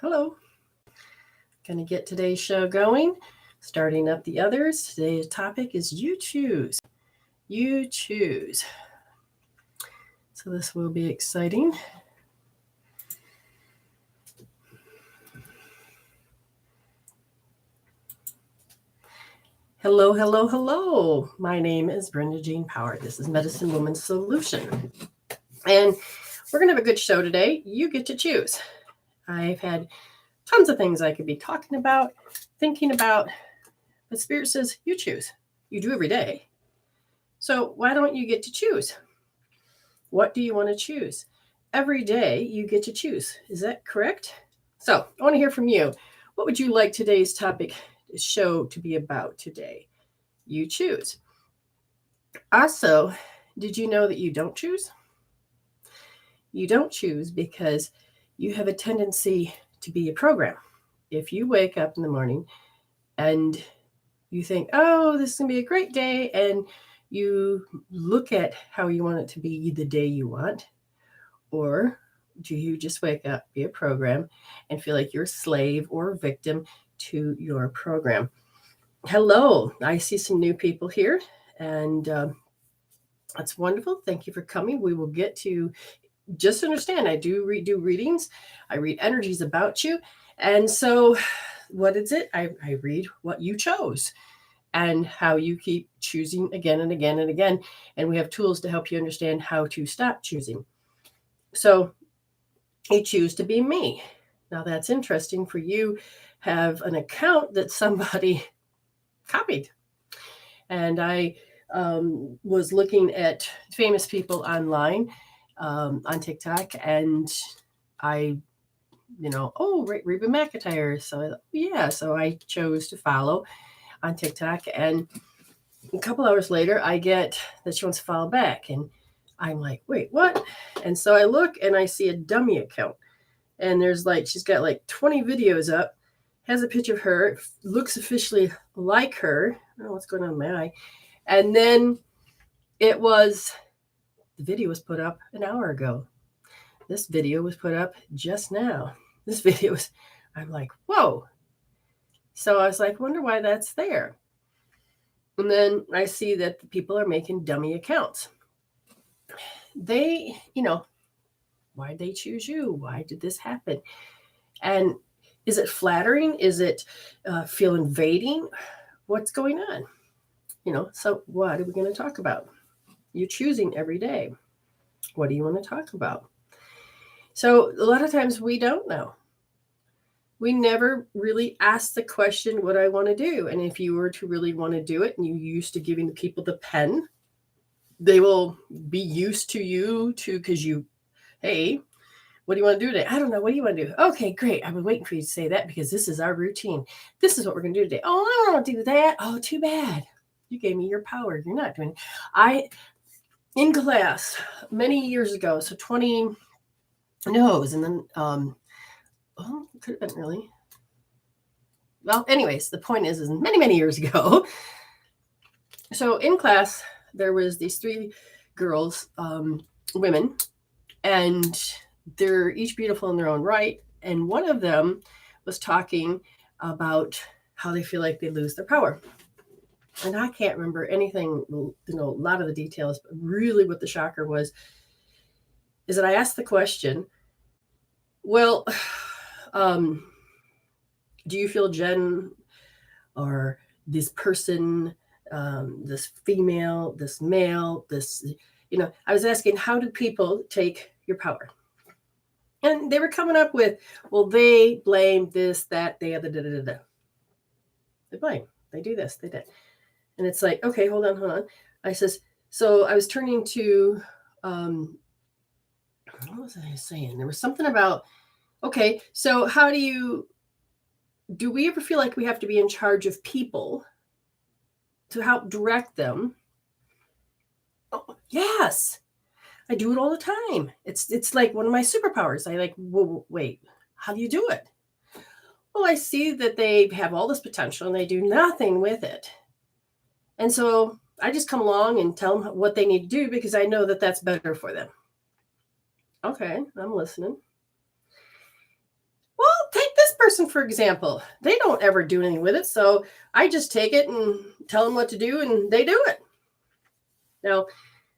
Hello. Going to get today's show going. Starting up the others. Today's topic is you choose. You choose. So this will be exciting. Hello, hello, hello. My name is Brenda Jean Power. This is Medicine Woman's Solution. And we're going to have a good show today. You get to choose. I've had tons of things I could be talking about, thinking about, but Spirit says you choose. You do every day. So why don't you get to choose? What do you want to choose? Every day you get to choose. Is that correct? So I want to hear from you. What would you like today's topic show to be about today? You choose. Also, did you know that you don't choose? You don't choose because you have a tendency to be a program. If you wake up in the morning and you think, oh, this is going to be a great day, and you look at how you want it to be the day you want, or do you just wake up, be a program, and feel like you're a slave or a victim to your program? Hello, I see some new people here, and that's wonderful. Thank you for coming. We will get to just understand. I do readings. I read energies about you, and so what is it? I read what you chose and how you keep choosing again and again and again. And we have tools to help you understand how to stop choosing. So you choose to be me. Now that's interesting for you. Have an account that somebody copied. And I was looking at famous people online on TikTok, and I Reba McEntire. So I chose to follow on TikTok, and a couple hours later, I get that she wants to follow back, and I'm like, wait, what? And so I look and I see a dummy account, and there's she's got 20 videos up, has a picture of her, looks officially like her. I don't know what's going on in my eye. And then the video was put up an hour ago. This video was put up just now. I'm like, whoa. So I was like, wonder why that's there. And then I see that the people are making dummy accounts. They, why'd they choose you? Why did this happen? And is it flattering? Is it feel invading? What's going on? So what are we going to talk about? You're choosing every day. What do you want to talk about? So a lot of times we don't know. We never really ask the question, what I want to do. And if you were to really want to do it and you used to giving the people the pen, they will be used to you because hey, what do you want to do today? I don't know. What do you want to do? Okay, great. I've been waiting for you to say that because this is our routine. This is what we're going to do today. Oh, I don't want to do that. Oh, too bad. You gave me your power. You're not doing it. In class many years ago, so 20 no's, and then it could have been really. Well, anyways, the point is many, many years ago. So in class, there was these three girls, women, and they're each beautiful in their own right. And one of them was talking about how they feel like they lose their power. And I can't remember anything, a lot of the details, but really what the shocker was is that I asked the question, well, do you feel Jen or this person, this female, this male, this, I was asking, how do people take your power? And they were coming up with, well, they blame this, that, the other, da. They blame, they do this, they did. And it's like, okay, hold on. I says, so I was turning to, what was I saying? There was something about, okay, so how do we ever feel like we have to be in charge of people to help direct them? Oh, yes, I do it all the time. It's like one of my superpowers. I wait, how do you do it? Well, I see that they have all this potential and they do nothing with it. And so I just come along and tell them what they need to do because I know that that's better for them. Okay, I'm listening. Well, take person, for example, they don't ever do anything with it. So I just take it and tell them what to do and they do it. Now,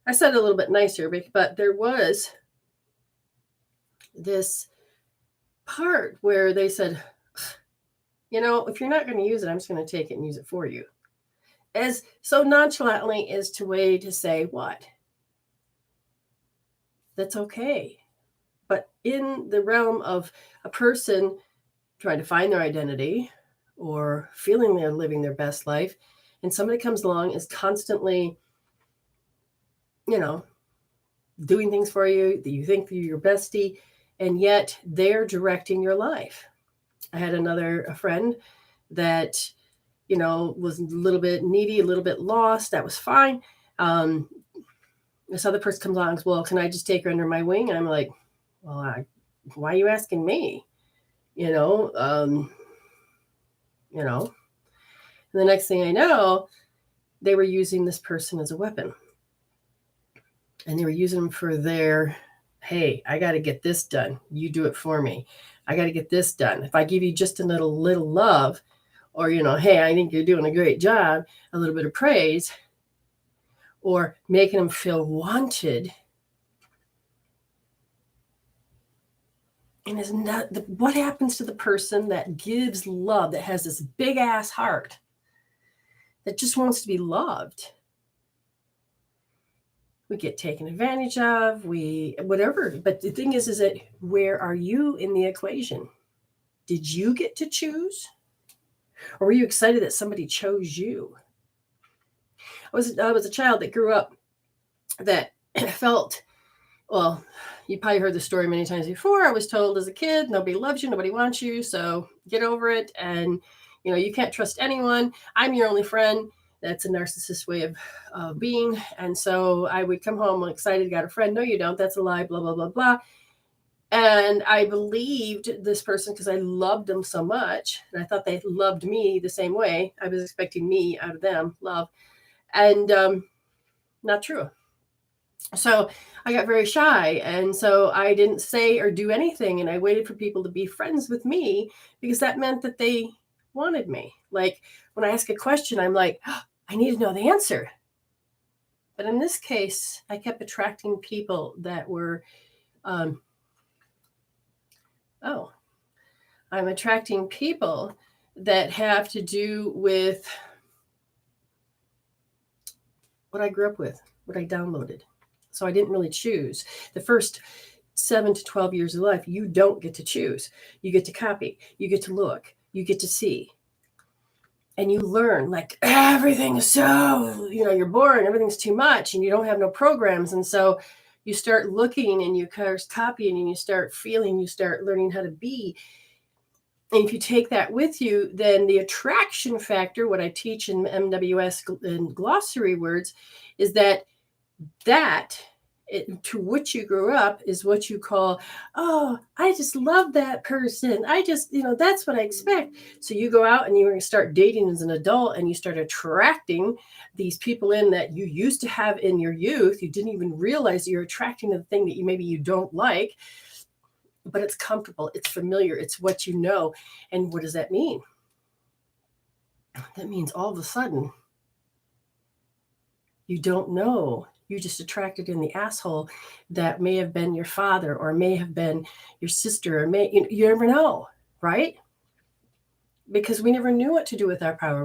I said it a little bit nicer, but there was this part where they said, if you're not going to use it, I'm just going to take it and use it for you. As so nonchalantly as to way to say what? That's okay. But in the realm of a person trying to find their identity or feeling they're living their best life, and somebody comes along is constantly, doing things for you that you think you're your bestie, and yet they're directing your life. I had a friend that, was a little bit needy, a little bit lost. That was fine. This other person comes along and says, well, can I just take her under my wing? And I'm like, well, why are you asking me? And the next thing I know, they were using this person as a weapon. And they were using them for their, hey, I got to get this done. You do it for me. I got to get this done. If I give you just a little love, or, hey, I think you're doing a great job, a little bit of praise, or making them feel wanted. And what happens to the person that gives love, that has this big ass heart, that just wants to be loved? We get taken advantage of, whatever. But the thing is that where are you in the equation? Did you get to choose? Or were you excited that somebody chose you? I was a child that grew up that felt, well, you probably heard the story many times before. I was told as a kid, nobody loves you, nobody wants you, so get over it. And, you can't trust anyone. I'm your only friend. That's a narcissist way of being. And so I would come home excited, got a friend. No, you don't. That's a lie, blah, blah, blah, blah. And I believed this person because I loved them so much. And I thought they loved me the same way. I was expecting me out of them, love. And not true. So I got very shy. And so I didn't say or do anything. And I waited for people to be friends with me because that meant that they wanted me. Like when I ask a question, I'm like, oh, I need to know the answer. But in this case, I kept attracting people that were, I'm attracting people that have to do with what I grew up with, what I downloaded. So I didn't really choose. The first 7 to 12 years of life, you don't get to choose. You get to copy, you get to look, you get to see. And you learn like everything is so, you're boring, everything's too much, and you don't have no programs. And so you start looking and you start copying and you start feeling, you start learning how to be. And if you take that with you, then the attraction factor, what I teach in MWS in glossary words, is that to which you grew up is what you call, oh, I just love that person. I just, that's what I expect. So you go out and you're going to start dating as an adult and you start attracting these people in that you used to have in your youth. You didn't even realize you're attracting the thing that maybe you don't like, but it's comfortable. It's familiar. It's what you know. And what does that mean? That means all of a sudden you don't know. You just attracted in the asshole that may have been your father or may have been your sister or you never know, right? Because we never knew what to do with our power.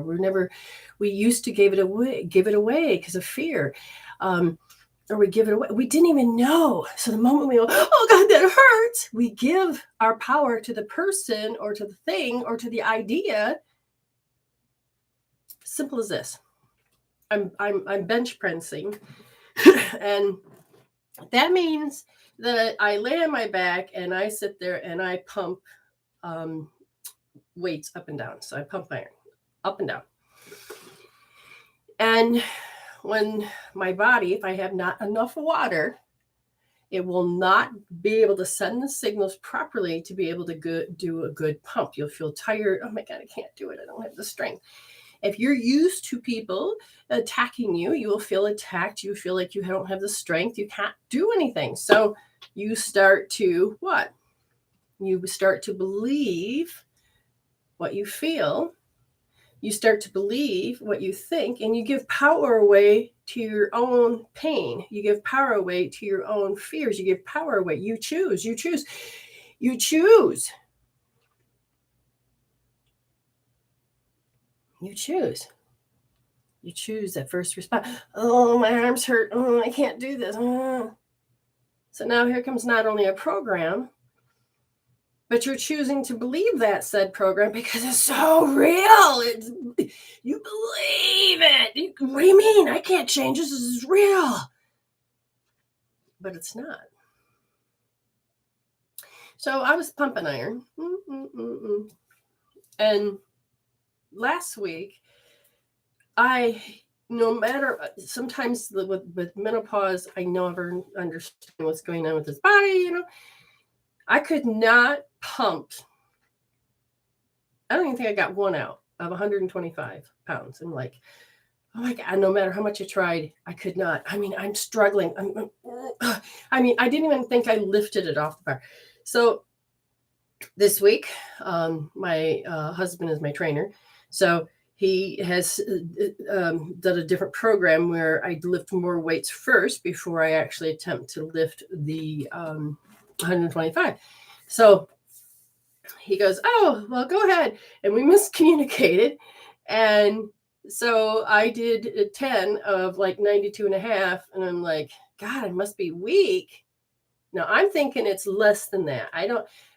We used to give it away because of fear. Or we give it away. We didn't even know. So the moment we go, oh God, that hurts, we give our power to the person or to the thing or to the idea. Simple as this. I'm bench pressing. And that means that I lay on my back and I sit there and I pump weights up and down. So I pump iron up and down. And when my body, if I have not enough water, it will not be able to send the signals properly to be able to do a good pump. You'll feel tired. Oh my God, I can't do it. I don't have the strength. If you're used to people attacking you, you will feel attacked. You feel like you don't have the strength. You can't do anything. So you start to what? You start to believe what you feel, you start to believe what you think, and you give power away to your own pain. You give power away to your own fears. You give power away. You choose. You choose. You choose. You choose. You choose that first response. Oh, my arms hurt. Oh, I can't do this. Oh. So now here comes not only a program, but you're choosing to believe that said program because it's so real. You believe it. What do you mean? I can't change this. This is real. But it's not. So I was pumping iron. And last week, no matter, sometimes with menopause, I never understand what's going on with this body, I could not pump. I don't even think I got one out of 125 pounds. And like, oh my God, no matter how much I tried, I could not. I mean, I'm struggling. I didn't even think I lifted it off the bar. So this week, my husband is my trainer. So he has done a different program where I lift more weights first before I actually attempt to lift the 125. So he goes, oh, well, go ahead. And we miscommunicated. And so I did a 10 of like 92 and a half. And I'm like, God, I must be weak. Now I'm thinking it's less than that.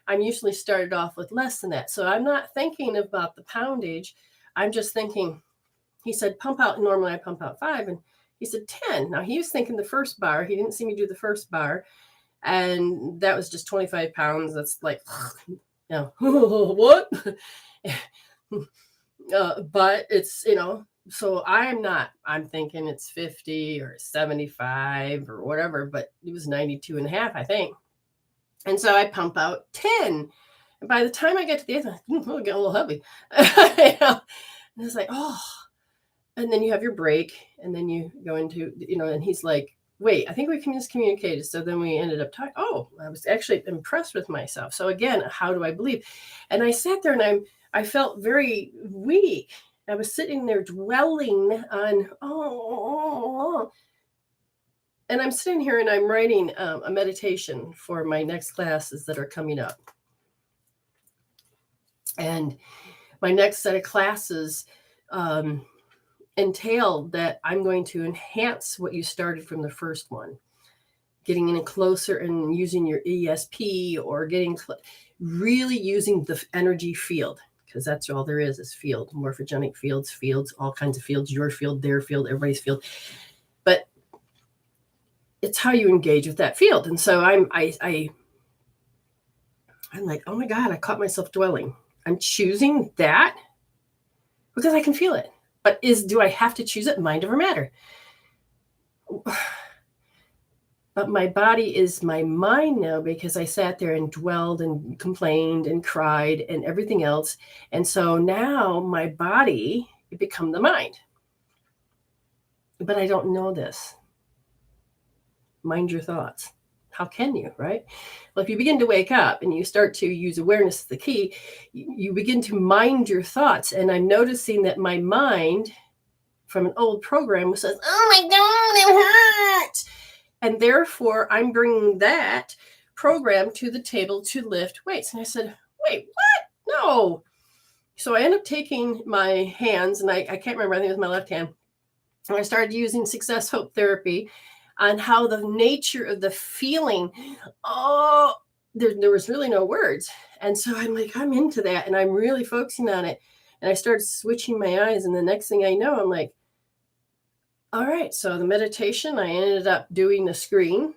I'm usually started off with less than that. So I'm not thinking about the poundage. I'm just thinking, he said, pump out. Normally I pump out 5. And he said 10. Now he was thinking the first bar. He didn't see me do the first bar. And that was just 25 pounds. That's like, what? But it's, so I'm thinking it's 50 or 75 or whatever, but it was 92 and a half, I think. And so I pump out 10. And by the time I get to the end, I'll get a little heavy. And it's like, oh, and then you have your break and then you go into, and he's like, wait, I think we can miscommunicate. So then we ended up talking. Oh, I was actually impressed with myself. So again, how do I believe? And I sat there and I felt very weak. I was sitting there dwelling on, and I'm sitting here and I'm writing a meditation for my next classes that are coming up. And my next set of classes entail that I'm going to enhance what you started from the first one, getting in closer and using your ESP or really using the energy field, because that's all there is field, morphogenic fields, all kinds of fields, your field, their field, everybody's field. But it's how you engage with that field. And so I'm like, oh my God, I caught myself dwelling. I'm choosing that because I can feel it. But do I have to choose it? Mind over matter. But my body is my mind now because I sat there and dwelled and complained and cried and everything else. And so now my body, it become the mind. But I don't know this. Mind your thoughts. How can you, right? Well, if you begin to wake up and you start to use awareness as the key, you begin to mind your thoughts. And I'm noticing that my mind from an old program says, oh my God, it hurts. And therefore, I'm bringing that program to the table to lift weights. And I said, wait, what? No. So I ended up taking my hands, and I can't remember, I think it was my left hand. And I started using success hope therapy on how the nature of the feeling, there was really no words. And so I'm like, I'm into that. And I'm really focusing on it. And I started switching my eyes. And the next thing I know, I'm like, all right. So the meditation, I ended up doing the screen.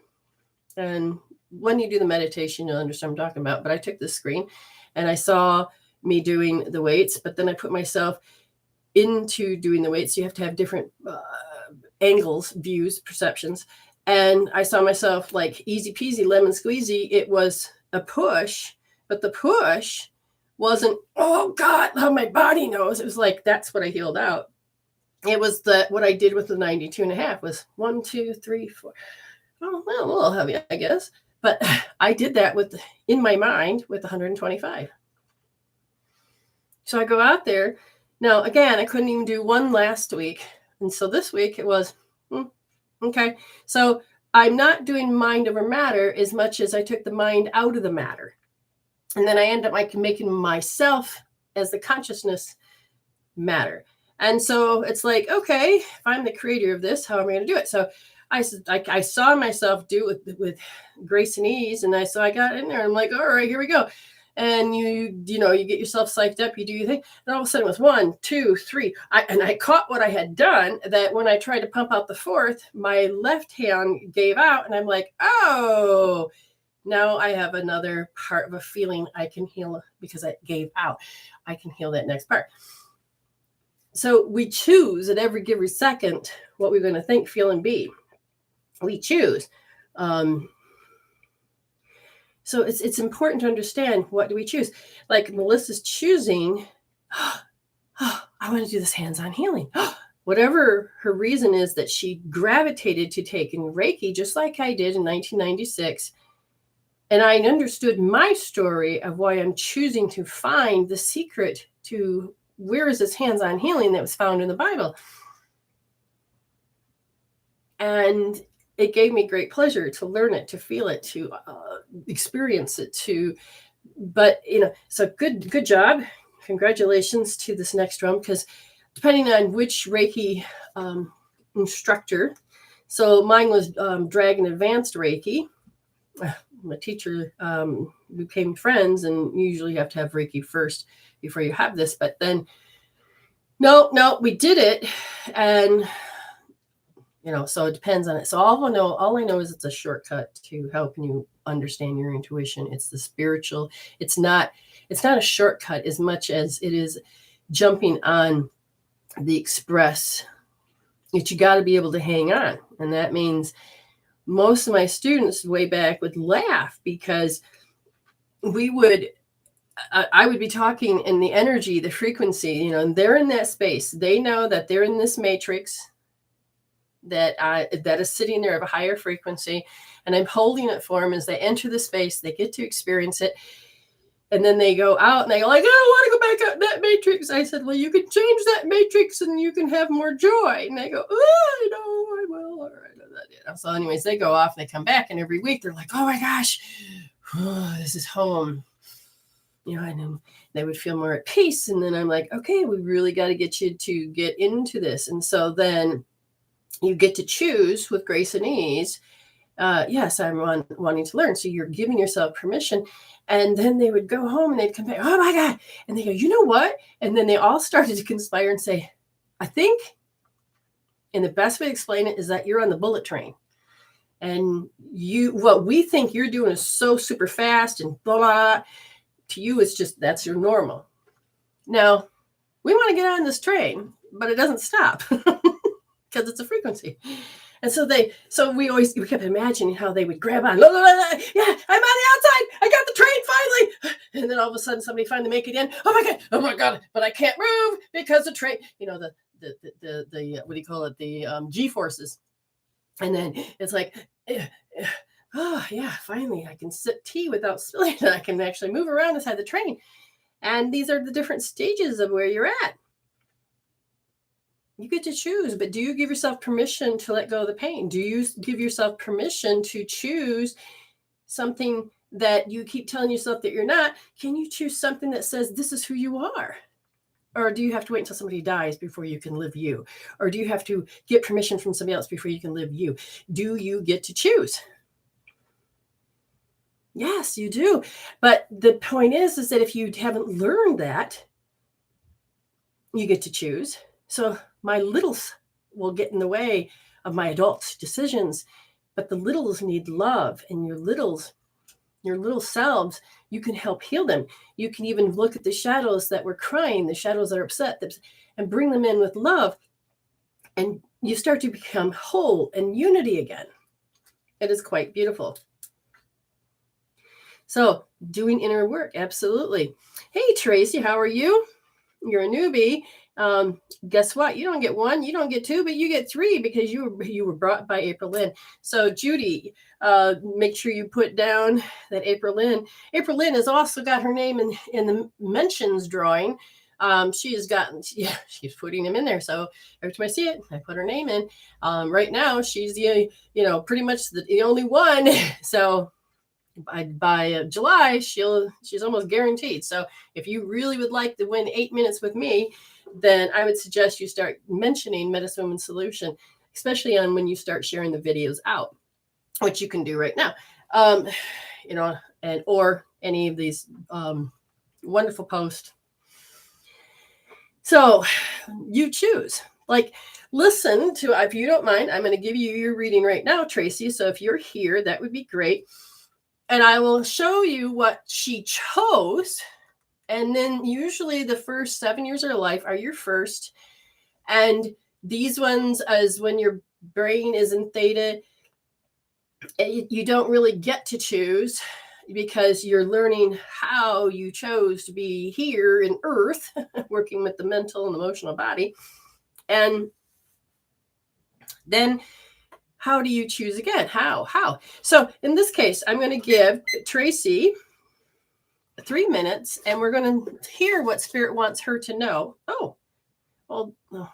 And when you do the meditation, you'll understand what I'm talking about. But I took the screen and I saw me doing the weights. But then I put myself into doing the weights. You have to have different angles, views, perceptions. And I saw myself like easy peasy, lemon squeezy. It was a push, but the push wasn't, oh God, how my body knows. It was like, that's what I healed out. It was what I did with the 92 and a half was 1, 2, 3, 4. Oh, well, a little heavy, I guess. But I did that in my mind with 125. So I go out there. Now, again, I couldn't even do one last week. And so this week it was, okay. So I'm not doing mind over matter as much as I took the mind out of the matter. And then I end up making myself as the consciousness matter. And so it's like, okay, if I'm the creator of this, how am I going to do it? So I saw myself do it with grace and ease. And so I got in there and I'm like, all right, here we go. And you get yourself psyched up, you do your thing. And all of a sudden it was 1, 2, 3. I caught what I had done, that when I tried to pump out the fourth, my left hand gave out. And I'm like, oh, now I have another part of a feeling I can heal because I gave out. I can heal that next part. So we choose at every second what we're going to think, feel, and be. We choose. So it's important to understand, what do we choose? Like Melissa's choosing, I want to do this hands-on healing. Whatever her reason is that she gravitated to taking Reiki, just like I did in 1996. And I understood my story of why I'm choosing to find the secret to where is this hands-on healing that was found in the Bible. And it gave me great pleasure to learn it, to feel it, to experience it, but so good job. Congratulations to this next drum, because depending on which Reiki instructor, so mine was Dragon Advanced Reiki. My teacher, we became friends, and you usually have to have Reiki first before you have this, but then no, we did it. And so it depends on it. So all I know is it's a shortcut to helping you understand your intuition. It's the spiritual. It's not a shortcut as much as it is jumping on the express. That you got to be able to hang on. And that means most of my students way back would laugh, because I would be talking in the energy, the frequency, and they're in that space. They know that they're in this matrix that is sitting there of a higher frequency, and I'm holding it for them as they enter the space. They get to experience it, and then they go out and they go like, I don't want to go back out that matrix. I said, well, you can change that matrix and you can have more joy. And they go, oh, I know, I will. All right. So anyways, they go off and they come back, and every week they're like, oh my gosh, this is home. And then they would feel more at peace. And then I'm like, okay, we really got to get you to get into this. And so then you get to choose with grace and ease. Yes, I'm wanting to learn. So you're giving yourself permission. And then they would go home and they'd come back, oh my God. And they go, you know what? And then they all started to conspire and say, I think, and the best way to explain it is that you're on the bullet train. And what we think you're doing is so super fast and blah, blah. To you, it's just, that's your normal. Now, we want to get on this train, but it doesn't stop because it's a frequency. And so we kept imagining how they would grab on, yeah, I'm on the outside. I got the train finally. And then all of a sudden somebody finally make it in. Oh my God, but I can't move because the train, the what do you call it? The G forces. And then it's like, oh yeah, finally I can sip tea without spilling it. I can actually move around inside the train. And these are the different stages of where you're at. You get to choose, but do you give yourself permission to let go of the pain? Do you give yourself permission to choose something that you keep telling yourself that you're not? Can you choose something that says this is who you are? Or do you have to wait until somebody dies before you can live you? Or do you have to get permission from somebody else before you can live you? Do you get to choose? Yes, you do. But the point is that if you haven't learned that, you get to choose. So my littles will get in the way of my adult decisions, but the littles need love, and your little selves, you can help heal them. You can even look at the shadows that were crying, the shadows that are upset, and bring them in with love. And you start to become whole and unity again. It is quite beautiful. So doing inner work, absolutely. Hey, Tracy, how are you? You're a newbie. Guess what? You don't get 1, you don't get 2, but you get 3 because you were brought by April Lynn. So Judy, make sure you put down that April Lynn. April Lynn has also got her name in the mentions drawing She has gotten, yeah, she's putting them in there. So every time I see it, I put her name in. Right now, she's the, pretty much the only one. So by July, she's almost guaranteed. So if you really would like to win 8 minutes with me, then I would suggest you start mentioning Medicine Woman Solution, especially on when you start sharing the videos out, which you can do right now. Or any of these wonderful posts. So you choose. Like, listen to, if you don't mind, I'm going to give you your reading right now, Tracy. So if you're here, that would be great. And I will show you what she chose. And then usually the first 7 years of her life are your first. And these ones, as when your brain is in theta, you don't really get to choose because you're learning how you chose to be here in Earth, working with the mental and emotional body. And then how do you choose again? How? So in this case, I'm going to give Tracy 3 minutes and we're going to hear what Spirit wants her to know. Oh,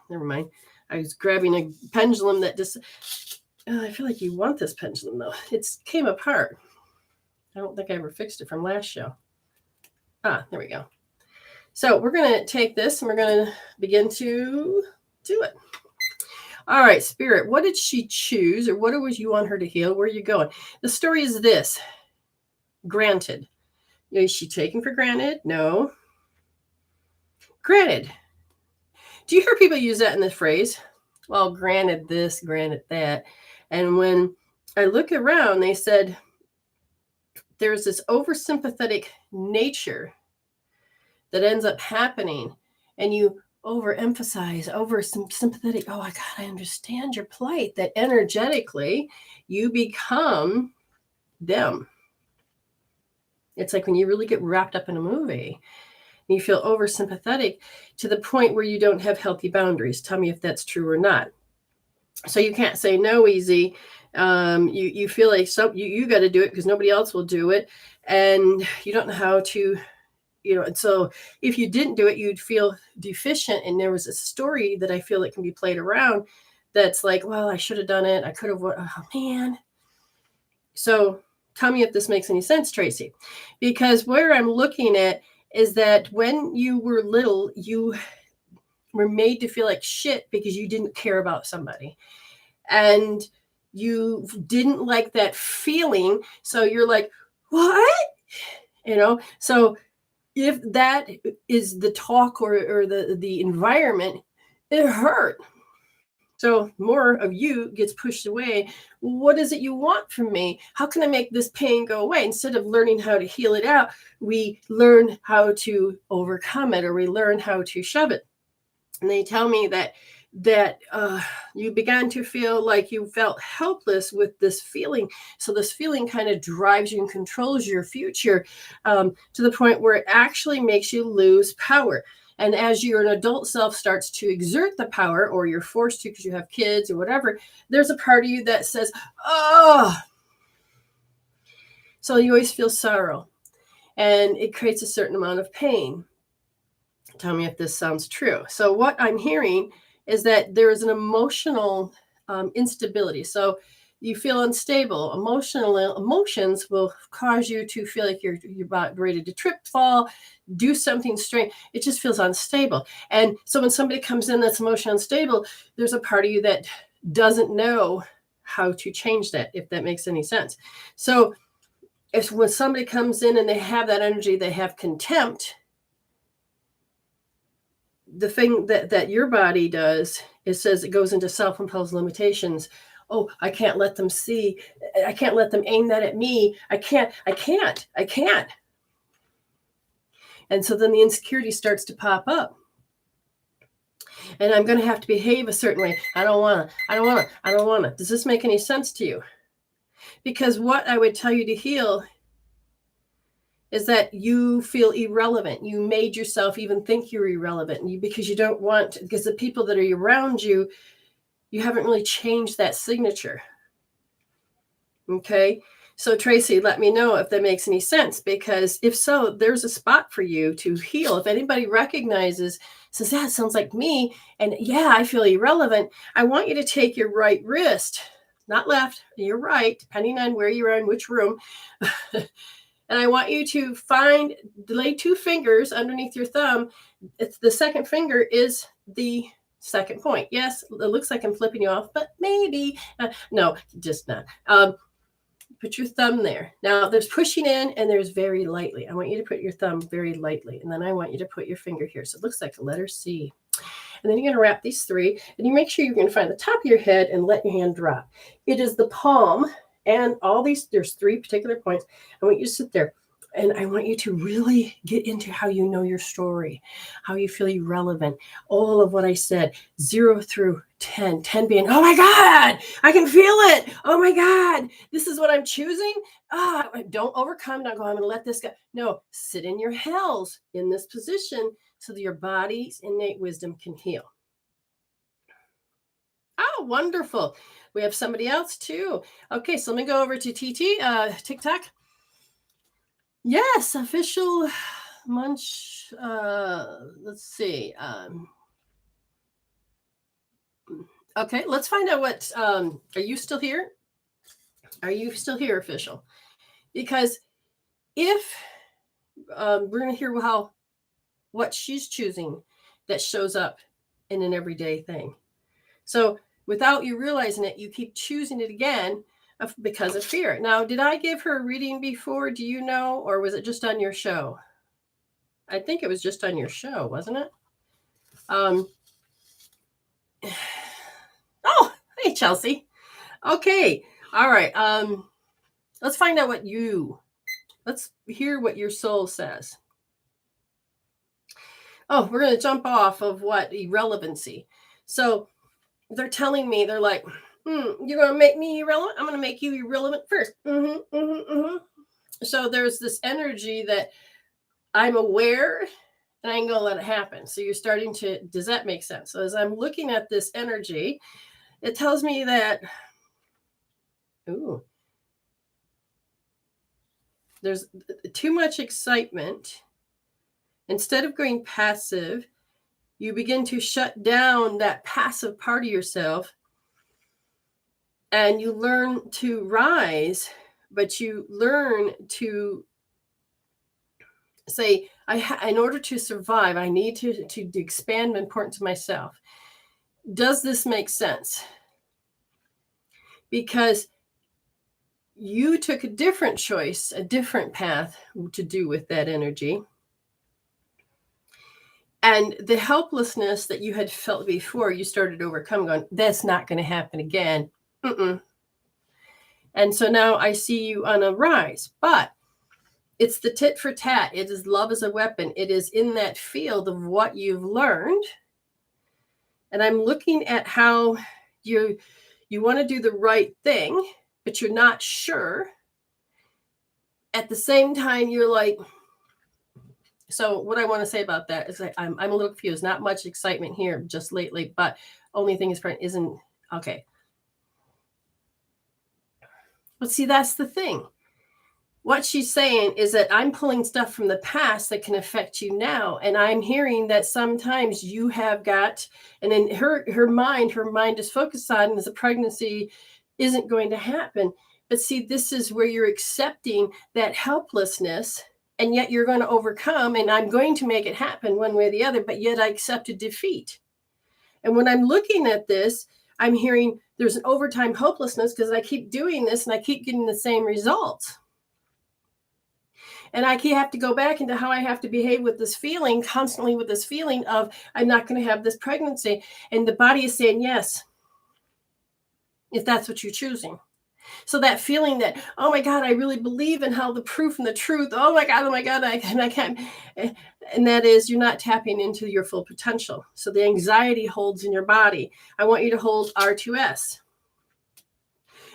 never mind. I was grabbing a pendulum that just, I feel like you want this pendulum though. It came apart. I don't think I ever fixed it from last show. There we go. So we're going to take this and we're going to begin to do it. All right, Spirit, what did she choose, or what was you want her to heal? Where are you going? The story is this. Granted. Is she taken for granted? No. Granted. Do you hear people use that in the phrase? Well, granted this, granted that. And when I look around, they said there's this oversympathetic nature that ends up happening, and you overemphasize, sympathetic. Oh my God, I understand your plight. That energetically you become them. It's like when you really get wrapped up in a movie and you feel oversympathetic to the point where you don't have healthy boundaries. Tell me if that's true or not. So you can't say no easy. You feel like you got to do it because nobody else will do it. And you don't know how to, and so if you didn't do it, you'd feel deficient. And there was a story that I feel that can be played around that's like, well, I should have done it. I could have, oh man. So tell me if this makes any sense, Tracy, because where I'm looking at is that when you were little, you were made to feel like shit because you didn't care about somebody and you didn't like that feeling. So you're like, what? So if that is the talk or the environment, it hurt. So more of you gets pushed away. What is it you want from me? How can I make this pain go away? Instead of learning how to heal it out, we learn how to overcome it, or we learn how to shove it. And they tell me that you began to feel like you felt helpless with this feeling. So this feeling kind of drives you and controls your future to the point where it actually makes you lose power. And as your adult self starts to exert the power, or you're forced to because you have kids or whatever, there's a part of you that says, oh. So you always feel sorrow. And it creates a certain amount of pain. Tell me if this sounds true. So what I'm hearing is that there is an emotional instability. So you feel unstable. Emotions will cause you to feel like you're about ready to trip, fall, do something strange. It just feels unstable. And so when somebody comes in that's emotionally unstable, there's a part of you that doesn't know how to change that, if that makes any sense. So when somebody comes in and they have that energy, they have contempt, the thing that your body does is says it goes into self-imposed limitations. Oh, I can't let them see. I can't let them aim that at me. I can't. And so then the insecurity starts to pop up. And I'm going to have to behave a certain way. I don't want to. Does this make any sense to you? Because what I would tell you to heal is that you feel irrelevant. You made yourself even think you're irrelevant because you don't want, because the people that are around you, you haven't really changed that signature. Okay. So Tracy, let me know if that makes any sense, because if so, there's a spot for you to heal. If anybody recognizes, says, that sounds like me, and yeah, I feel irrelevant, I want you to take your right wrist, not left, your right, depending on where you are in which room. And I want you to lay 2 fingers underneath your thumb. It's the second finger is the second point. Yes, it looks like I'm flipping you off, but maybe. No, just not. Put your thumb there. Now there's pushing in and there's very lightly. I want you to put your thumb very lightly. And then I want you to put your finger here. So it looks like a letter C. And then you're going to wrap these 3. And you make sure you're going to find the top of your head and let your hand drop. It is the palm and all these, there's 3 particular points. I want you to sit there. And I want you to really get into how you know your story, how you feel irrelevant, all of what I said, 0 through 10, 10 being, oh my God, I can feel it. Oh my God, this is what I'm choosing. Don't overcome, not go, I'm going to let this go. No, sit in your hells in this position so that your body's innate wisdom can heal. Oh, wonderful. We have somebody else too. Okay, so let me go over to TikTok. Yes, official munch. Let's see. Okay, let's find out what. Are you still here? Are you still here, official? Because if we're going to hear what she's choosing that shows up in an everyday thing. So without you realizing it, you keep choosing it again because of fear. Now, did I give her a reading before? Do you know? Or was it just on your show? I think it was just on your show, wasn't it? Oh, hey, Chelsea. Okay. All right. Let's find out let's hear what your soul says. Oh, we're going to jump off of what? Irrelevancy. So they're telling me, they're like, you're going to make me irrelevant? I'm going to make you irrelevant first. So there's this energy that I'm aware and I ain't going to let it happen. So you're starting to, does that make sense? So as I'm looking at this energy, it tells me that, there's too much excitement. Instead of going passive, you begin to shut down that passive part of yourself and you learn to rise, but you learn to say, in order to survive, I need to expand the importance of myself. Does this make sense? Because you took a different choice, a different path to do with that energy. And the helplessness that you had felt before, you started to overcome, going, that's not going to happen again. And so now I see you on a rise. But it's the tit for tat. It is love as a weapon. It is in that field of what you've learned. And I'm looking at how you want to do the right thing, but you're not sure. At the same time, you're like, so what I want to say about that is I'm a little confused. Not much excitement here just lately, but only thing isn't okay. But see, that's the thing. What she's saying is that I'm pulling stuff from the past that can affect you now. And I'm hearing that sometimes you have got, and then her mind is focused on is a pregnancy isn't going to happen. But see, this is where you're accepting that helplessness, and yet you're going to overcome, and I'm going to make it happen one way or the other, but yet I accepted defeat. And when I'm looking at this, I'm hearing there's an overtime hopelessness because I keep doing this and I keep getting the same results. And I have to go back into how I have to behave with this feeling, constantly with this feeling of I'm not going to have this pregnancy. And the body is saying yes, if that's what you're choosing. So that feeling that, oh my God, I really believe in how the proof and the truth, oh my God, I can't. And that is, you're not tapping into your full potential. So the anxiety holds in your body. I want you to hold R2S.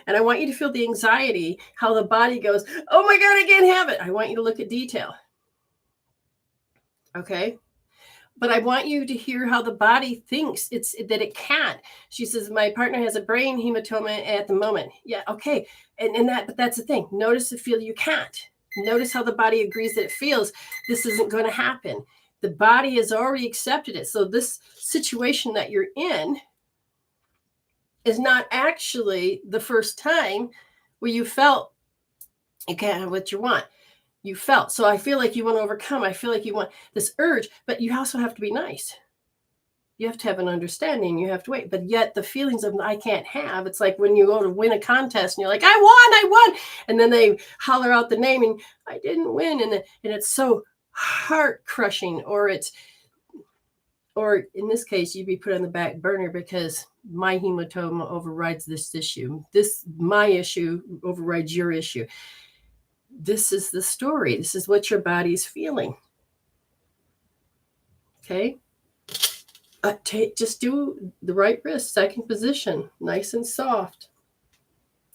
And I want you to feel the anxiety, how the body goes, oh my God, I can't have it. I want you to look at detail. Okay. But I want you to hear how the body thinks that it can't. She says, my partner has a brain hematoma at the moment. Yeah, okay. But that's the thing. Notice the feel you can't. Notice how the body agrees that it feels this isn't going to happen. The body has already accepted it. So this situation that you're in is not actually the first time where you felt you can't have what you want. You felt. So I feel like you want to overcome. I feel like you want this urge, but you also have to be nice. You have to have an understanding. You have to wait. But yet the feelings of I can't have, it's like when you go to win a contest and you're like, I won. And then they holler out the name and I didn't win. And it's so heart crushing, or in this case, you'd be put on the back burner because my hematoma overrides this issue. My issue overrides your issue. This is the story. This is what your body's feeling. Okay? Just do the right wrist, second position, nice and soft.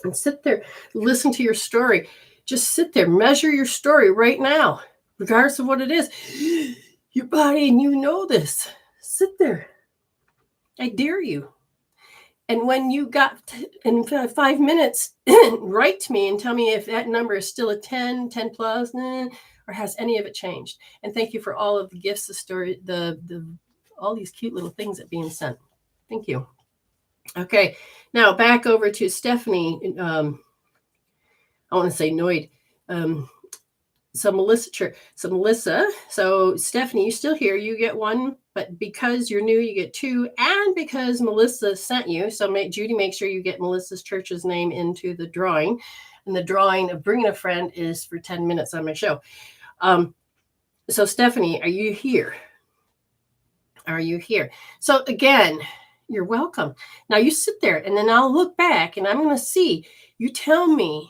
And sit there. Listen to your story. Just sit there. Measure your story right now, regardless of what it is. Your body, and you know this. Sit there. I dare you. And when you got in 5 minutes, write to me and tell me if that number is still a 10 plus, or has any of it changed. And thank you for all of the gifts, the story, all these cute little things that being sent. Thank you. Okay, now back over to Stephanie. I want to say Noid. So Melissa. So Stephanie, you still here? You get one, but because you're new, you get two, and because Melissa sent you. So Judy, make sure you get Melissa's church's name into the drawing, and the drawing of bringing a friend is for 10 minutes on my show. So Stephanie, are you here? Are you here? So again, you're welcome. Now you sit there, and then I'll look back, and I'm going to see. You tell me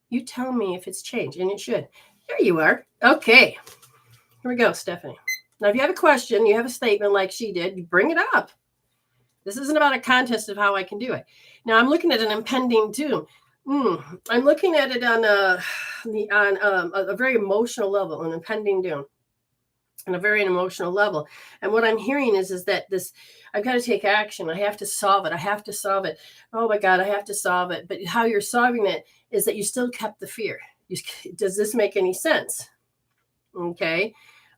if it's changed, and it should. There you are. Okay. Here we go, Stephanie. Now, if you have a question, you have a statement like she did, you bring it up. This isn't about a contest of how I can do it. Now, I'm looking at an impending doom. I'm looking at it on a very emotional level, an impending doom. On a very emotional level. And what I'm hearing is that I've got to take action. I have to solve it. Oh my God, I have to solve it. But how you're solving it is that you still kept the fear. Does this make any sense? Okay.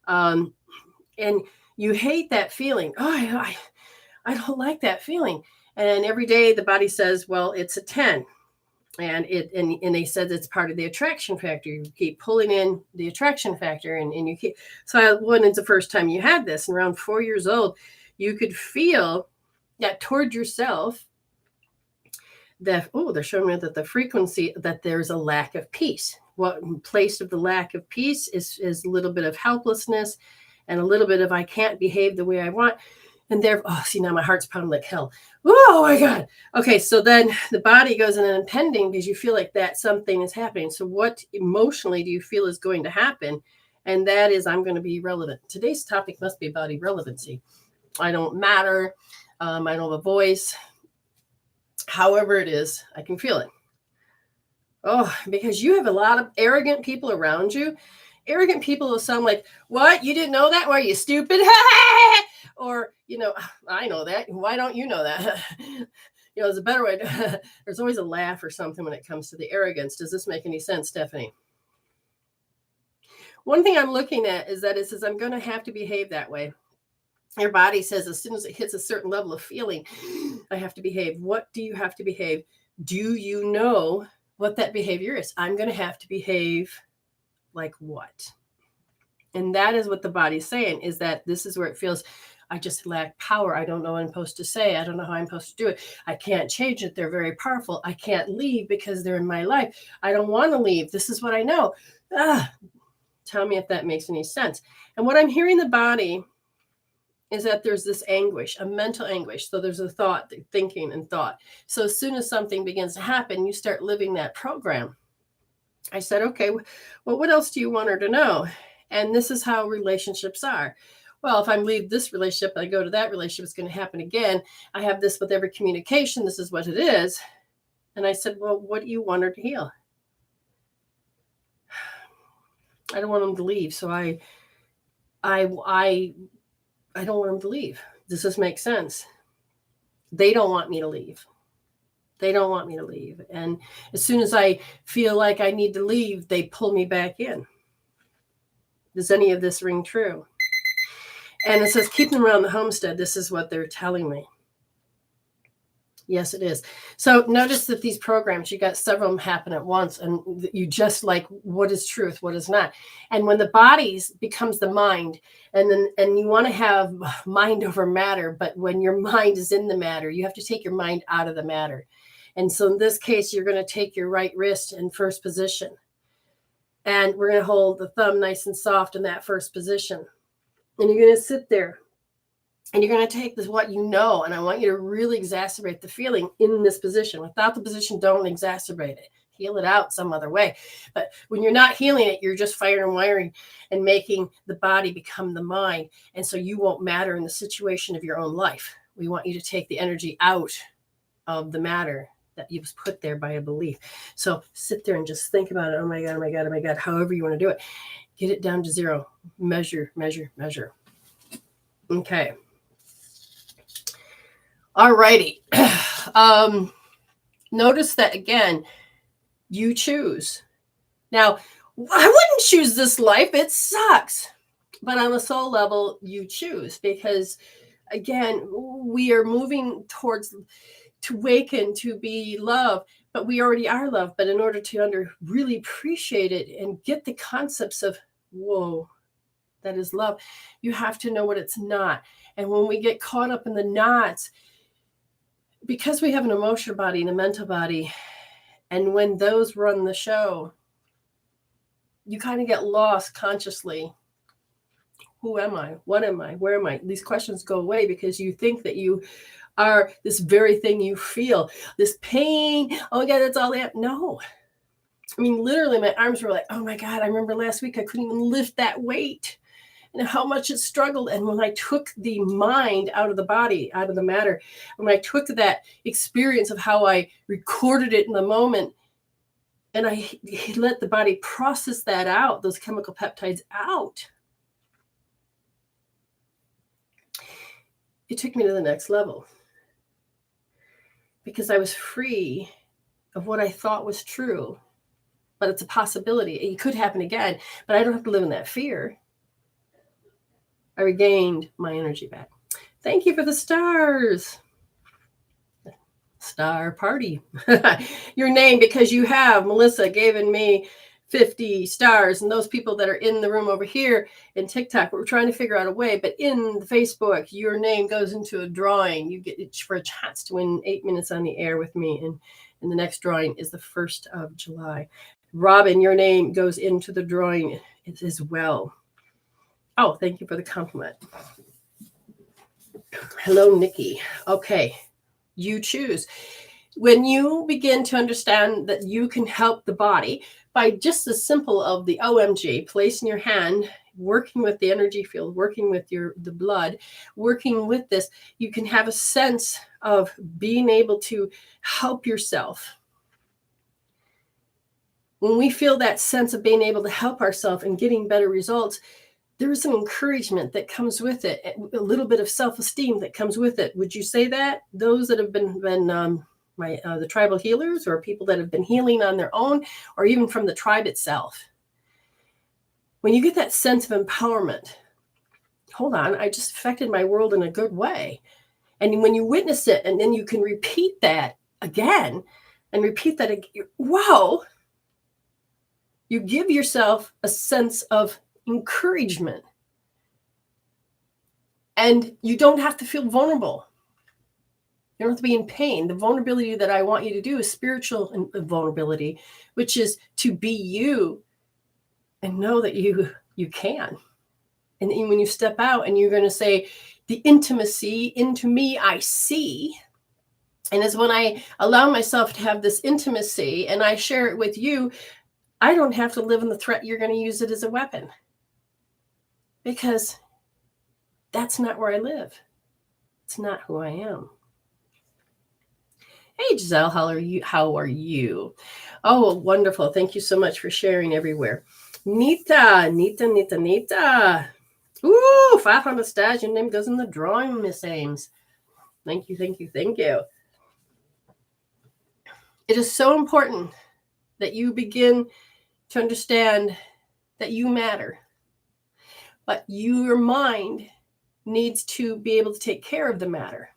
And you hate that feeling. Oh, I don't like that feeling. And every day the body says, well, it's a 10. And they said it's part of the attraction factor. You keep pulling in the attraction factor, and you keep. So when it's the first time you had this, and around 4 years old, you could feel that toward yourself. That they're showing me that the frequency, that there's a lack of peace. What in place of the lack of peace is a little bit of helplessness, and a little bit of I can't behave the way I want. And see, now my heart's pounding like hell. Oh my God. Okay, so then the body goes in an impending because you feel like that something is happening. So what emotionally do you feel is going to happen? And that is, I'm going to be irrelevant. Today's topic must be about irrelevancy. I don't matter. I don't have a voice. However it is, I can feel it. Oh, because you have a lot of arrogant people around you. Arrogant people will sound like, what? You didn't know that? Why are you stupid? Or, I know that. Why don't you know that? There's a better way. There's always a laugh or something when it comes to the arrogance. Does this make any sense, Stephanie? One thing I'm looking at is that it says, I'm going to have to behave that way. Your body says, as soon as it hits a certain level of feeling, I have to behave. What do you have to behave? Do you know what that behavior is? I'm going to have to behave like what? And that is what the body's saying, is that this is where it feels, I just lack power. I don't know what I'm supposed to say. I don't know how I'm supposed to do it. I can't change it. They're very powerful. I can't leave because they're in my life. I don't want to leave. This is what I know. Tell me if that makes any sense. And what I'm hearing the body is that there's this anguish, a mental anguish. So there's a thought, thinking and thought. So as soon as something begins to happen, you start living that program. I said, okay, well, what else do you want her to know? And this is how relationships are. Well, if I leave this relationship, I go to that relationship, it's going to happen again. I have this with every communication. This is what it is. And I said, well, what do you want her to heal? I don't want them to leave. So I I don't want them to leave. Does this make sense? They don't want me to leave. They don't want me to leave. And as soon as I feel like I need to leave, they pull me back in. Does any of this ring true? And it says, keep them around the homestead. This is what they're telling me. Yes, it is. So notice that these programs, you got several of them happen at once, and you just like, what is truth, what is not. And when the body becomes the mind, and you want to have mind over matter, but when your mind is in the matter, you have to take your mind out of the matter. And so in this case, you're going to take your right wrist in first position. And we're going to hold the thumb nice and soft in that first position. And you're going to sit there. And you're going to take this, what you know, and I want you to really exacerbate the feeling in this position. Without the position, don't exacerbate it. Heal it out some other way. But when you're not healing it, you're just firing and wiring and making the body become the mind. And so you won't matter in the situation of your own life. We want you to take the energy out of the matter that you was put there by a belief. So sit there and just think about it. Oh my God, oh my God, oh my God, however you want to do it. Get it down to zero. Measure, measure, measure. Okay. All righty. Notice that again, you choose. Now, I wouldn't choose this life. It sucks. But on a soul level, you choose because, again, we are moving towards to awaken, to be love, but we already are love. But in order to really appreciate it and get the concepts of, whoa, that is love, you have to know what it's not. And when we get caught up in the knots, because we have an emotional body and a mental body, and when those run the show, you kind of get lost consciously. Who am I? What am I? Where am I? These questions go away because you think that you are this very thing you feel. This pain, oh my God, that's all that. No. I mean, literally my arms were like, oh my God, I remember last week I couldn't even lift that weight. And how much it struggled. And when I took the mind out of the body, out of the matter, when I took that experience of how I recorded it in the moment, and I let the body process that out, those chemical peptides out, it took me to the next level. Because I was free of what I thought was true. But it's a possibility. It could happen again, but I don't have to live in that fear. I regained my energy back. Thank you for the stars. Star party. Your name, because you have, Melissa, given me 50 stars. And those people that are in the room over here in TikTok, we're trying to figure out a way. But in Facebook, your name goes into a drawing. You get it for a chance to win 8 minutes on the air with me. And the next drawing is the 1st of July. Robin, your name goes into the drawing as well. Oh, thank you for the compliment. Hello, Nikki. Okay, you choose. When you begin to understand that you can help the body by just the simple of the OMG, placing your hand, working with the energy field, working with the blood, working with this, you can have a sense of being able to help yourself. When we feel that sense of being able to help ourselves and getting better results, there is some encouragement that comes with it, a little bit of self-esteem that comes with it. Would you say that? Those that have been the tribal healers, or people that have been healing on their own, or even from the tribe itself. When you get that sense of empowerment, hold on, I just affected my world in a good way. And when you witness it, and then you can repeat that again, and repeat that again, wow, you give yourself a sense of encouragement. And you don't have to feel vulnerable. You don't have to be in pain. The vulnerability that I want you to do is spiritual vulnerability, which is to be you and know that you can. And when you step out and you're going to say, the intimacy into me, I see. And as when I allow myself to have this intimacy and I share it with you, I don't have to live in the threat you're going to use it as a weapon. Because that's not where I live. It's not who I am. Hey, Giselle, how are you? Oh, wonderful. Thank you so much for sharing everywhere. Nita. Ooh, 500 stars. Your name goes in the drawing, Miss Ames. Thank you, thank you, thank you. It is so important that you begin to understand that you matter. But your mind needs to be able to take care of the matter.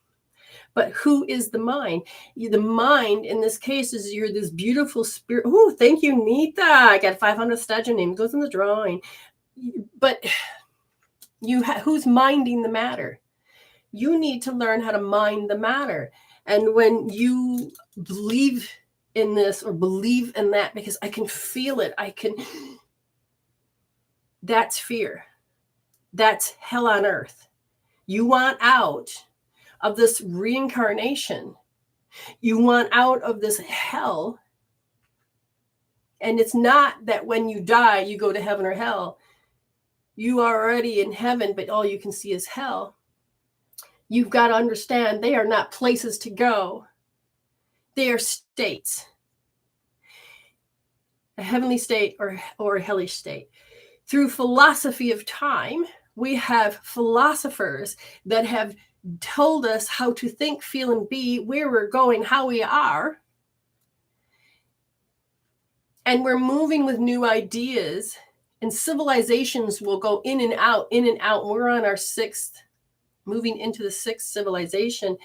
But who is the mind? The mind in this case is you're this beautiful spirit. Oh, thank you, Nita. I got 500 stars. Your name goes in the drawing. But who's minding the matter? You need to learn how to mind the matter. And when you believe in this or believe in that, because I can feel it, that's fear. That's hell on earth. You want out of this reincarnation. You want out of this hell. And it's not that when you die, you go to heaven or hell. You are already in heaven, but all you can see is hell. You've got to understand they are not places to go. They are states. A heavenly state or a hellish state. Through philosophy of time, we have philosophers that have told us how to think, feel, and be, where we're going, how we are. And we're moving with new ideas, and civilizations will go in and out, in and out. We're on our moving into the sixth civilization,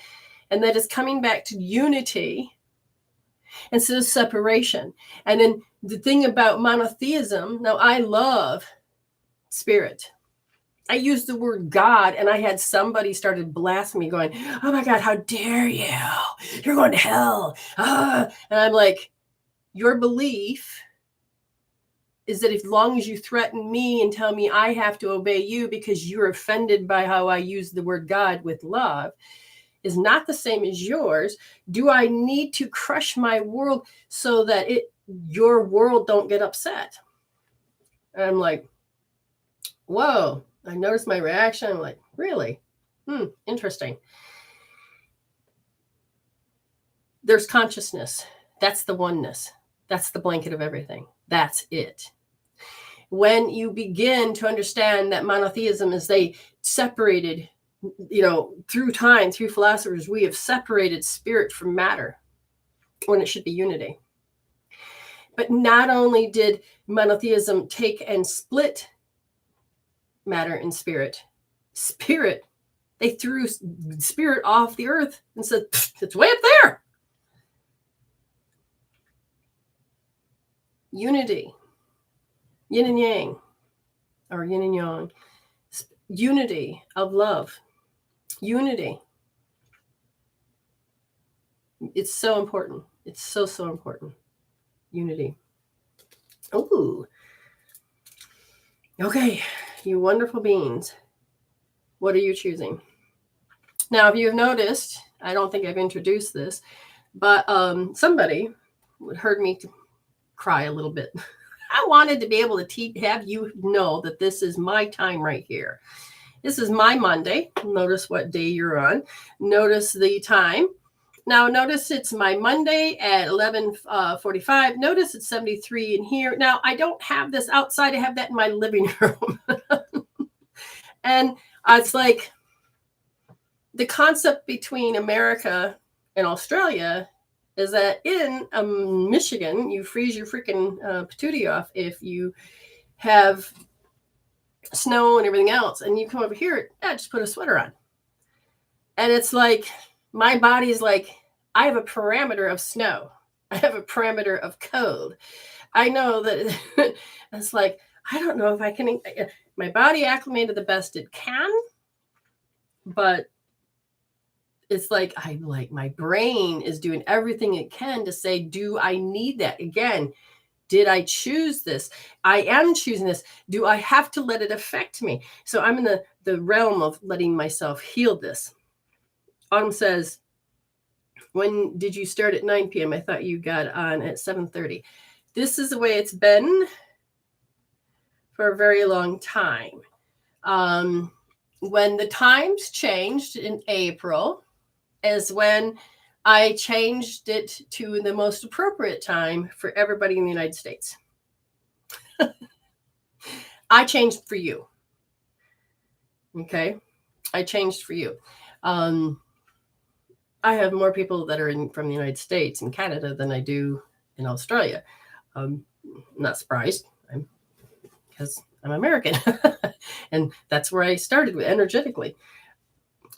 and that is coming back to unity instead of separation. And then the thing about monotheism, now I love spirit. I used the word God, and I had somebody started blasting me going, oh my God, how dare you? You're going to hell. And I'm like, your belief is that as long as you threaten me and tell me I have to obey you because you're offended by how I use the word God with love, is not the same as yours. Do I need to crush my world so that your world don't get upset? And I'm like, whoa. I noticed my reaction. I'm like, really? Interesting. There's consciousness. That's the oneness. That's the blanket of everything. That's it. When you begin to understand that monotheism is they separated, through time, through philosophers, we have separated spirit from matter when it should be unity. But not only did monotheism take and split matter and spirit, they threw spirit off the earth and said, it's way up there. Unity, yin and yang, or yin and yang, unity of love, unity. It's so important. It's so, so important. Unity. Ooh. Okay, you wonderful beings. What are you choosing? Now, if you've noticed, I don't think I've introduced this, but somebody heard me cry a little bit. I wanted to be able to have you know that this is my time right here. This is my Monday. Notice what day you're on. Notice the time. Now, notice it's my Monday at 11:45. Notice it's 73 in here. Now, I don't have this outside. I have that in my living room. And it's like the concept between America and Australia is that in Michigan, you freeze your freaking patootie off if you have snow and everything else. And you come over here, just put a sweater on. And it's like, my body's like, I have a parameter of snow. I have a parameter of cold. I know that it's like, I don't know if I can, my body acclimated the best it can, but it's like, my brain is doing everything it can to say, do I need that? Again, did I choose this? I am choosing this. Do I have to let it affect me? So I'm in the realm of letting myself heal this. Autumn says, when did you start at 9 p.m.? I thought you got on at 7:30. This is the way it's been for a very long time. When the times changed in April is when I changed it to the most appropriate time for everybody in the United States. I changed for you. Okay. I changed for you. I have more people that are from the United States and Canada than I do in Australia. I'm not surprised because I'm American. And that's where I started with energetically.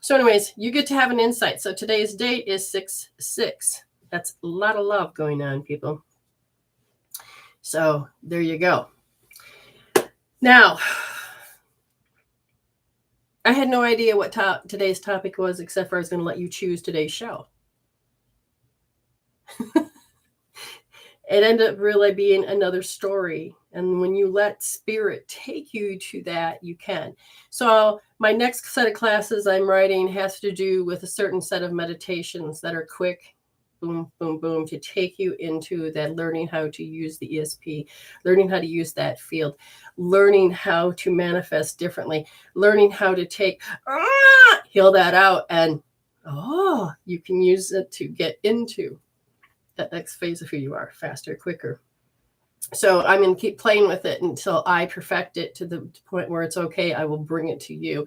So anyways, you get to have an insight. So today's date is 6/6. That's a lot of love going on, people. So there you go. Now, I had no idea what today's topic was, except for I was going to let you choose today's show. It ended up really being another story. And when you let spirit take you to that, you can. So my next set of classes I'm writing has to do with a certain set of meditations that are quick, boom, boom, boom, to take you into that learning how to use the ESP, learning how to use that field, learning how to manifest differently, learning how to take, heal that out, and you can use it to get into that next phase of who you are faster, quicker. So I'm going to keep playing with it until I perfect it to the point where it's okay. I will bring it to you.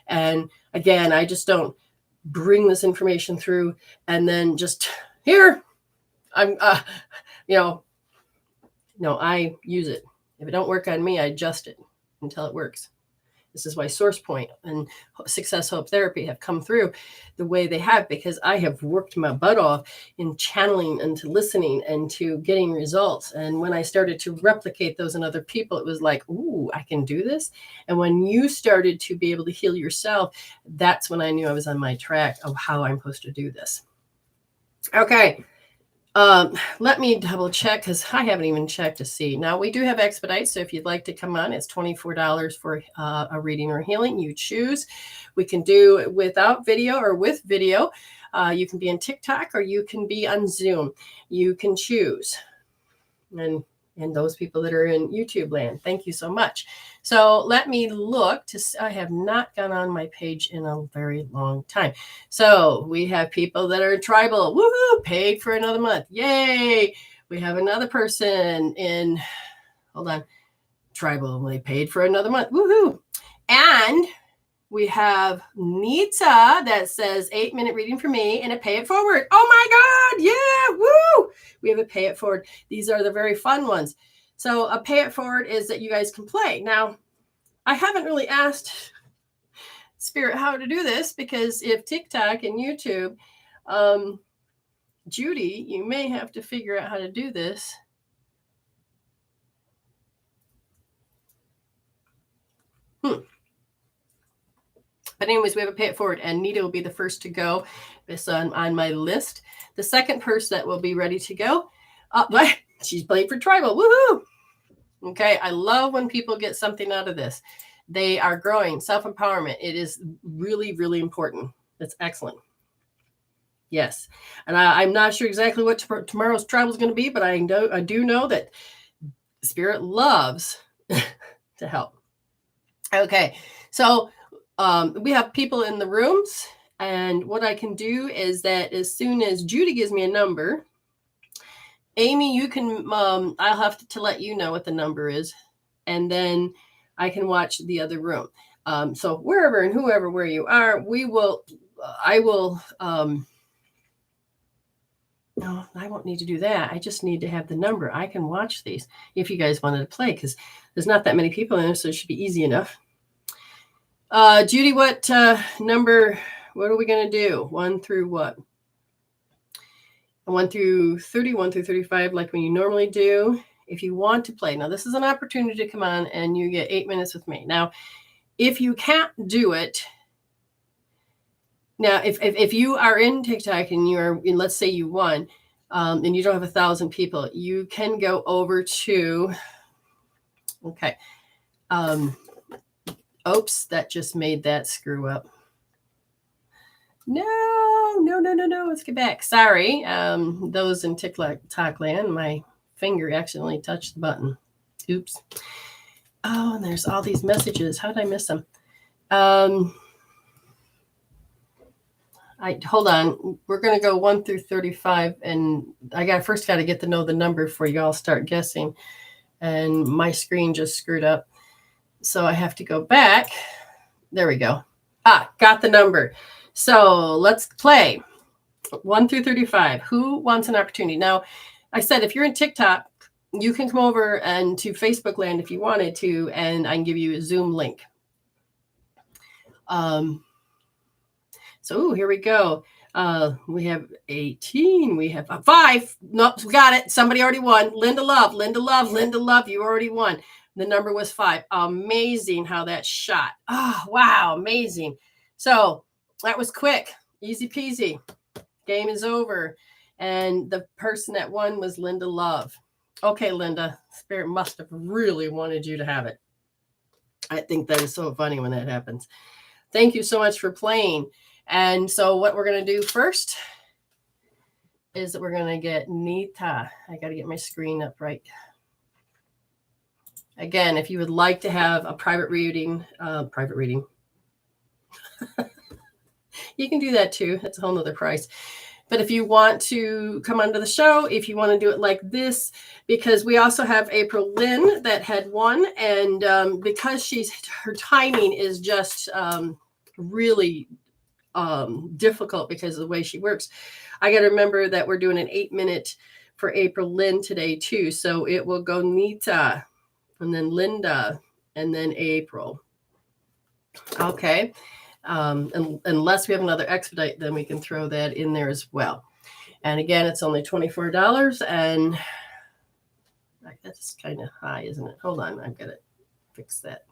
And again, I just don't bring this information through and then just here, I'm, no, I use it. If it don't work on me, I adjust it until it works. This is why Source Point and Success Hope Therapy have come through the way they have, because I have worked my butt off in channeling and to listening and to getting results. And when I started to replicate those in other people, it was like, ooh, I can do this. And when you started to be able to heal yourself, that's when I knew I was on my track of how I'm supposed to do this. Okay. Let me double check because I haven't even checked to see. Now we do have expedite. So if you'd like to come on, it's $24 for a reading or healing. You choose. We can do it without video or with video. You can be on TikTok or you can be on Zoom. You can choose. And those people that are in YouTube land, thank you so much. So let me look to see. I have not gone on my page in a very long time. So we have people that are tribal. Woohoo! Paid for another month. Yay! We have another person in, hold on, tribal. They paid for another month. Woohoo! And we have Nita that says 8-minute reading for me and a pay it forward. Oh my God. Yeah. Woo. We have a pay it forward. These are the very fun ones. So a pay it forward is that you guys can play. Now, I haven't really asked Spirit how to do this, because if TikTok and YouTube, Judy, you may have to figure out how to do this. But anyways, we have a pay it forward, and Nita will be the first to go. It's on my list. The second person that will be ready to go, she's played for tribal. Woohoo! Okay, I love when people get something out of this. They are growing. Self-empowerment. It is really, really important. It's excellent. Yes. And I'm not sure exactly what tomorrow's tribal is going to be, but I do know that Spirit loves to help. Okay, so we have people in the rooms, and what I can do is that as soon as Judy gives me a number, Amy, you can, I'll have to let you know what the number is, and then I can watch the other room. So wherever and whoever, where you are, no, I won't need to do that. I just need to have the number. I can watch these if you guys wanted to play, because there's not that many people in there, so it should be easy enough. Judy, what number, what are we going to do? 1 through what? 1 through 30, 1 through 35, like when you normally do. If you want to play. Now, this is an opportunity to come on and you get 8 minutes with me. Now, if you can't do it, now, if you are in TikTok and you are, let's say you won, and you don't have 1,000 people, you can go over to, okay. Oops, that just made that screw up. No. Let's get back. Sorry. Those in TikTok land, my finger accidentally touched the button. Oops. Oh, and there's all these messages. How did I miss them? Hold on. We're going to go 1 through 35, and I first got to get to know the number before you all start guessing. And my screen just screwed up. So I have to go back There we go. Got the number. So let's play 1 through 35. Who wants an opportunity? Now, I said if you're in TikTok, you can come over and to Facebook land if you wanted to, and I can give you a Zoom link. So here we go. We have 18. We have 5. Nope, we got it. Somebody already won. Linda Love. You already won. The number was 5. Amazing how that shot. Oh, wow. Amazing. So that was quick. Easy peasy. Game is over. And the person that won was Linda Love. Okay, Linda. Spirit must have really wanted you to have it. I think that is so funny when that happens. Thank you so much for playing. And so what we're going to do first is that we're going to get Nita. I got to get my screen up right. Again, if you would like to have a private reading, you can do that too. That's a whole nother price. But if you want to come onto the show, if you want to do it like this, because we also have April Lynn that had won. And because her timing is just really difficult because of the way she works. I got to remember that we're doing an 8-minute for April Lynn today too. So it will go Nita and then Linda and then April. Okay. Unless we have another expedite, then we can throw that in there as well. And again, it's only $24 and that's kind of high, isn't it? Hold on. I've got to fix that.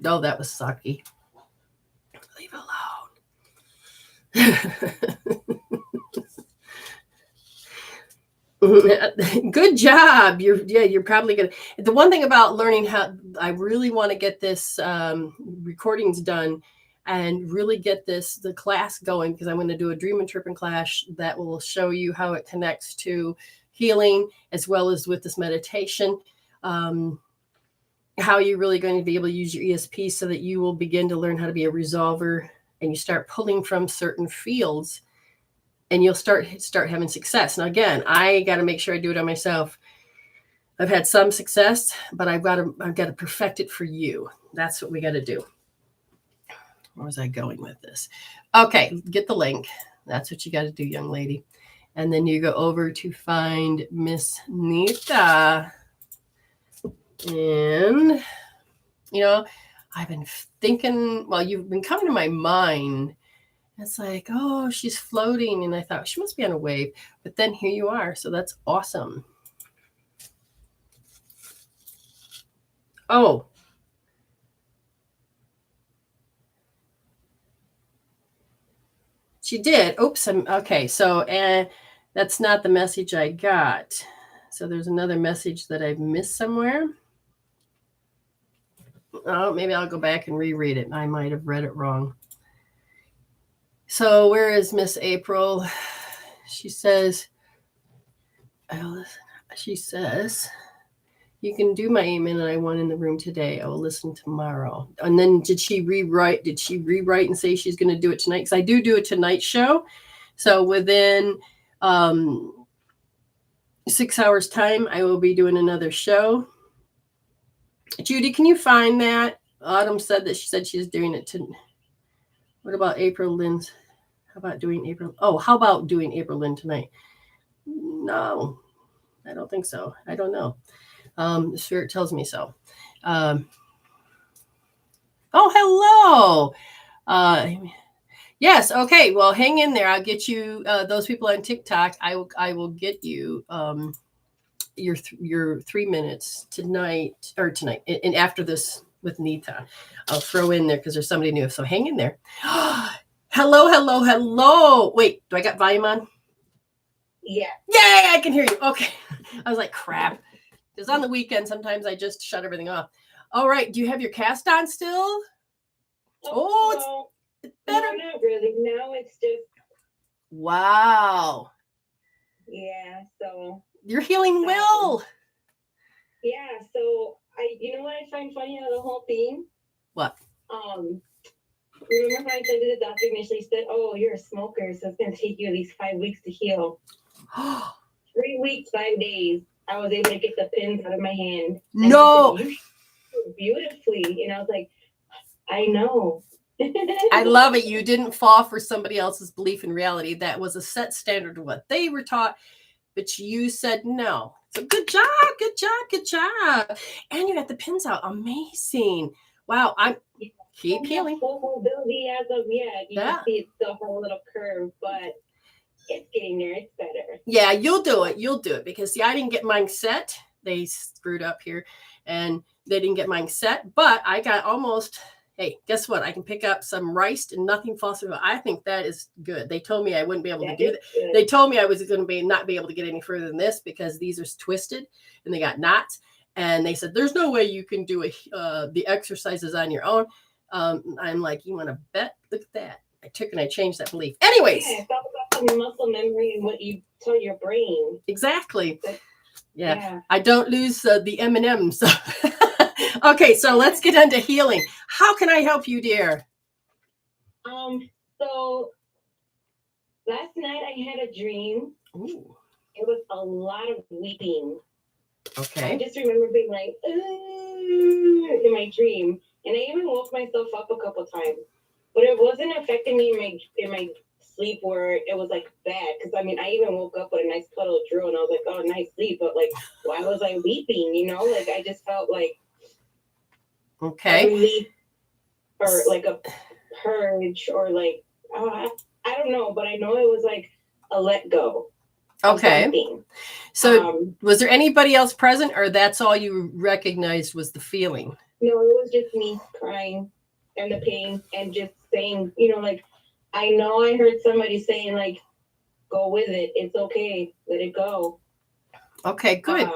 Oh, that was sucky. Leave alone. Good job. You're probably good. The one thing about learning how I really want to get this recordings done and really get the class going, because I'm going to do a dream interpreting class that will show you how it connects to healing as well as with this meditation. How you're really going to be able to use your ESP so that you will begin to learn how to be a resolver, and you start pulling from certain fields and you'll start having success. Now, again, I got to make sure I do it on myself. I've had some success, but I've got to perfect it for you. That's what we got to do. Where was I going with this? Okay, get the link. That's what you got to do, young lady. And then you go over to find Miss Nita. And, I've been thinking, well, you've been coming to my mind. It's like, oh, she's floating. And I thought she must be on a wave. But then here you are. So that's awesome. Oh. She did. Oops. Okay. So that's not the message I got. So there's another message that I've missed somewhere. Oh, maybe I'll go back and reread it. I might have read it wrong. So where is Miss April? She says, you can do my 8-minute I want in the room today. I will listen tomorrow. And then did she rewrite and say she's going to do it tonight? Because I do a tonight show. So within 6 hours time, I will be doing another show. Judy, can you find that? Autumn said that she said she's doing it tonight. What about April Lynn's? How about doing April? Oh, how about doing April Lynn tonight? No, I don't think so. I don't know. The spirit tells me so. Oh, hello. Yes. Okay. Well, hang in there. I'll get you those people on TikTok. I will get you your 3 minutes tonight and after this with Nita. I'll throw in there because there's somebody new. So hang in there. Hello. Wait, do I got volume on? Yeah. Yay, I can hear you. Okay. I was like, crap. Because on the weekend, sometimes I just shut everything off. All right. Do you have your cast on still? Oh, it's better. No, not really. Now it's just. Wow. Yeah. So. You're healing well. Yeah. So you know what I find funny out of the whole thing? What? Remember how I said to the doctor initially said, "Oh, you're a smoker, so it's going to take you at least 5 weeks to heal." 3 weeks, 5 days. I was able to get the pins out of my hand. No. Said, you beautifully. And I was like, I know. I love it. You didn't fall for somebody else's belief in reality. That was a set standard of what they were taught, but you said no. So good job, good job, good job. And you got the pins out. Amazing. Wow. I'm keep healing. Full mobility as of yet. You Yeah. can see it's still a whole little curve, but it's getting there. It's better. Yeah, you'll do it. You'll do it because see, I didn't get mine set. They screwed up here and they didn't get mine set, but I got almost. Hey, guess what? I can pick up some rice and nothing falls through. I think that is good. They told me I wouldn't be able to do that. Good. They told me I was going to not be able to get any further than this because these are twisted and they got knots. And they said, there's no way you can do the exercises on your own. I'm like, you want to bet? Look at that. I took and I changed that belief. Anyways. Yeah, it's all about the muscle memory and what you tell your brain. Exactly. Yeah. I don't lose the M&Ms. Okay, so let's get into healing. How can I help you, dear? So last night I had a dream. Ooh. It was a lot of weeping. Okay. I just remember being like, in my dream. And I even woke myself up a couple times. But it wasn't affecting me in my sleep where it was like bad. Because I mean, I even woke up with a nice puddle of drool and I was like, oh, nice sleep. But like, why was I weeping? You know, like I just felt like okay, a relief or like a purge or like, I don't know. But I know it was like a let go. Okay. So was there anybody else present or that's all you recognized was the feeling? No, it was just me crying and the pain and just saying, you know, like, I know I heard somebody saying, like, go with it. It's okay. Let it go. Okay, good.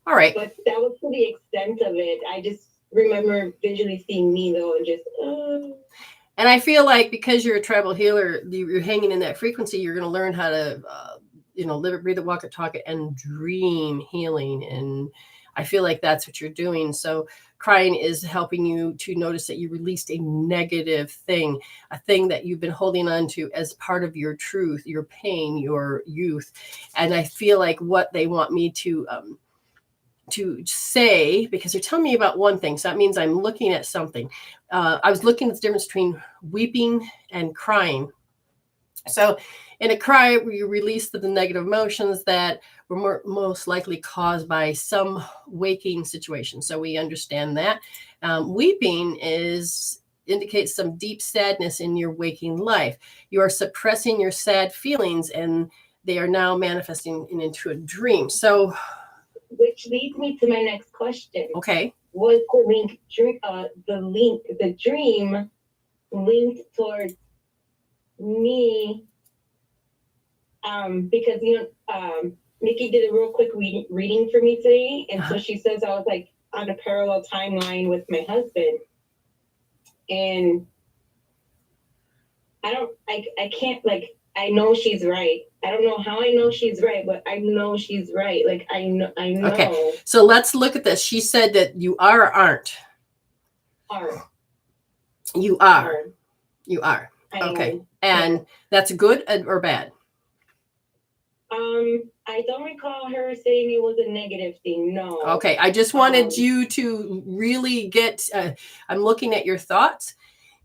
All right. But that was to the extent of it. I just remember visually seeing me, though, and just, And I feel like because you're a tribal healer, you're hanging in that frequency, you're going to learn how to, live it, breathe it, walk it, talk it, and dream healing. And I feel like that's what you're doing. So crying is helping you to notice that you released a negative thing, a thing that you've been holding on to as part of your truth, your pain, your youth. And I feel like what they want me to say, because they're telling me about one thing. So that means I'm looking at something. I was looking at the difference between weeping and crying. So in a cry, you release the negative emotions that were most likely caused by some waking situation. So we understand that. Weeping indicates some deep sadness in your waking life. You are suppressing your sad feelings and they are now manifesting into a dream. So which leads me to my next question. Okay. Was the dream linked towards me? Because Nikki did a real quick reading for me today, and so she says I was like on a parallel timeline with my husband, and I can't, like, I know she's right. I don't know how I know she's right, but I know she's right. Like, I know. Okay, so let's look at this. She said that you are or aren't. You are. You are. Okay. And that's good or bad? I don't recall her saying it was a negative thing. No. Okay. I just wanted you to really get, I'm looking at your thoughts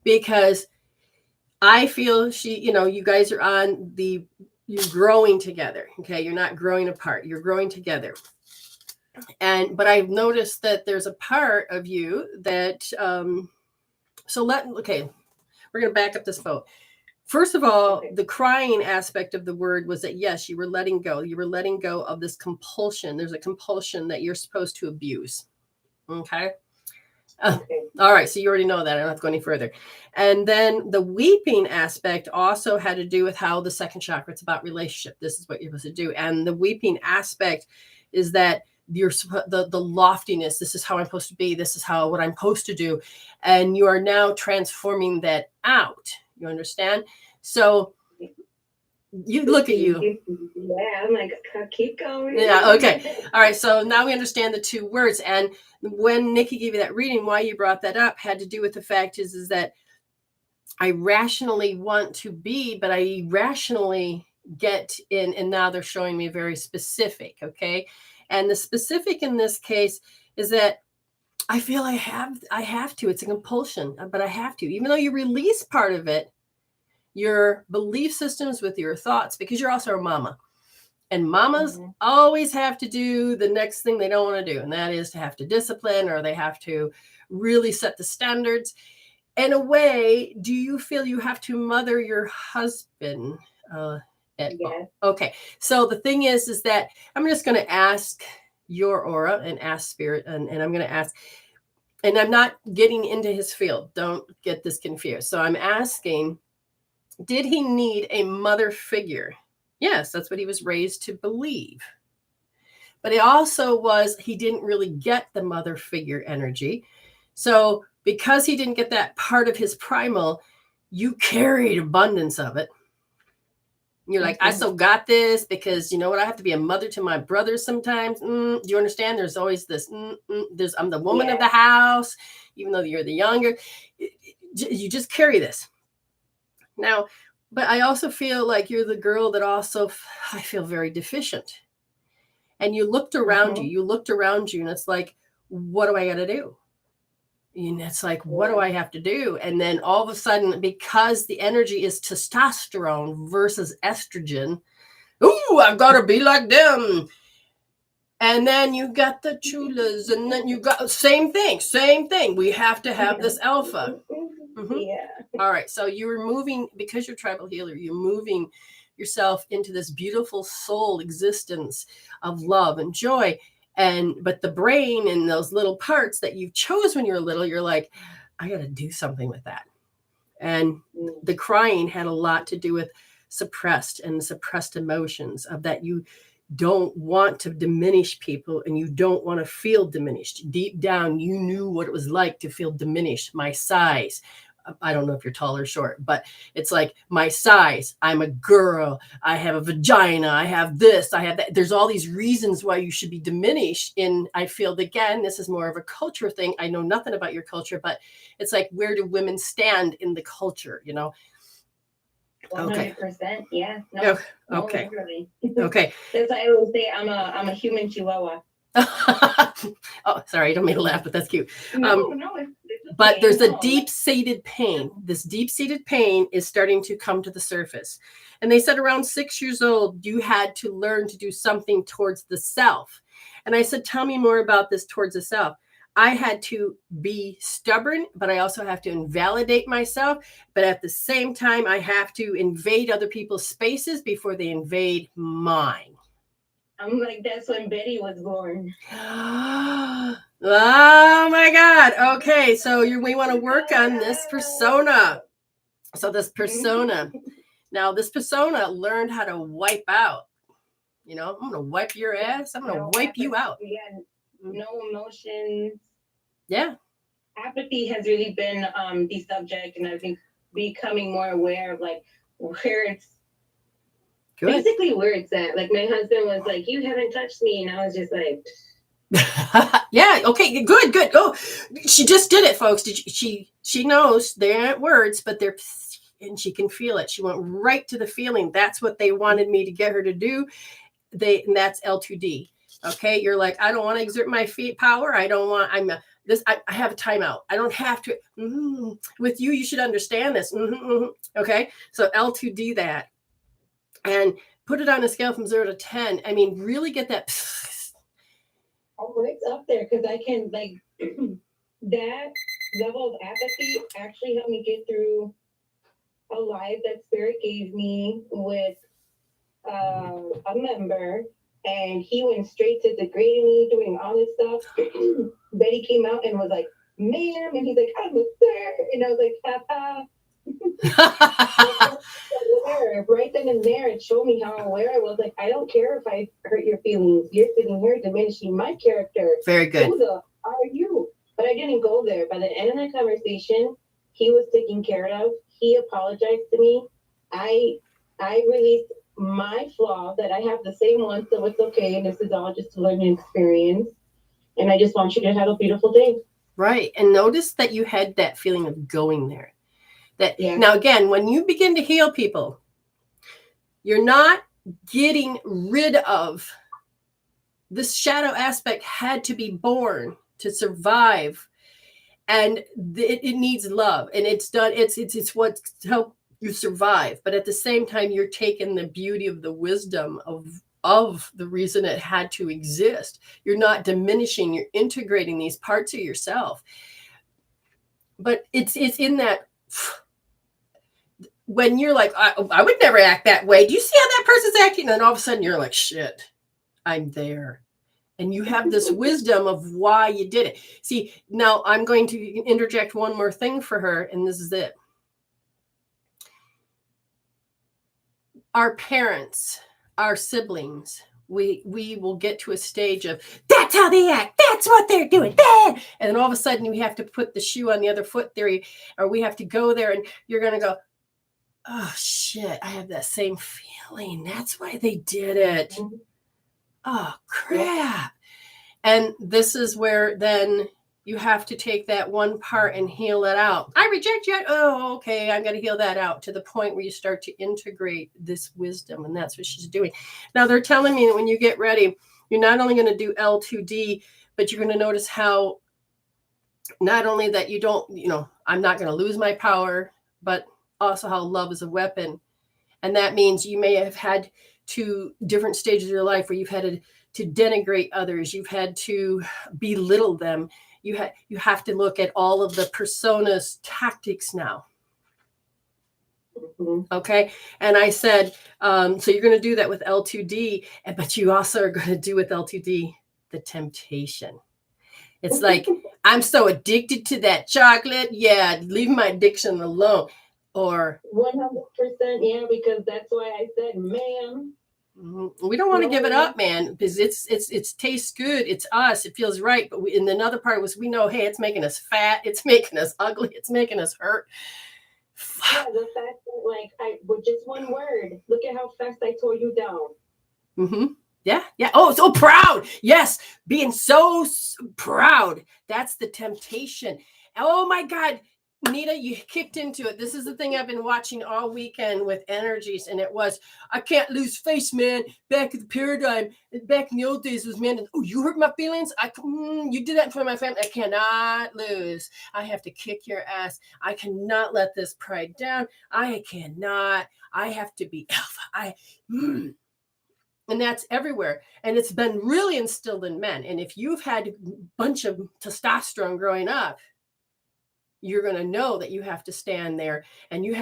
because I feel you guys are you're growing together. Okay. You're not growing apart. You're growing together. But I've noticed that there's a part of you that, we're going to back up this vote. First of all, the crying aspect of the word was that, yes, you were letting go. You were letting go of this compulsion. There's a compulsion that you're supposed to abuse. Okay. All right. So you already know that. I don't have to go any further. And then the weeping aspect also had to do with how the second chakra, it's about relationship. This is what you're supposed to do. And the weeping aspect is that you're the loftiness. This is how I'm supposed to be. This is what I'm supposed to do. And you are now transforming that out. You understand? So you look at you. Yeah, I'm like, keep going. Yeah, okay. All right. So now we understand the two words. And when Nikki gave you that reading, why you brought that up had to do with the fact is that I rationally want to be, but I irrationally get in. And now they're showing me very specific. Okay. And the specific in this case is that I feel I have to. It's a compulsion, but I have to. Even though you release part of it, your belief systems with your thoughts, because you're also a mama. And mamas always have to do the next thing they don't want to do. And that is to have to discipline, or they have to really set the standards. In a way, do you feel you have to mother your husband? Yes. Okay. So the thing is that I'm just going to ask your aura and ask spirit, and I'm going to ask, and I'm not getting into his field. Don't get this confused. So I'm asking, did he need a mother figure? Yes, that's what he was raised to believe. But it also was, he didn't really get the mother figure energy. So because he didn't get that part of his primal, you carried abundance of it. You're like, I so got this because you know what? I have to be a mother to my brothers sometimes. Do you understand? There's always this, I'm the woman of the house, even though you're the younger. You just carry this. Now, but I also feel like you're the girl that also, I feel very deficient. And you looked around you, and it's like, what do I got to do? And it's like, what do I have to do? And then all of a sudden, because the energy is testosterone versus estrogen, ooh, I've got to be like them. And then you got the chulas, and then you got same thing. We have to have this alpha. Yeah. All right. So you're moving, because you're tribal healer, you're moving yourself into this beautiful soul existence of love and joy. But the brain and those little parts that you chose when you were little, you're like, I got to do something with that. And the crying had a lot to do with suppressed emotions, of that you don't want to diminish people, and you don't want to feel diminished. Deep down, you knew what it was like to feel diminished. My size, I don't know if you're tall or short, but it's like, my size, I'm a girl, I have a vagina, I have this, I have that. There's all these reasons why you should be diminished. And I feel, again, this is more of a culture thing. I know nothing about your culture, but it's like, where do women stand in the culture, 100%. Yeah. No, okay. Literally. Okay. That's why I always say I'm a human chihuahua. Oh, sorry, I don't mean to laugh, but that's cute. No. But there's a deep-seated pain. This deep-seated pain is starting to come to the surface. And they said around 6 years old, you had to learn to do something towards the self. And I said, tell me more about this towards the self. I had to be stubborn, but I also have to invalidate myself. But at the same time, I have to invade other people's spaces before they invade mine. I'm like, that's when Betty was born. Oh my God. Okay. So we want to work on this persona. So this persona, now this persona learned how to wipe out. I'm going to wipe your ass. I'm going to wipe you out. Yeah. No emotions. Yeah. Apathy has really been the subject, and I think becoming more aware of like where it's good. Basically where it's at. Like my husband was like, you haven't touched me, and I was just like, yeah, okay, good. Oh, she just did it, folks. She knows they aren't words, but they're, and she can feel it. She went right to the feeling. That's what they wanted me to get her to do. And that's L2D. Okay, you're like, I don't want to exert my power. I don't want. I have a timeout. I don't have to. With you, you should understand this. Okay, so L2D that, and put it on a scale from 0 to 10. I mean, really get that. Oh, it's up there, because I can, like, that level of apathy actually helped me get through a life that Spirit gave me with a member, and he went straight to degrading me, doing all this stuff. Betty came out and was like, ma'am, and he's like, I'm a sir, and I was like, ha. Right then and there, it showed me how aware I was. Like, I don't care if I hurt your feelings. You're sitting here diminishing my character. Very good. Who the are you? But I didn't go there. By the end of that conversation, he was taken care of. He apologized to me. I released my flaw, that I have the same one, so it's okay. This is all just a learning experience. And I just want you to have a beautiful day. Right. And notice that you had that feeling of going there. Now, again, when you begin to heal people, you're not getting rid of this shadow aspect. Had to be born to survive. And it needs love, and it's what help you survive. But at the same time, you're taking the beauty of the wisdom of the reason it had to exist. You're not diminishing, you're integrating these parts of yourself. But it's in that, when you're like, I would never act that way. Do you see how that person's acting? And then all of a sudden you're like, shit, I'm there. And you have this wisdom of why you did it. See, now I'm going to interject one more thing for her, and this is it. Our parents, our siblings, we will get to a stage of, that's how they act, that's what they're doing, and then all of a sudden we have to put the shoe on the other foot theory, or we have to go there, and you're going to go, oh shit, I have that same feeling, that's why they did it. Oh crap. And this is where then you have to take that one part and heal it out. I reject you. Oh, okay. I'm going to heal that out, to the point where you start to integrate this wisdom. And that's what she's doing. Now they're telling me that when you get ready, you're not only going to do L2D, but you're going to notice how, not only that you don't, I'm not going to lose my power, but also how love is a weapon. And that means you may have had to different stages of your life where you've had to denigrate others. You've had to belittle them. You have to look at all of the personas tactics now. Mm-hmm. Okay. And I said, so you're going to do that with L2D, but you also are going to do with L2D the temptation. It's like, I'm so addicted to that chocolate. Yeah, leave my addiction alone. Or 100%, yeah, because that's why I said, man. We don't want to give it up, man, because it tastes good. It's us. It feels right. But and another part was, we know, hey, it's making us fat. It's making us ugly. It's making us hurt. Yeah, the fact that, with just one word, look at how fast I tore you down. Mm-hmm. Yeah. Oh, so proud. Yes, being so proud. That's the temptation. Oh my God. Nita, you kicked into it. This is the thing I've been watching all weekend with energies, and it was, I can't lose face, man. Back in the paradigm, back in the old days was, man, oh, you hurt my feelings? You did that in front of my family. I cannot lose. I have to kick your ass. I cannot let this pride down. I have to be alpha. And that's everywhere. And it's been really instilled in men. And if you've had a bunch of testosterone growing up, you're going to know that you have to stand there, and you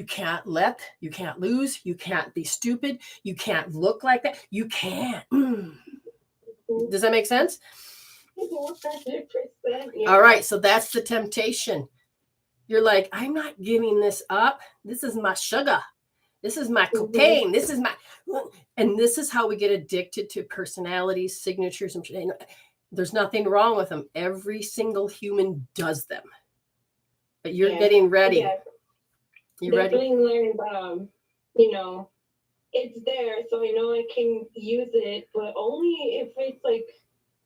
can't lose. You can't be stupid. You can't look like that. You can't. Does that make sense? 100%, yeah. All right. So that's the temptation. You're like, I'm not giving this up. This is my sugar. This is my cocaine. This is and this is how we get addicted to personalities, signatures. And there's nothing wrong with them. Every single human does them. But you're getting ready. Yeah. You're definitely learned, it's there, so I know I can use it, but only if it's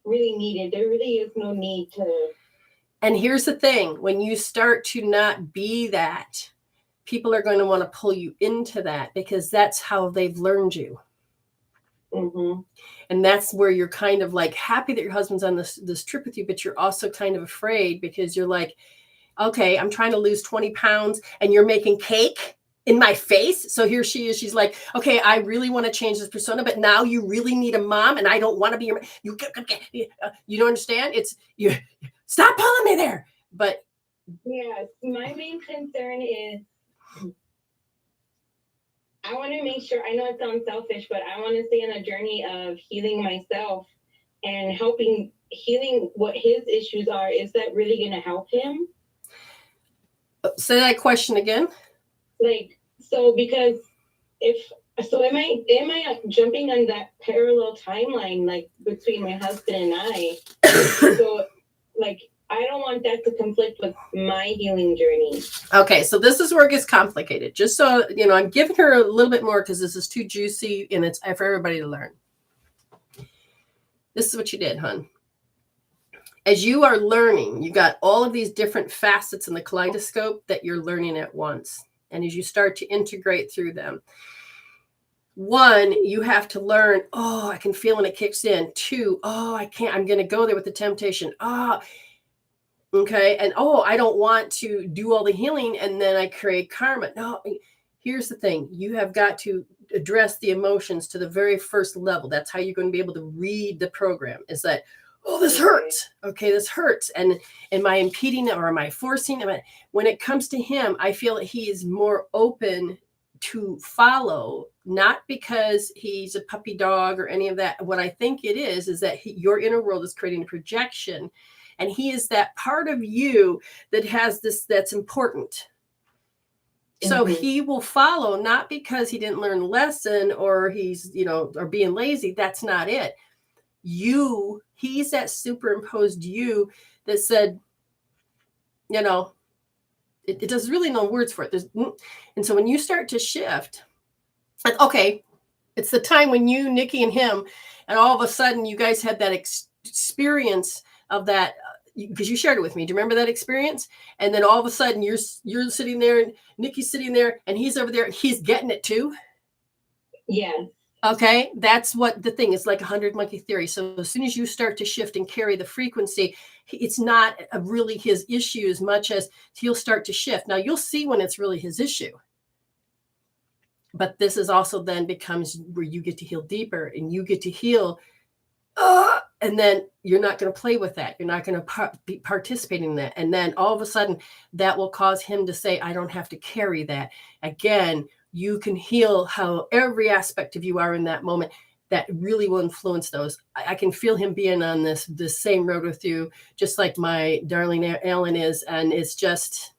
really needed. There really is no need to. And here's the thing: when you start to not be that, people are going to want to pull you into that, because that's how they've learned you. Mm-hmm. And that's where you're kind of happy that your husband's on this trip with you, but you're also kind of afraid, because you're like, okay, I'm trying to lose 20 pounds and you're making cake in my face. So here she is. She's like, okay, I really want to change this persona, but now you really need a mom, and I don't want to be your mom. You don't understand? You stop pulling me there. But yeah, my main concern is, I want to make sure, I know it sounds selfish, but I want to stay on a journey of healing myself and healing what his issues are. Is that really going to help him? Say that question again. Because am I jumping on that parallel timeline, between my husband and I? So, I don't want that to conflict with my healing journey. Okay, so this is where it gets complicated. Just so, I'm giving her a little bit more because this is too juicy and it's for everybody to learn. This is what you did, hon. As you are learning, you got all of these different facets in the kaleidoscope that you're learning at once. And as you start to integrate through them, One, you have to learn, oh, I can feel when it kicks in. Two, oh, I can't, I'm going to go there with the temptation. Okay. And I don't want to do all the healing and then I create karma. No, here's the thing. You have got to address the emotions to the very first level. That's how you're going to be able to read the program, is that, oh, this hurts. Okay, this hurts. And am I impeding it or am I forcing it? When it comes to him, I feel that he is more open to follow, not because he's a puppy dog or any of that. What I think it is that your inner world is creating a projection. And he is that part of you that has this, that's important. So he will follow, not because he didn't learn a lesson or he's, or being lazy. That's not it. He's that superimposed you that said, it does really no words for it. And so when you start to shift, okay, it's the time when you, Nikki and him, and all of a sudden you guys had that experience of that, because you shared it with me. Do you remember that experience? And then all of a sudden you're sitting there and Nikki's sitting there and he's over there and he's getting it too. Yeah. Okay. That's what the thing is, like 100 monkey theory. So as soon as you start to shift and carry the frequency, it's not really his issue as much as he'll start to shift. Now you'll see when it's really his issue. But this is also then becomes where you get to heal deeper and you get to heal. And then you're not going to play with that. You're not going to be participating in that. And then all of a sudden that will cause him to say, I don't have to carry that. Again, you can heal how every aspect of you are in that moment. That really will influence those. I can feel him being on this same road with you, just like my darling Ellen is. And it's just.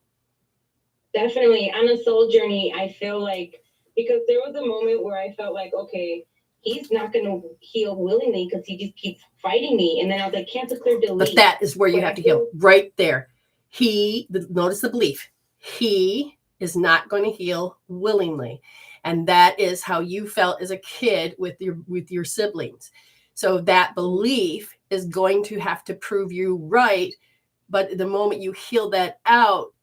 Definitely on a soul journey. I feel like, because there was a moment where I felt like, okay, he's not going to heal willingly because he just keeps fighting me. And then I was like, cancel, clear, delete. But that is where you have to heal right there. Notice the belief. He is not going to heal willingly. And that is how you felt as a kid with your siblings. So that belief is going to have to prove you right. But the moment you heal that out,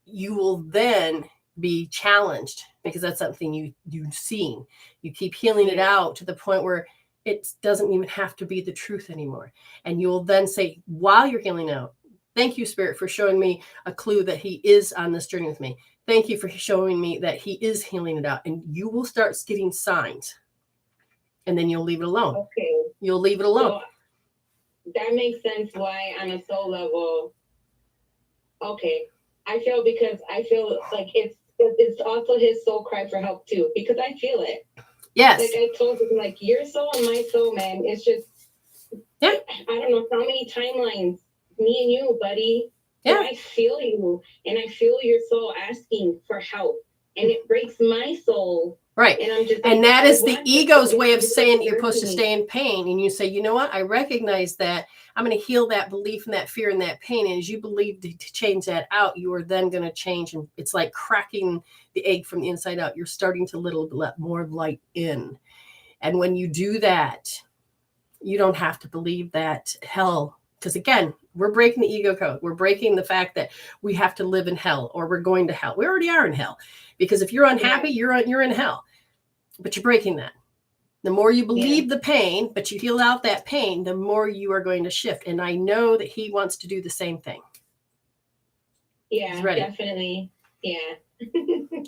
you will then be challenged, because that's something you've seen. You keep healing it out to the point where it doesn't even have to be the truth anymore. And you will then say, while you're healing out, thank you, Spirit, for showing me a clue that he is on this journey with me. Thank you for showing me that he is healing it out. And you will start getting signs. And then you'll leave it alone. Okay. You'll leave it alone. So that makes sense why on a soul level. Okay. I feel like it's also his soul cry for help too, because I feel it. Yes. Like I told him, like, your soul and my soul, man. It's just, I don't know how many timelines, me and you, buddy. Yeah. I feel you, and I feel your soul asking for help, and it breaks my soul. Right. And I'm just, and that is the ego's way of saying you're supposed to stay in pain. And you say, you know what? I recognize that. I'm going to heal that belief and that fear and that pain. And as you believe to change that out, you are then going to change. And it's like cracking the egg from the inside out. You're starting to let more light in. And when you do that, you don't have to believe that hell. Because again, we're breaking the ego code. We're breaking the fact that we have to live in hell or we're going to hell. We already are in hell. Because if you're unhappy, you're in hell. But you're breaking that. The more you believe the pain, but you heal out that pain, the more you are going to shift. And I know that he wants to do the same thing. Yeah, definitely. Yeah.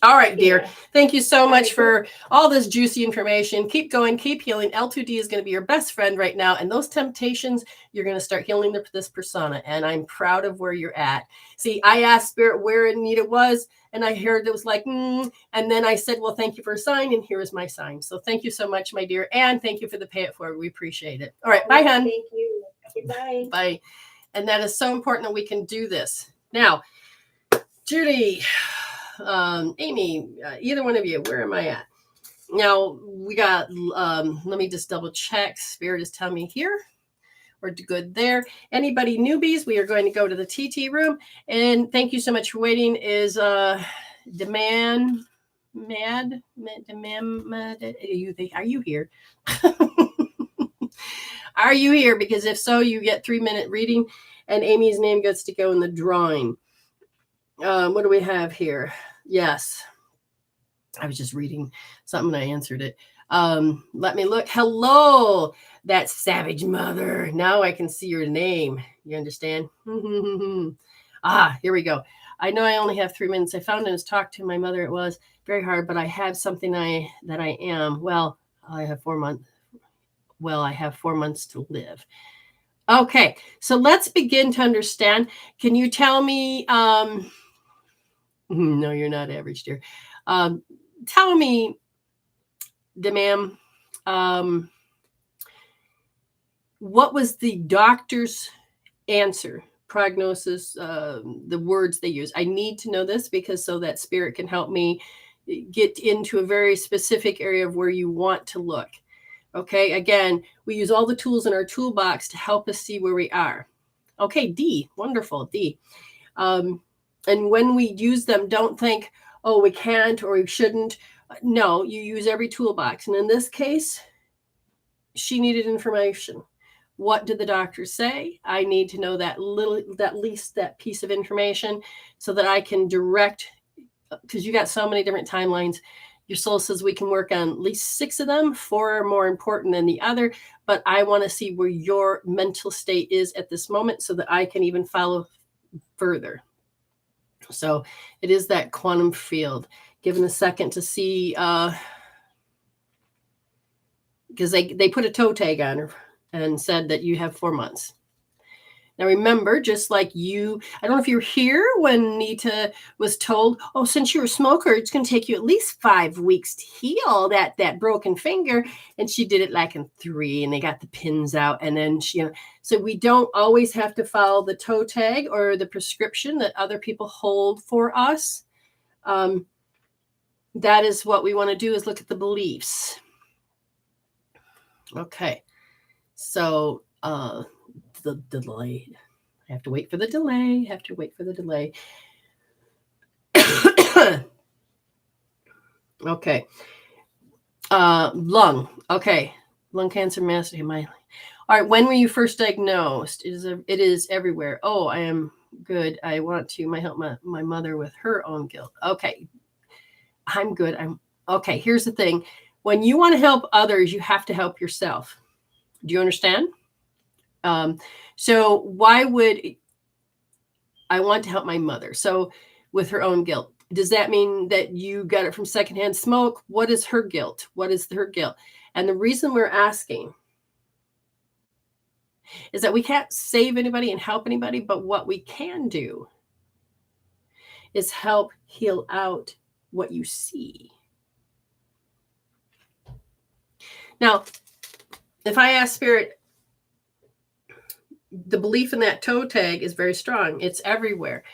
All right, dear. Yeah. Thank you so much for all this juicy information. Keep going, keep healing. L2D is going to be your best friend right now. And those temptations, you're going to start healing this persona. And I'm proud of where you're at. See, I asked Spirit where Anita was, and I heard it was like, and then I said, well, thank you for a sign. And here is my sign. So thank you so much, my dear. And thank you for the pay it forward. We appreciate it. All right. Bye, hon. Thank you. Bye. Bye. And that is so important that we can do this. Now, Judy, Amy, either one of you, where am I at? Now we got, let me just double check. Spirit is telling me here. We're good there. Anybody newbies, we are going to go to the TT room. And thank you so much for waiting. Is are you here? Are you here? Because if so, you get 3-minute reading and Amy's name gets to go in the drawing. What do we have here? Yes. I was just reading something and I answered it. Let me look. Hello, that savage mother. Now I can see your name. You understand? Here we go. I know I only have 3 minutes. I found and talked to my mother. It was very hard, but I have something that I am. Well, I have 4 months. Well, I have 4 months to live. Okay, so let's begin to understand. Can you tell me? No, you're not average, dear. Tell me, ma'am, what was the doctor's answer? Prognosis, the words they use. I need to know this because so that spirit can help me get into a very specific area of where you want to look. Okay, again, we use all the tools in our toolbox to help us see where we are. Okay, D, wonderful, D. And when we use them, don't think, oh, we can't or we shouldn't. No, you use every toolbox. And in this case, she needed information. What did the doctor say? I need to know that least that piece of information so that I can direct, because you got so many different timelines. Your soul says we can work on at least 6 of them. 4 are more important than the other, but I want to see where your mental state is at this moment so that I can even follow further. So it is that quantum field. Given a second to see, because they put a toe tag on her and said that you have 4 months. Now remember, just like you, I don't know if you were here when Nita was told, oh, since you're a smoker, it's going to take you at least 5 weeks to heal that broken finger. And she did it like in 3, and they got the pins out. And then she, so we don't always have to follow the toe tag or the prescription that other people hold for us. That is what we want to do, is look at the beliefs. Okay. So, the delay. I have to wait for the delay. Okay. Lung. Okay. Lung cancer, master. All right. When were you first diagnosed? It is everywhere. Oh, I am good. I want to help my mother with her own guilt. Okay. I'm good. Okay. Here's the thing. When you want to help others, you have to help yourself. Do you understand? So why would I want to help my mother? So with her own guilt, does that mean that you got it from secondhand smoke? What is her guilt? And the reason we're asking is that we can't save anybody and help anybody, but what we can do is help heal out what you see. Now, if I ask Spirit, the belief in that toe tag is very strong. It's everywhere.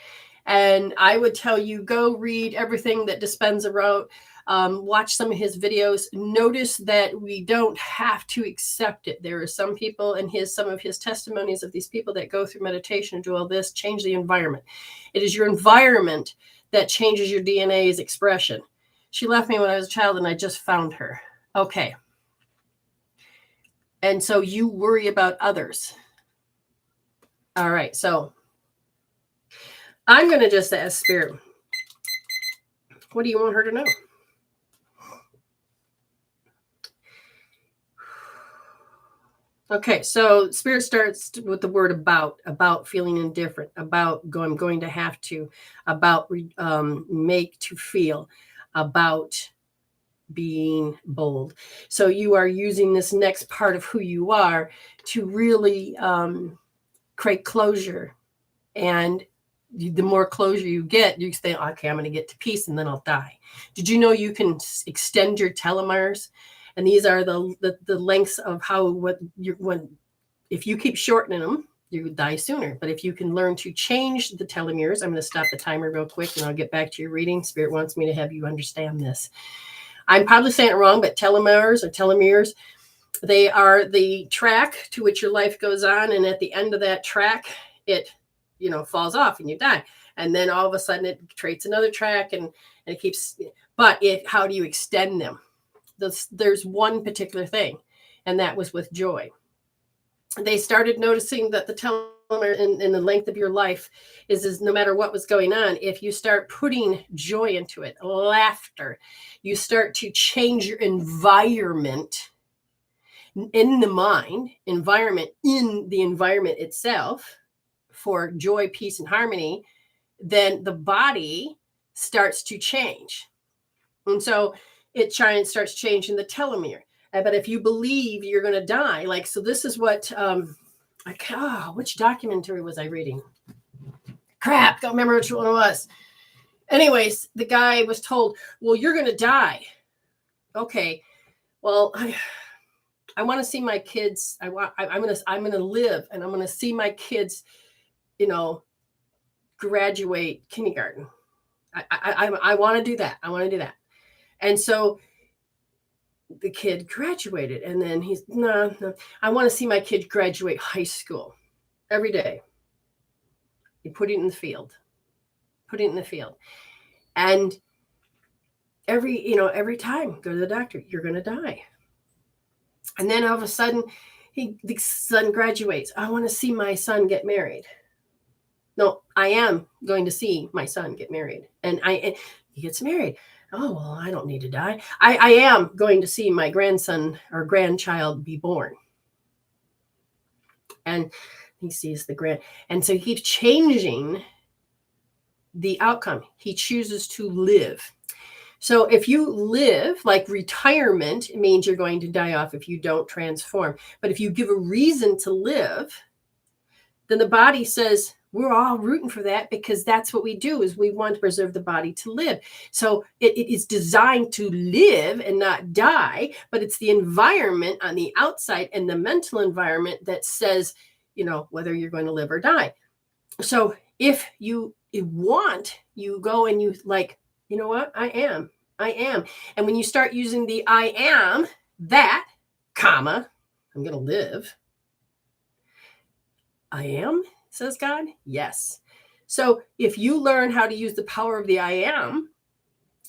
And I would tell you, go read everything that Dispenza wrote, watch some of his videos. Notice that we don't have to accept it. There are some people in some of his testimonies of these people that go through meditation and do all this, change the environment. It is your environment that changes your DNA's expression. She left me when I was a child and I just found her. Okay. And so you worry about others. All right. So I'm going to just ask Spirit, what do you want her to know? Okay, so Spirit starts with the word about feeling indifferent, about going to have to, about make to feel, about being bold. So you are using this next part of who you are to really create closure. And the more closure you get, you say, okay, I'm going to get to peace and then I'll die. Did you know you can extend your telomeres? And these are the lengths of if you keep shortening them, you would die sooner. But if you can learn to change the telomeres, I'm going to stop the timer real quick and I'll get back to your reading. Spirit wants me to have you understand this. I'm probably saying it wrong, but telomeres, they are the track to which your life goes on. And at the end of that track, it, falls off and you die. And then all of a sudden it creates another track and it keeps, but how do you extend them? There's one particular thing, and that was with joy. They started noticing that the in the length of your life is no matter what was going on, if you start putting joy into it, laughter, you start to change your environment in the mind, environment in the environment itself for joy, peace, and harmony, then the body starts to change. And so it starts changing the telomere. But if you believe you're going to die, like, so this is what, which documentary was I reading? Crap, don't remember which one it was. Anyways, the guy was told, well, you're going to die. Okay, well, I want to see my kids. I'm going to live, and I'm going to see my kids, graduate kindergarten. I want to do that. I want to do that. And so the kid graduated, and then he's no, I want to see my kid graduate high school every day. You put it in the field, and every time go to the doctor, you're going to die. And then all of a sudden, the son graduates. I want to see my son get married. No, I am going to see my son get married, and he gets married. Oh, well, I don't need to die. I am going to see my grandson or grandchild be born. And he sees and so he keeps changing the outcome. He chooses to live. So if you live, like retirement, it means you're going to die off if you don't transform. But if you give a reason to live, then the body says, we're all rooting for that, because that's what we do, is we want to preserve the body to live. So it is designed to live and not die, but it's the environment on the outside and the mental environment that says, whether you're going to live or die. So if you want, you go and you like, you know what? I am. And when you start using the I am, that, comma, I'm going to live. I am, says God. Yes. So if you learn how to use the power of the I am,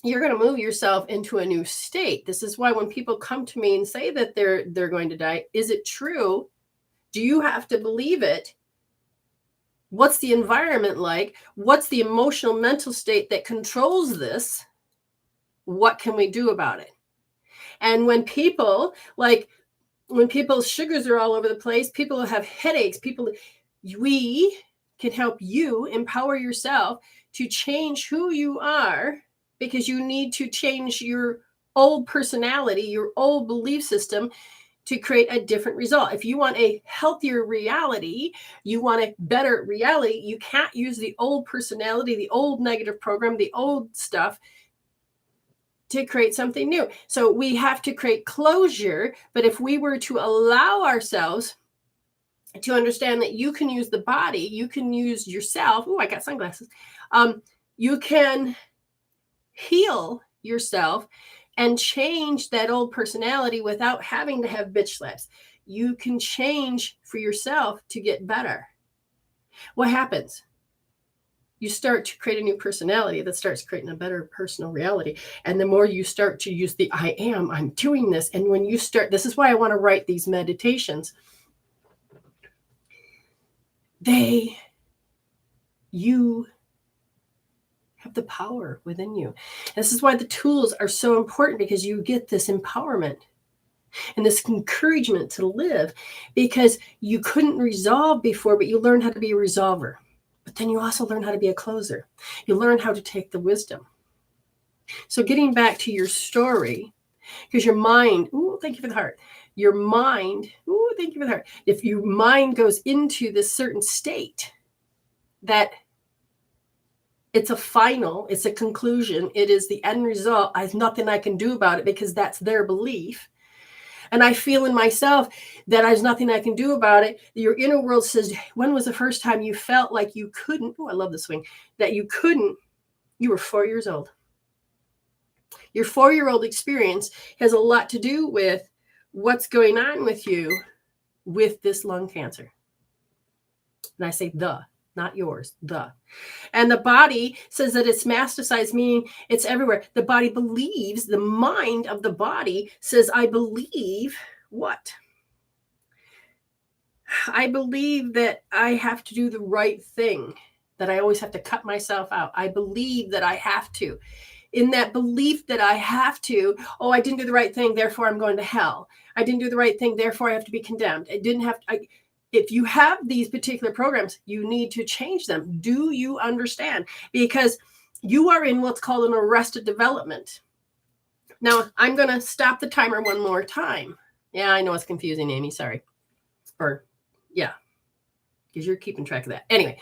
you're going to move yourself into a new state. This is why when people come to me and say that they're going to die, is it true? Do you have to believe it? What's the environment like? What's the emotional mental state that controls this? What can we do about it? And when people's sugars are all over the place, people have headaches, we can help you empower yourself to change who you are, because you need to change your old personality, your old belief system, to create a different result. If you want a healthier reality, you want a better reality, you can't use the old personality, the old negative program, the old stuff to create something new. So we have to create closure. But if we were to allow ourselves to understand that you can use the body, you can use yourself. Oh, I got sunglasses. You can heal yourself and change that old personality without having to have bitch slaps. You can change for yourself to get better. What happens? You start to create a new personality that starts creating a better personal reality. And the more you start to use the I am, I'm doing this. And when you start, this is why I want to write these meditations. You have the power within you. This is why the tools are so important, because you get this empowerment and this encouragement to live, because you couldn't resolve before, but you learn how to be a resolver. But then you also learn how to be a closer. You learn how to take the wisdom. So getting back to your story, because your mind, thank you for the heart. Your mind, thank you for the heart. If your mind goes into this certain state that it's a conclusion, it is the end result, I have nothing I can do about it, because that's their belief. And I feel in myself that there's nothing I can do about it. Your inner world says, when was the first time you felt like you couldn't? I love the swing. That you couldn't. You were 4 years old. Your 4-year-old experience has a lot to do with what's going on with you with this lung cancer. And I say not yours, And the body says that it's metastasized, meaning it's everywhere. The body believes, the mind of the body says, I believe what? I believe that I have to do the right thing, that I always have to cut myself out. I believe that I have to. In that belief that I have to, oh, I didn't do the right thing, therefore I'm going to hell. I didn't do the right thing, therefore I have to be condemned. I didn't have to. If you have these particular programs, you need to change them. Do you understand? Because you are in what's called an arrested development. Now, I'm going to stop the timer one more time. Yeah, I know it's confusing, Amy. Sorry. Or, yeah, because you're keeping track of that. Anyway,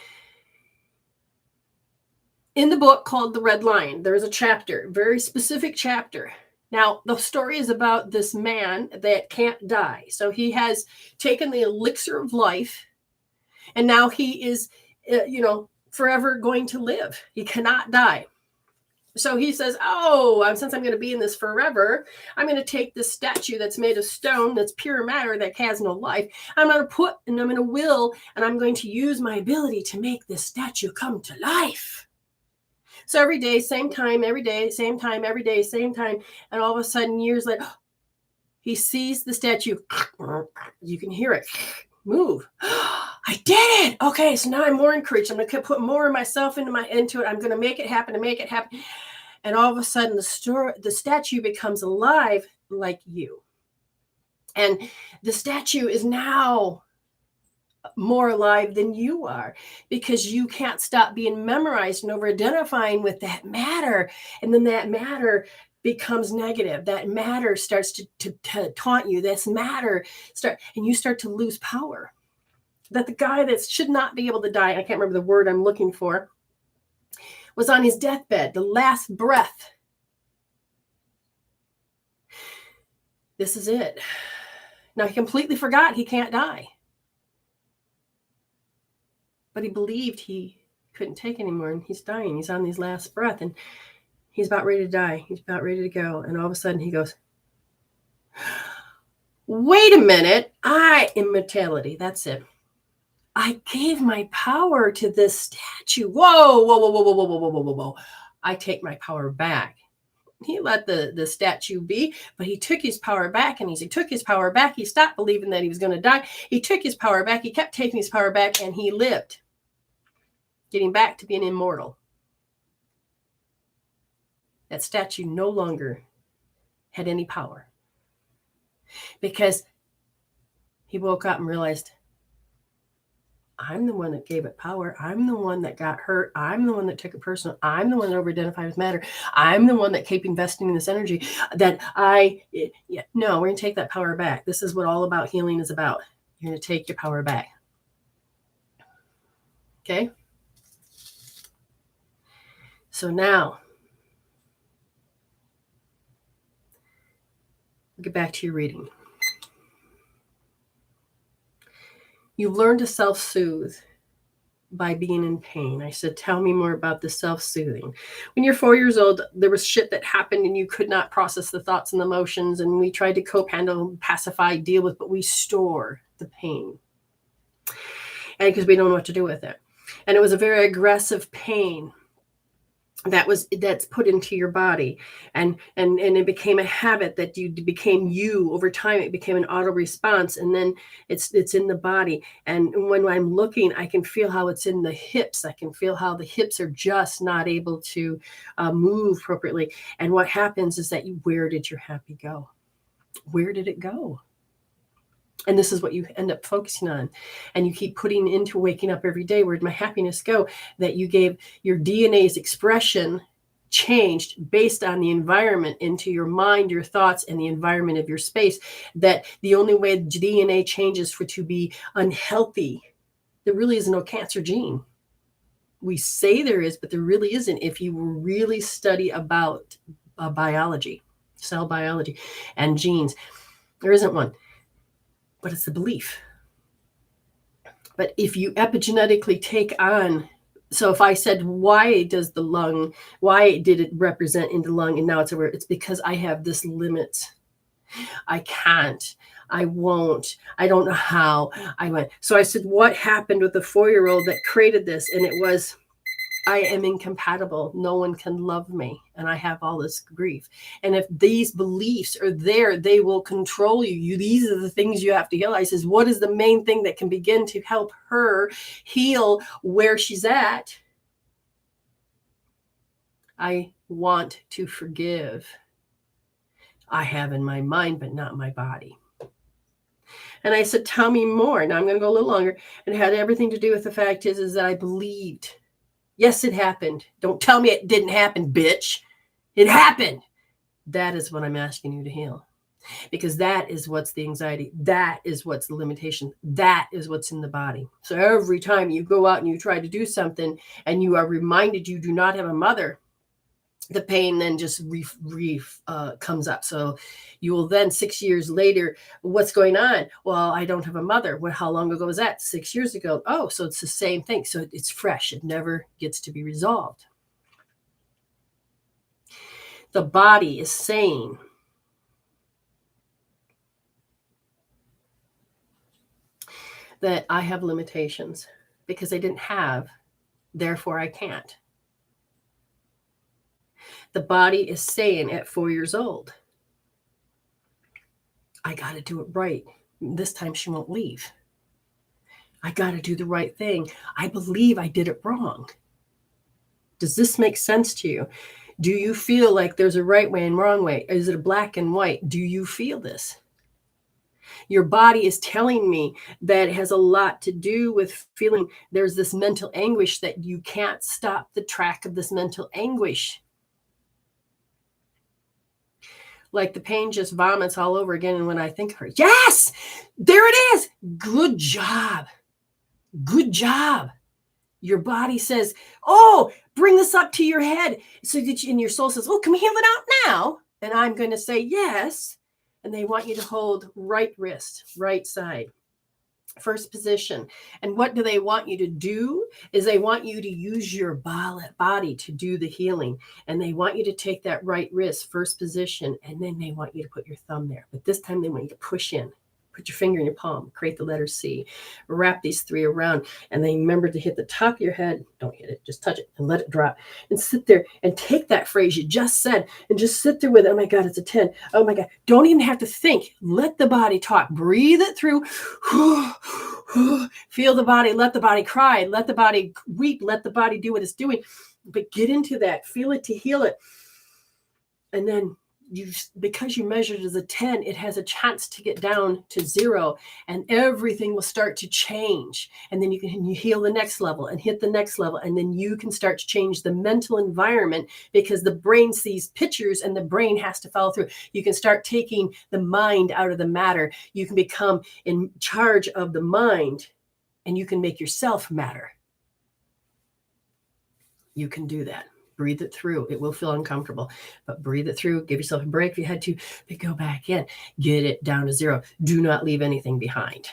in the book called The Red Line, there's a chapter, very specific chapter. Now, the story is about this man that can't die. So he has taken the elixir of life, and now he is, forever going to live. He cannot die. So he says, oh, since I'm going to be in this forever, I'm going to take this statue that's made of stone, that's pure matter, that has no life. I'm going to will, and I'm going to use my ability to make this statue come to life. So every day, same time, every day, same time, every day, same time. And all of a sudden, years later, he sees the statue. You can hear it move. I did it. Okay, so now I'm more encouraged. I'm going to put more of myself into it. I'm going to make it happen to make it happen. And all of a sudden, the statue becomes alive like you. And the statue is now more alive than you are, because you can't stop being memorized and over identifying with that matter. And then that matter becomes negative. That matter starts to taunt you. This matter and you start to lose power. That the guy that should not be able to die, I can't remember the word I'm looking for, was on his deathbed, the last breath. This is it. Now he completely forgot he can't die. But he believed he couldn't take anymore, and he's dying. He's on his last breath, and he's about ready to die. He's about ready to go. And all of a sudden he goes, wait a minute. Immortality. That's it. I gave my power to this statue. Whoa, whoa, whoa, whoa, whoa, whoa, whoa, whoa, whoa, whoa. I take my power back. He let the statue be, but he took his power back, and as he took his power back, he stopped believing that he was going to die. He took his power back. He kept taking his power back, and he lived, getting back to being immortal. That statue no longer had any power, because he woke up and realized, I'm the one that gave it power. I'm the one that got hurt. I'm the one that took it personal. I'm the one that over-identified with matter. I'm the one that kept investing in this energy no, we're going to take that power back. This is what all about healing is about. You're going to take your power back. Okay? So now, we'll get back to your reading. You learn to self-soothe by being in pain. I said, tell me more about the self-soothing. When you're 4 years old, there was shit that happened and you could not process the thoughts and emotions, and we tried to cope, handle, pacify, deal with, but we store the pain. And because we don't know what to do with it. And it was a very aggressive pain that's put into your body, and it became a habit that became you over time. It became an auto response, and then it's in the body. And when I'm looking, I can feel how it's in the hips. I can feel how the hips are just not able to move appropriately. And what happens is that where did your happy go? Where did it go? And this is what you end up focusing on. And you keep putting into waking up every day, where'd my happiness go? That you gave your DNA's expression changed based on the environment into your mind, your thoughts, and the environment of your space. That the only way DNA changes to be unhealthy, there really is no cancer gene. We say there is, but there really isn't. If you really study about biology, cell biology, and genes, there isn't one. But it's the belief. But if you epigenetically take on, so if I said, why did it represent in the lung and now it's over? It's because I have this limit. I can't, I won't, I don't know how I went. So I said, what happened with the 4-year-old that created this? And it was, I am incompatible. No one can love me. And I have all this grief. And if these beliefs are there, they will control you. These are the things you have to heal. I says, what is the main thing that can begin to help her heal where she's at? I want to forgive. I have in my mind, but not my body. And I said, tell me more. Now I'm going to go a little longer. And it had everything to do with the fact is that I believed. Yes, it happened. Don't tell me it didn't happen, bitch. It happened. That is what I'm asking you to heal. Because that is what's the anxiety. That is what's the limitation. That is what's in the body. So every time you go out and you try to do something and you are reminded you do not have a mother, the pain then just comes up. So you will then 6 years later, what's going on? Well, I don't have a mother. Well, how long ago was that? 6 years ago. Oh, so it's the same thing. So it's fresh. It never gets to be resolved. The body is saying, that I have limitations because I didn't have, therefore I can't. The body is saying at 4 years old, I got to do it right. This time she won't leave. I got to do the right thing. I believe I did it wrong. Does this make sense to you? Do you feel like there's a right way and wrong way? Is it a black and white? Do you feel this? Your body is telling me that it has a lot to do with feeling there's this mental anguish that you can't stop the track of this mental anguish. Like the pain just vomits all over again. And when I think of her, yes, there it is. Good job. Good job. Your body says, oh, bring this up to your head. So that and your soul says, oh, can we heal it out now? And I'm going to say, yes. And they want you to hold right wrist, right side, first position. And what do they want you to do is they want you to use your body to do the healing. And they want you to take that right wrist, first position, and then they want you to put your thumb there. But this time they want you to push in. Put your finger in your palm, create the letter C, wrap these three around, and then remember to hit the top of your head. Don't hit it, just touch it and let it drop. And sit there and take that phrase you just said and just sit there with it. Oh my God, it's a 10. Oh my God. Don't even have to think. Let the body talk. Breathe it through. Feel the body. Let the body cry. Let the body weep. Let the body do what it's doing. But get into that. Feel it to heal it. And then because you measured as a 10, it has a chance to get down to 0 and everything will start to change. And then you heal the next level and hit the next level. And then you can start to change the mental environment because the brain sees pictures and the brain has to follow through. You can start taking the mind out of the matter. You can become in charge of the mind and you can make yourself matter. You can do that. Breathe it through. It will feel uncomfortable, but breathe it through. Give yourself a break if you had to, but go back in. Get it down to 0. Do not leave anything behind.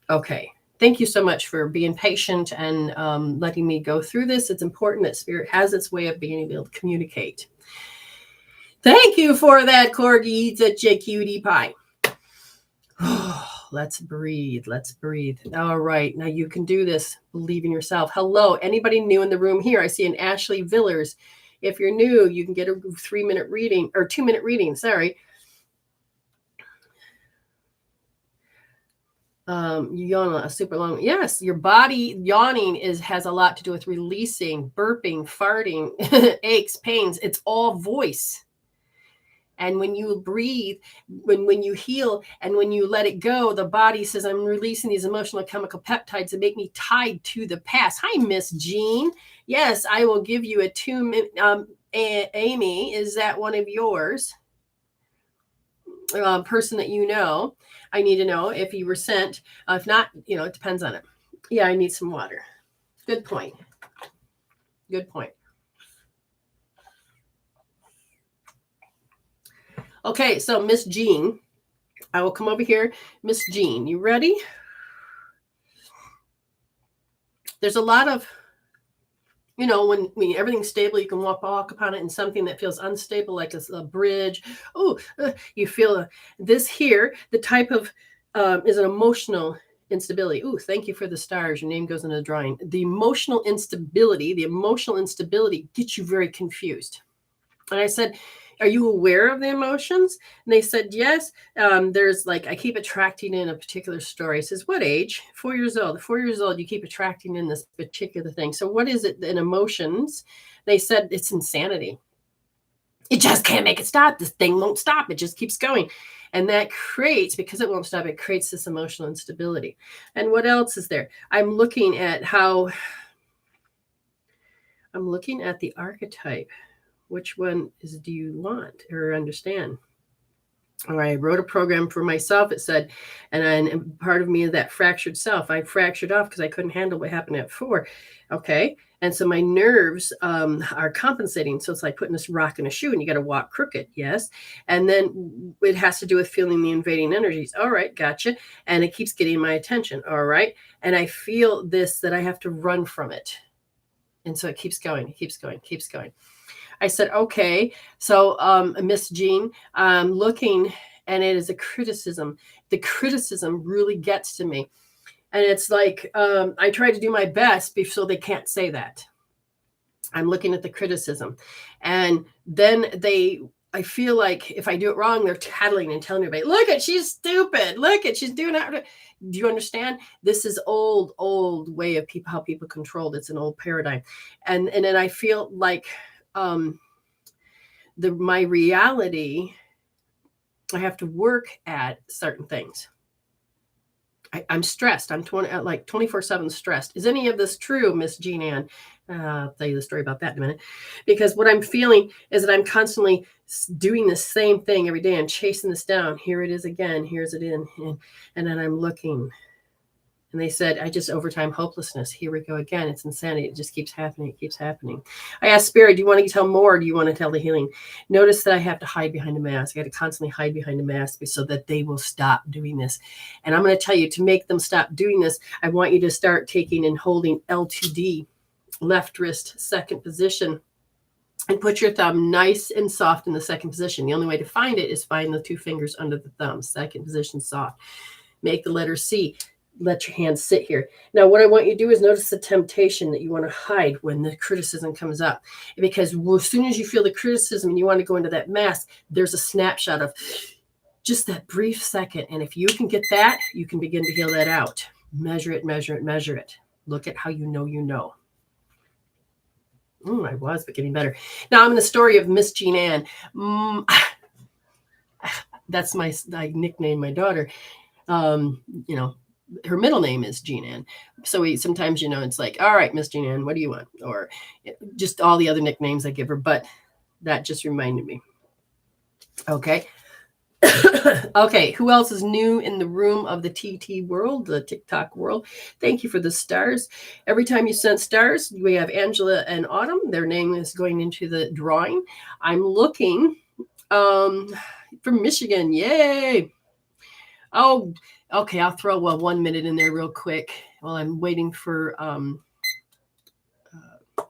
Okay. Thank you so much for being patient and letting me go through this. It's important that spirit has its way of being able to communicate. Thank you for that, Corgi. It's a cutie pie. Let's breathe. Let's breathe. All right. Now you can do this. Believe in yourself. Hello. Anybody new in the room here? I see an Ashley Villers. If you're new, you can get a 3-minute reading or 2-minute reading. Sorry. You yawn a super long. Yes, your body yawning has a lot to do with releasing, burping, farting, aches, pains. It's all voice. And when you breathe, when you heal and when you let it go, the body says, I'm releasing these emotional chemical peptides that make me tied to the past. Hi, Miss Jean. Yes, I will give you a 2-minute. Amy, is that one of yours? Person that you know? I need to know if you were sent. If not, it depends on it. Yeah, I need some water. Good point. Good point. Okay, so Miss Jean, I will come over here. Miss Jean, you ready? There's a lot of, when everything's stable, you can walk upon it, and something that feels unstable, like a bridge. Oh, you feel this here. The type of is an emotional instability. Ooh, thank you for the stars. Your name goes in the drawing. The emotional instability gets you very confused. And I said, are you aware of the emotions? And they said, yes. There's like, I keep attracting in a particular story. It says, what age? 4 years old. At 4 years old, you keep attracting in this particular thing. So what is it in emotions? They said it's insanity. It just can't make it stop. This thing won't stop. It just keeps going. And that creates, because it won't stop, it creates this emotional instability. And what else is there? I'm looking at the archetype. Which one do you want or understand? Or I wrote a program for myself. It said, and then part of me is that fractured self. I fractured off because I couldn't handle what happened at 4. Okay. And so my nerves are compensating. So it's like putting this rock in a shoe and you got to walk crooked. Yes. And then it has to do with feeling the invading energies. All right. Gotcha. And it keeps getting my attention. All right. And I feel this, that I have to run from it. And so it keeps going. It keeps going, keeps going. I said, okay. So Miss Jean, I'm looking, and it is a criticism. The criticism really gets to me. And it's like, I try to do my best so they can't say that. I'm looking at the criticism. And then I feel like if I do it wrong, they're tattling and telling everybody, look at, she's stupid. Look at, she's doing that. Do you understand? This is old way of people, how people controlled. It's an old paradigm. And then I feel like my reality, I have to work at certain things. I'm stressed. I'm 24/7 stressed. Is any of this true, Miss Jean Ann? I'll tell you the story about that in a minute. Because what I'm feeling is that I'm constantly doing the same thing every day and chasing this down. Here it is again. Here's it in. And then I'm looking. And they said, I just overtime hopelessness. Here we go again. It's insanity. It just keeps happening. It keeps happening. I asked Spirit, do you want to tell more? Or do you want to tell the healing? Notice that I have to hide behind a mask. I got to constantly hide behind a mask so that they will stop doing this. And I'm going to tell you, to make them stop doing this, I want you to start taking and holding L2D, left wrist, second position, and put your thumb nice and soft in the second position. The only way to find it is find the 2 fingers under the thumb, second position soft. Make the letter C. Let your hands sit here. Now, what I want you to do is notice the temptation that you want to hide when the criticism comes up. Because as soon as you feel the criticism and you want to go into that mask, there's a snapshot of just that brief second. And if you can get that, you can begin to heal that out. Measure it, measure it, measure it. Look at how you know you know. I was, but getting better. Now, I'm in the story of Miss Jean Ann. That's I nicknamed my daughter. Her middle name is Jean Ann. So sometimes, it's like, all right, Miss Jean Ann, what do you want? Or just all the other nicknames I give her. But that just reminded me. Okay. Okay. Who else is new in the room of the TT world, the TikTok world? Thank you for the stars. Every time you send stars, we have Angela and Autumn. Their name is going into the drawing. I'm looking from Michigan. Yay. Oh, okay, I'll throw 1 minute in there real quick while I'm waiting for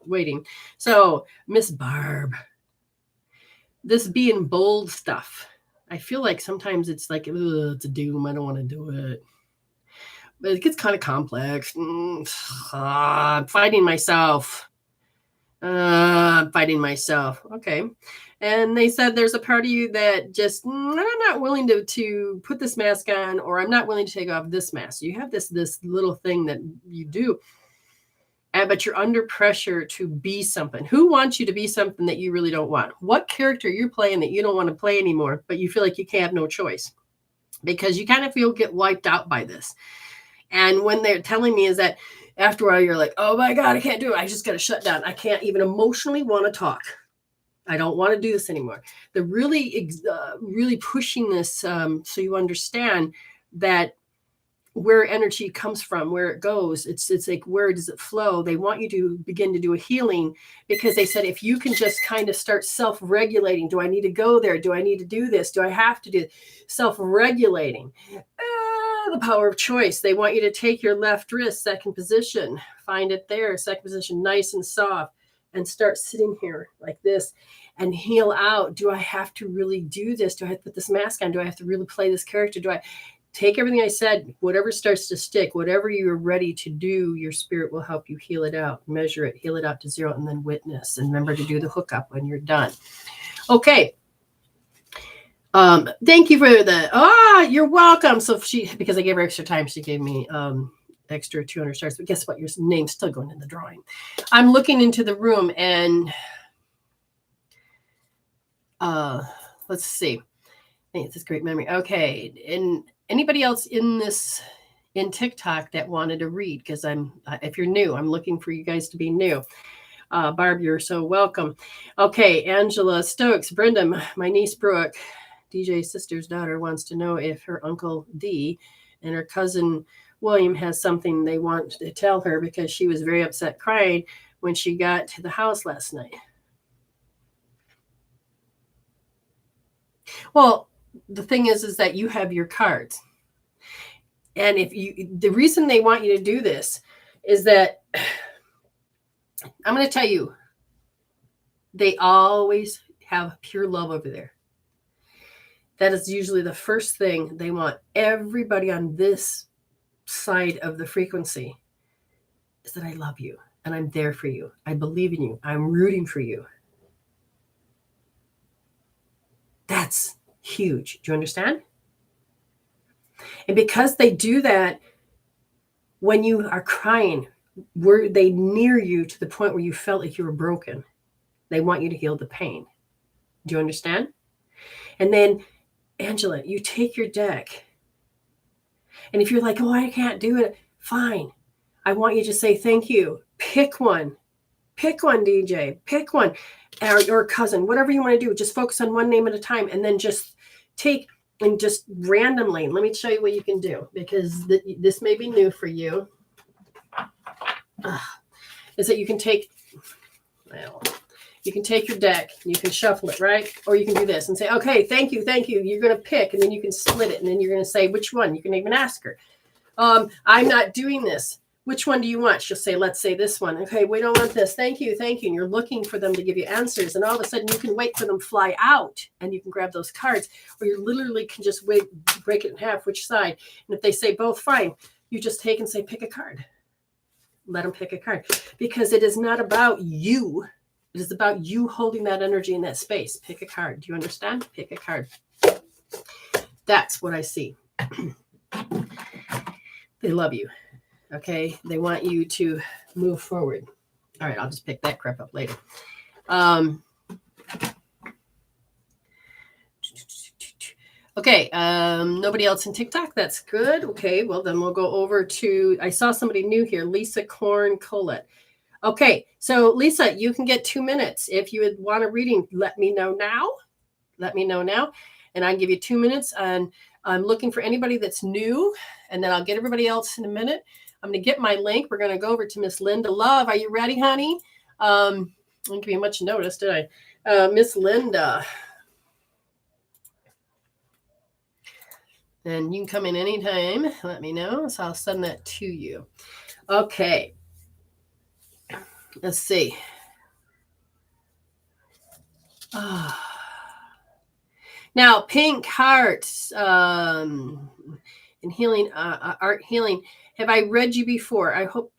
waiting. So, Miss Barb, this being bold stuff, I feel like sometimes it's like, it's a doom. I don't want to do it. But it gets kind of complex. I'm fighting myself. Okay. And they said there's a part of you that just, I'm not willing to put this mask on, or I'm not willing to take off this mask. You have this little thing that you do, but you're under pressure to be something. Who wants you to be something that you really don't want? What character you're playing that you don't want to play anymore, but you feel like you can't have no choice? Because you kind of get wiped out by this. And when they're telling me is that after a while, you're like, oh my God, I can't do it. I just got to shut down. I can't even emotionally want to talk. I don't want to do this anymore. They're really pushing this so you understand that where energy comes from, where it goes, it's like, where does it flow? They want you to begin to do a healing, because they said, if you can just kind of start self-regulating, do I need to go there? Do I need to do this? Do I have to do self-regulating? The power of choice. They want you to take your left wrist, second position, find it there, second position, nice and soft, and start sitting here like this and heal out. Do I have to really do this? Do I have to put this mask on? Do I have to really play this character? take everything I said, whatever starts to stick, whatever you're ready to do, your spirit will help you heal it out, measure it, heal it out to zero, and then witness. And remember to do the hookup when you're done. Okay. Thank you for you're welcome. So because I gave her extra time, she gave me extra 200 stars. But guess what? Your name's still going in the drawing. I'm looking into the room and let's see. I think it's this great memory. Okay. And anybody else in TikTok that wanted to read? Because if you're new, I'm looking for you guys to be new. Barb, you're so welcome. Okay. Angela Stokes, Brenda, my niece Brooke, DJ's sister's daughter, wants to know if her uncle D and her cousin William has something they want to tell her because she was very upset crying when she got to the house last night. Well, the thing is that you have your cards. And the reason they want you to do this is that I'm going to tell you, they always have pure love over there. That is usually the first thing they want everybody on this side of the frequency is that I love you and I'm there for you. I believe in you. I'm rooting for you. That's huge. Do you understand? And because they do that, when you are crying, were they near you to the point where you felt like you were broken? They want you to heal the pain. Do you understand? And then, Angela, you take your deck. And if you're like, oh, I can't do it, fine. I want you to say thank you. Pick one. Pick one, DJ. Pick one. Or your cousin, whatever you want to do. Just focus on one name at a time. And then just take and just randomly, let me show you what you can do, because this may be new for you. Is that you can take your deck, you can shuffle it, right? Or you can do this and say, okay, thank you. You're going to pick, and then you can split it, and then you're going to say which one. You can even ask her. I'm not doing this. Which one do you want? She'll say, let's say this one. Okay, we don't want this. Thank you. And you're looking for them to give you answers. And all of a sudden you can wait for them to fly out and you can grab those cards, or you literally can just break it in half, which side. And if they say both, fine. You just take and say, pick a card. Let them pick a card, because it is not about you. It is about you holding that energy in that space. Pick a card. Do you understand? Pick a card. That's what I see. They love you. Okay. They want you to move forward. All right. I'll just pick that crap up later. Okay. Nobody else in TikTok. That's good. Okay. Well, then we'll go over to, I saw somebody new here, Lisa Korn Colette. Okay. So Lisa, you can get 2 minutes. If you would want a reading, let me know now. And I can give you 2 minutes, and I'm looking for anybody that's new, and then I'll get everybody else in a minute. I'm going to get my link. We're going to go over to Miss Linda Love. Are you ready, honey? I didn't give you much notice, did I? Miss Linda. And you can come in anytime. Let me know. So I'll send that to you. Okay. Let's see. Now, Pink Hearts and healing, art healing. Have I read you before? I hope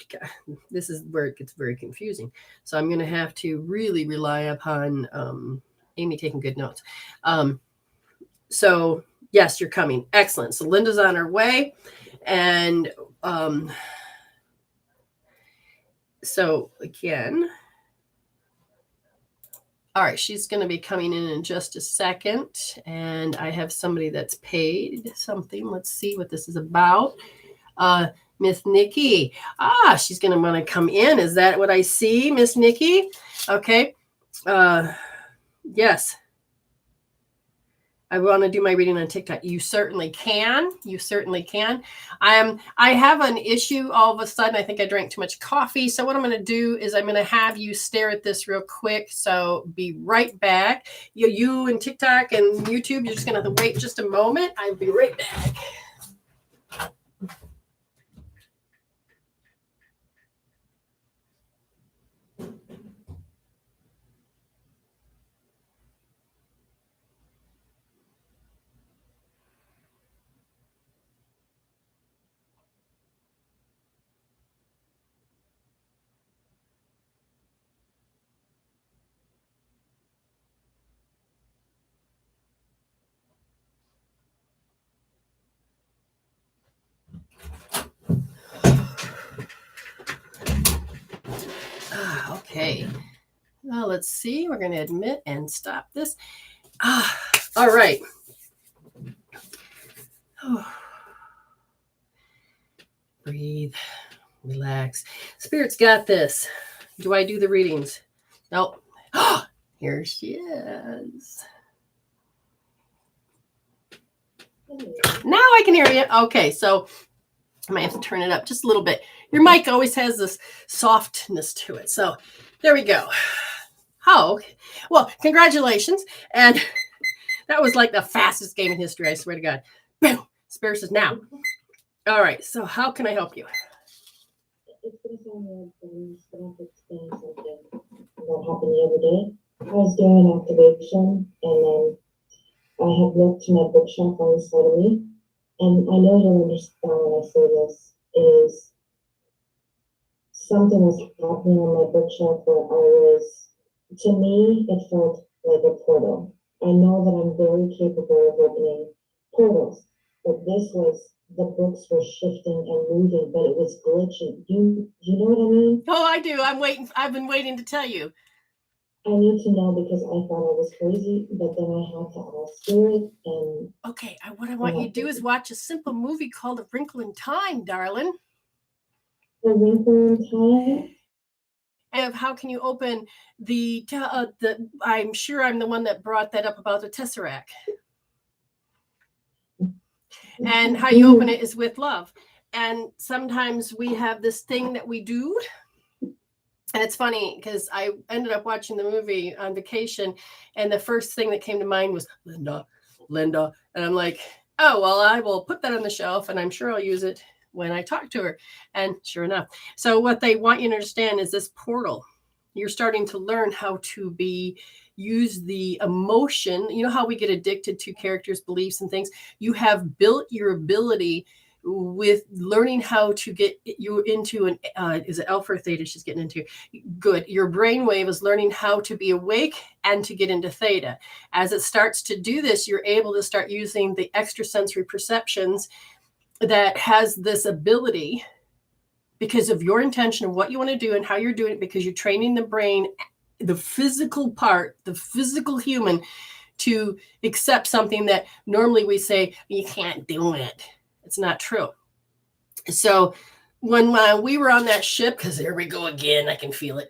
this is where it gets very confusing. So I'm going to have to really rely upon Amy taking good notes. So yes, you're coming. Excellent. So Linda's on her way. And so again, all right, she's going to be coming in just a second. And I have somebody that's paid something. Let's see what this is about. Miss Nikki. She's going to want to come in. Is that what I see, Miss Nikki? Okay. Yes. I want to do my reading on TikTok. You certainly can. I have an issue all of a sudden. I think I drank too much coffee. So what I'm going to do is I'm going to have you stare at this real quick. So be right back. You and TikTok and YouTube, you're just going to have to wait just a moment. I'll be right back. let's see. We're going to admit and stop this. All right. Breathe. Relax. Spirit's got this. Do I do the readings? Nope. Here she is. Now I can hear you. Okay, so I might have to turn it up just a little bit. Your mic always has this softness to it. So there we go. Oh, well, congratulations. And that was like the fastest game in history, I swear to God. Boom. Spirit says now. All right, so how can I help you? It's going to sound weird, but I'm just going to explain something that happened the other day. I was doing an activation, and then I had looked to my bookshelf on the side of me, and I know you'll understand when I say this, is something was happening on my bookshelf where I was, to me, it felt like a portal. I know that I'm very capable of opening portals, but this was, the books were shifting and moving, but it was glitching. You know what I mean? Oh, I do. I've been waiting to tell you. I need to know because I thought I was crazy, but then I had to ask Spirit and... Okay, what I want you to do is watch a simple movie called A Wrinkle in Time, darling. A Wrinkle in Time? And how can you open the I'm sure I'm the one that brought that up about the Tesseract. And how you open it is with love. And sometimes we have this thing that we do. And it's funny because I ended up watching the movie on vacation. And the first thing that came to mind was Linda. And I'm like, oh, well, I will put that on the shelf and I'm sure I'll use it when I talk to her. And sure enough. So what they want you to understand is this portal. You're starting to learn how to use the emotion. You know how we get addicted to characters, beliefs, and things? You have built your ability with learning how to get you into is it alpha or theta she's getting into? Good. Your brainwave is learning how to be awake and to get into theta. As it starts to do this, you're able to start using the extrasensory perceptions that has this ability because of your intention of what you want to do and how you're doing it, because you're training the brain, the physical part, the physical human, to accept something that normally we say, you can't do it. It's not true. So when we were on that ship, because there we go again, I can feel it.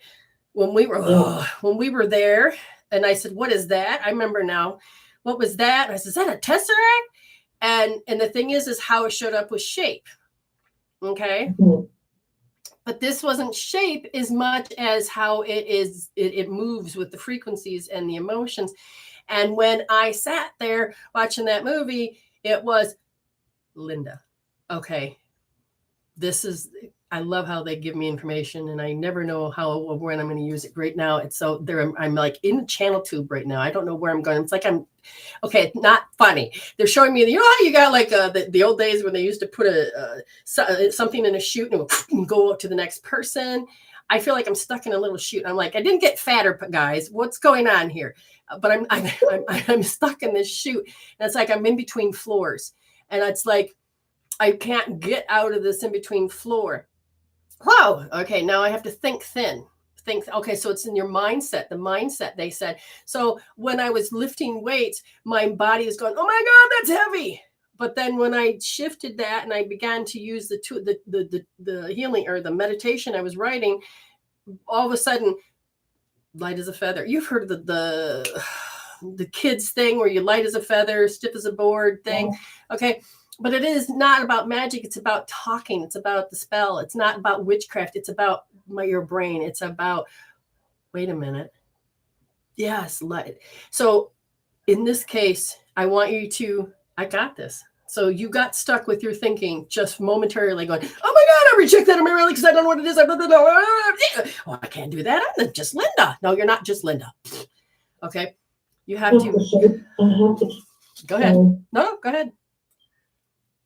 When we were there, and I said, what is that? I remember now. What was that? And I said, is that a Tesseract? And the thing is how it showed up was shape. Okay. Mm-hmm. But this wasn't shape as much as how it moves with the frequencies and the emotions. And when I sat there watching that movie, it was Linda. Okay. I love how they give me information and I never know how or when I'm going to use it. Right now, it's so there. I'm like in channel tube right now. I don't know where I'm going. It's like okay, not funny. They're showing me, you know how you got like the old days when they used to put something in a chute and it would go to the next person. I feel like I'm stuck in a little chute. I'm like, I didn't get fatter, guys. What's going on here? But I'm stuck in this chute. And it's like I'm in between floors. And it's like, I can't get out of this in between floor. Whoa. Okay. Now I have to think thin. Okay. So it's in your mindset, the mindset they said. So when I was lifting weights, my body is going, oh my God, that's heavy. But then when I shifted that and I began to use the healing or the meditation I was writing, all of a sudden, light as a feather. You've heard of the kids thing where you light as a feather, stiff as a board thing. Yeah. Okay. But it is not about magic. It's about talking. It's about the spell. It's not about witchcraft. It's about your brain. It's about, wait a minute. Yes. So in this case, I want you to, I got this. So you got stuck with your thinking just momentarily going, oh my God, I reject that really because I don't know what it is. Oh, I can't do that. I'm just Linda. No, you're not just Linda. Okay. You have to. Go ahead. No, go ahead.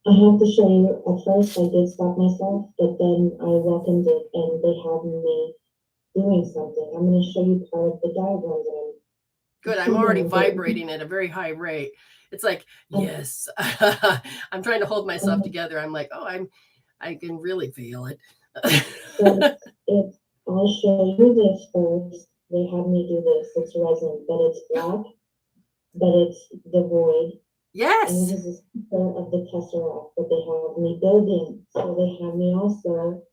I have to show you, at first I did stop myself, but then I welcomed it and they have me doing something. I'm going to show you part of the diagram that I'm... Good, I'm already vibrating at a very high rate. It's like, yes, I'm trying to hold myself together. I'm like, I can really feel it. So I'll show you this first they had me do this. It's resin, but it's black, but it's the void. Yes. And this is a picture of the Tesseract that they have me building. So they have me also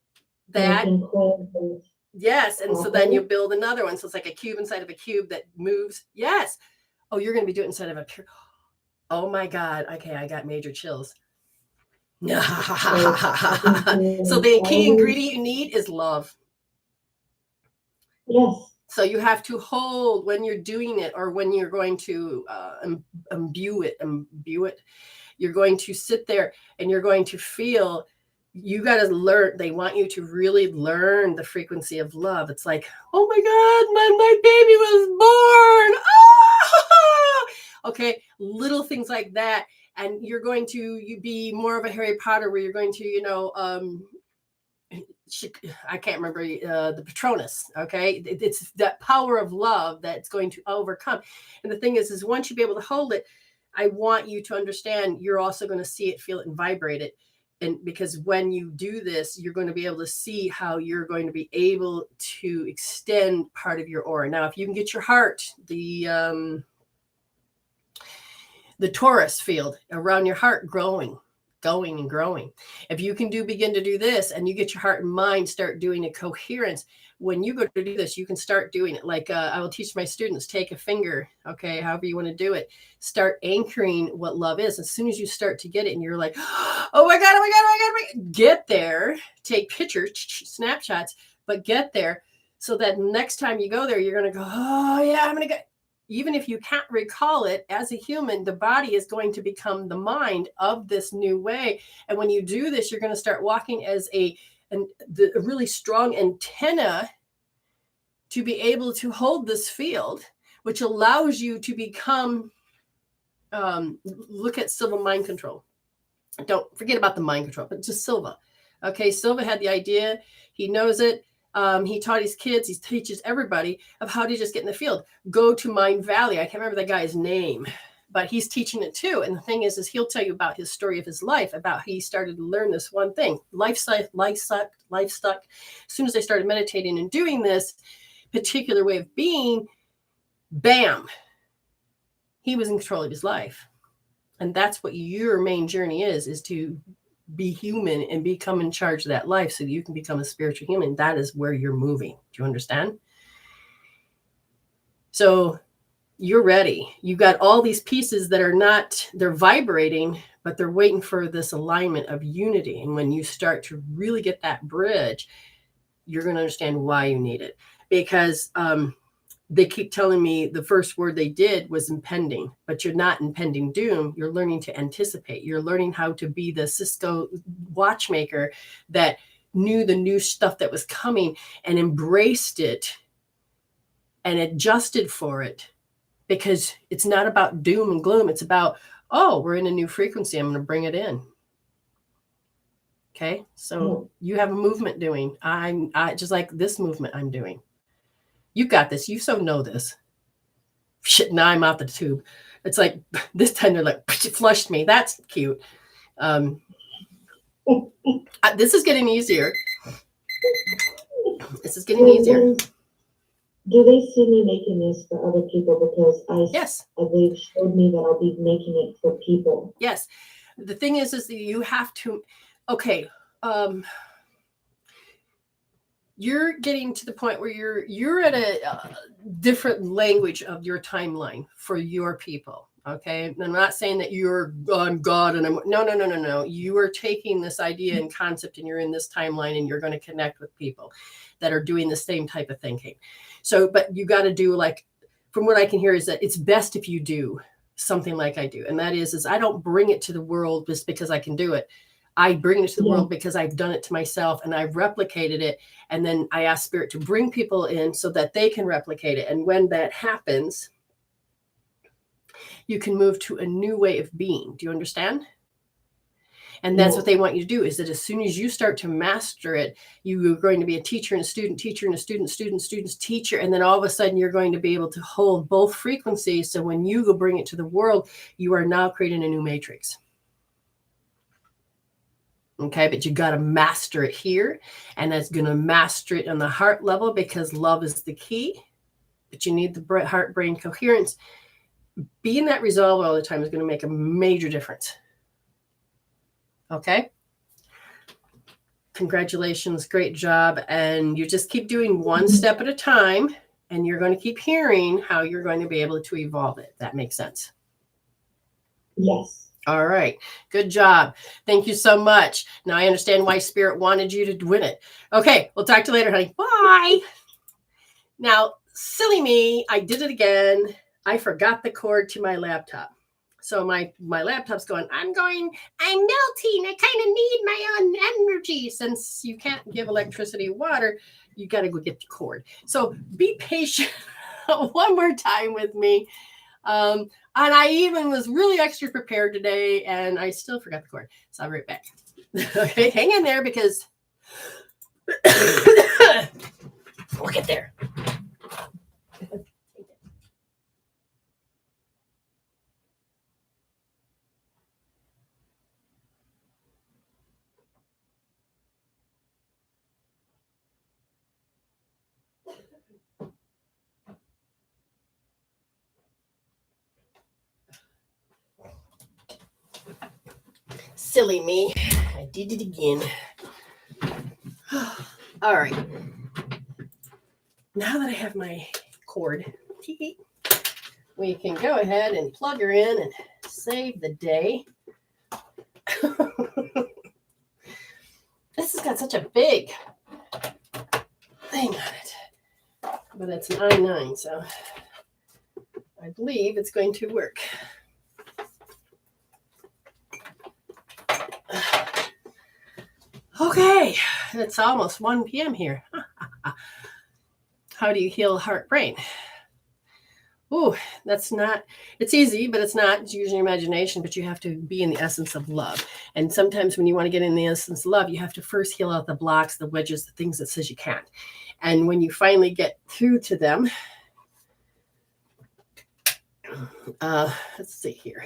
That. making coils. Yes. And so then you build another one. So it's like a cube inside of a cube that moves. Yes. Oh, you're going to be doing it inside of a pure. Oh my God. Okay. I got major chills. So the key ingredient you need is love. Yes. So you have to hold when you're doing it, or when you're going to imbue it, you're going to sit there and you're going to feel, you got to learn. They want you to really learn the frequency of love. It's like, oh my God, my baby was born. Oh! Okay. Little things like that. And you're going to be more of a Harry Potter, where you're going to, I can't remember the Patronus. Okay. It's that power of love that's going to overcome. And the thing is once you be able to hold it, I want you to understand you're also going to see it, feel it, and vibrate it. And because when you do this, you're going to be able to see how you're going to be able to extend part of your aura. Now, if you can get your heart, the torus field around your heart going and growing. If you can begin to do this, and you get your heart and mind start doing a coherence, when you go to do this, you can start doing it. Like I will teach my students, take a finger, okay, however you want to do it, start anchoring what love is. As soon as you start to get it and you're like, oh my God, get there, take pictures, snapshots, but get there so that next time you go there, you're going to go, oh yeah, I'm going to go. Even if you can't recall it, as a human, the body is going to become the mind of this new way. And when you do this, you're going to start walking as a really strong antenna to be able to hold this field, which allows you to become, look at Silva mind control. Don't forget about the mind control, but just Silva. Okay, Silva had the idea. He knows it. He taught his kids, he teaches everybody of how to just get in the field. Go to Mind Valley. I can't remember that guy's name, but he's teaching it too. And the thing is he'll tell you about his story of his life, about how he started to learn this one thing. Life stuck. As soon as I started meditating and doing this particular way of being, bam, he was in control of his life. And that's what your main journey is to be human and become in charge of that life so that you can become a spiritual human. That is where you're moving. Do you understand? So you're ready. You got all these pieces that are not, they're vibrating, but they're waiting for this alignment of unity. And when you start to really get that bridge, you're going to understand why you need it. Because they keep telling me the first word they did was impending, but you're not impending doom. You're learning to anticipate. You're learning how to be the Cisco watchmaker that knew the new stuff that was coming and embraced it and adjusted for it, because it's not about doom and gloom. It's about, oh, we're in a new frequency. I'm going to bring it in. Okay. So you have a movement doing. I just like this movement I'm doing. You got this. You so know this. Shit, now I'm out the tube. It's like this time they're like, it flushed me. That's cute. This is getting easier. This is getting easier. Do they see me making this for other people? Because yes, they've showed me that I'll be making it for people. Yes. The thing is that you have to, okay. You're getting to the point where you're at a different language of your timeline for your people. Okay. I'm not saying that I'm God and I'm no. You are taking this idea and concept and you're in this timeline and you're going to connect with people that are doing the same type of thinking. So, but you got to do, like, from what I can hear is that it's best if you do something like I do. And that is I don't bring it to the world just because I can do it. I bring it to the world because I've done it to myself and I've replicated it. And then I ask Spirit to bring people in so that they can replicate it. And when that happens, you can move to a new way of being. Do you understand? And that's what they want you to do, is that as soon as you start to master it, you're going to be a teacher and a student, teacher and a student, students, teacher. And then all of a sudden you're going to be able to hold both frequencies. So when you go bring it to the world, you are now creating a new matrix. Okay, but you got to master it here, and that's going to master it on the heart level, because love is the key. but you need the heart-brain coherence. Being that resolve all the time is going to make a major difference. Okay? Congratulations, great job. And you just keep doing one step at a time, and you're going to keep hearing how you're going to be able to evolve it. That makes sense. Yes. All right. Good job. Thank you so much. Now I understand why Spirit wanted you to win it. Okay. We'll talk to you later, honey. Bye. Now, silly me. I did it again. I forgot the cord to my laptop. So my laptop's going, I'm melting. I kind of need my own energy. Since you can't give electricity water, you got to go get the cord. So be patient one more time with me. And I even was really extra prepared today, and I still forgot the cord. So I'll be right back. Okay, hang in there because we'll get there. Silly me. I did it again. All right. Now that I have my cord, we can go ahead and plug her in and save the day. This has got such a big thing on it. But it's an i9, so I believe it's going to work. Okay, it's almost 1 p.m. here. How do you heal heart brain? Ooh, it's easy, but it's not. It's using your imagination, but you have to be in the essence of love. And sometimes when you want to get in the essence of love, you have to first heal out the blocks, the wedges, the things that says you can't. And when you finally get through to them, let's see here.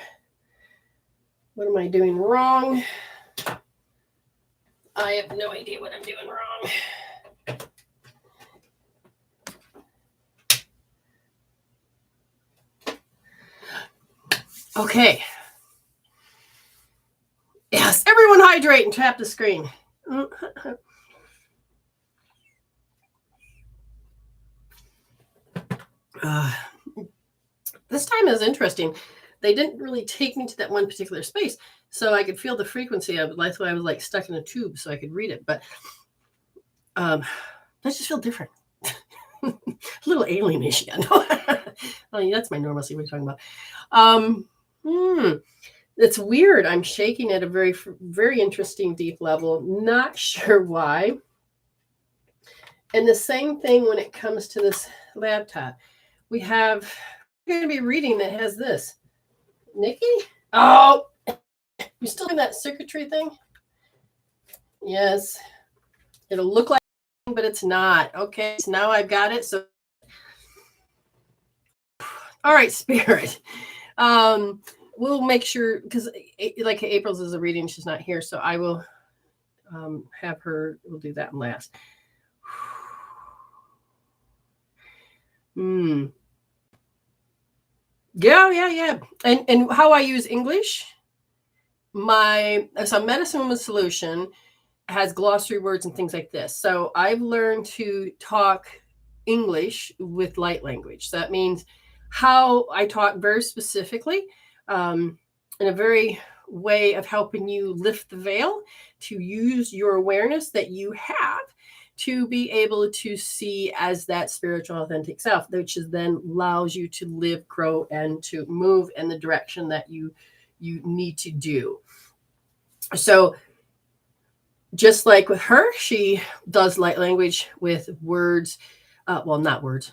What am I doing wrong? I have no idea what I'm doing wrong. Okay. Yes, everyone hydrate and tap the screen. This time is interesting. They didn't really take me to that one particular space, so I could feel the frequency of it. That's why I was like stuck in a tube so I could read it. But I just feel different. A little alien-ish. Oh, that's my normalcy. What are you talking about? It's weird. I'm shaking at a very, very interesting deep level. Not sure why. And the same thing when it comes to this laptop. We're going to be reading that has this. Nikki? Oh, you still doing that circuitry thing? Yes. It'll look like, but it's not. Okay, so now I've got it. So, all right, Spirit. We'll make sure, because like April's is a reading, she's not here, so I will have her. We'll do that last. Yeah. And how I use English, so Medicine Woman Solution has glossary words and things like this. So I've learned to talk English with light language. So that means how I talk very specifically in a very way of helping you lift the veil, to use your awareness that you have to be able to see as that spiritual authentic self, which is then allows you to live, grow, and to move in the direction that you need to do. So just like with her, she does light language with words, not words,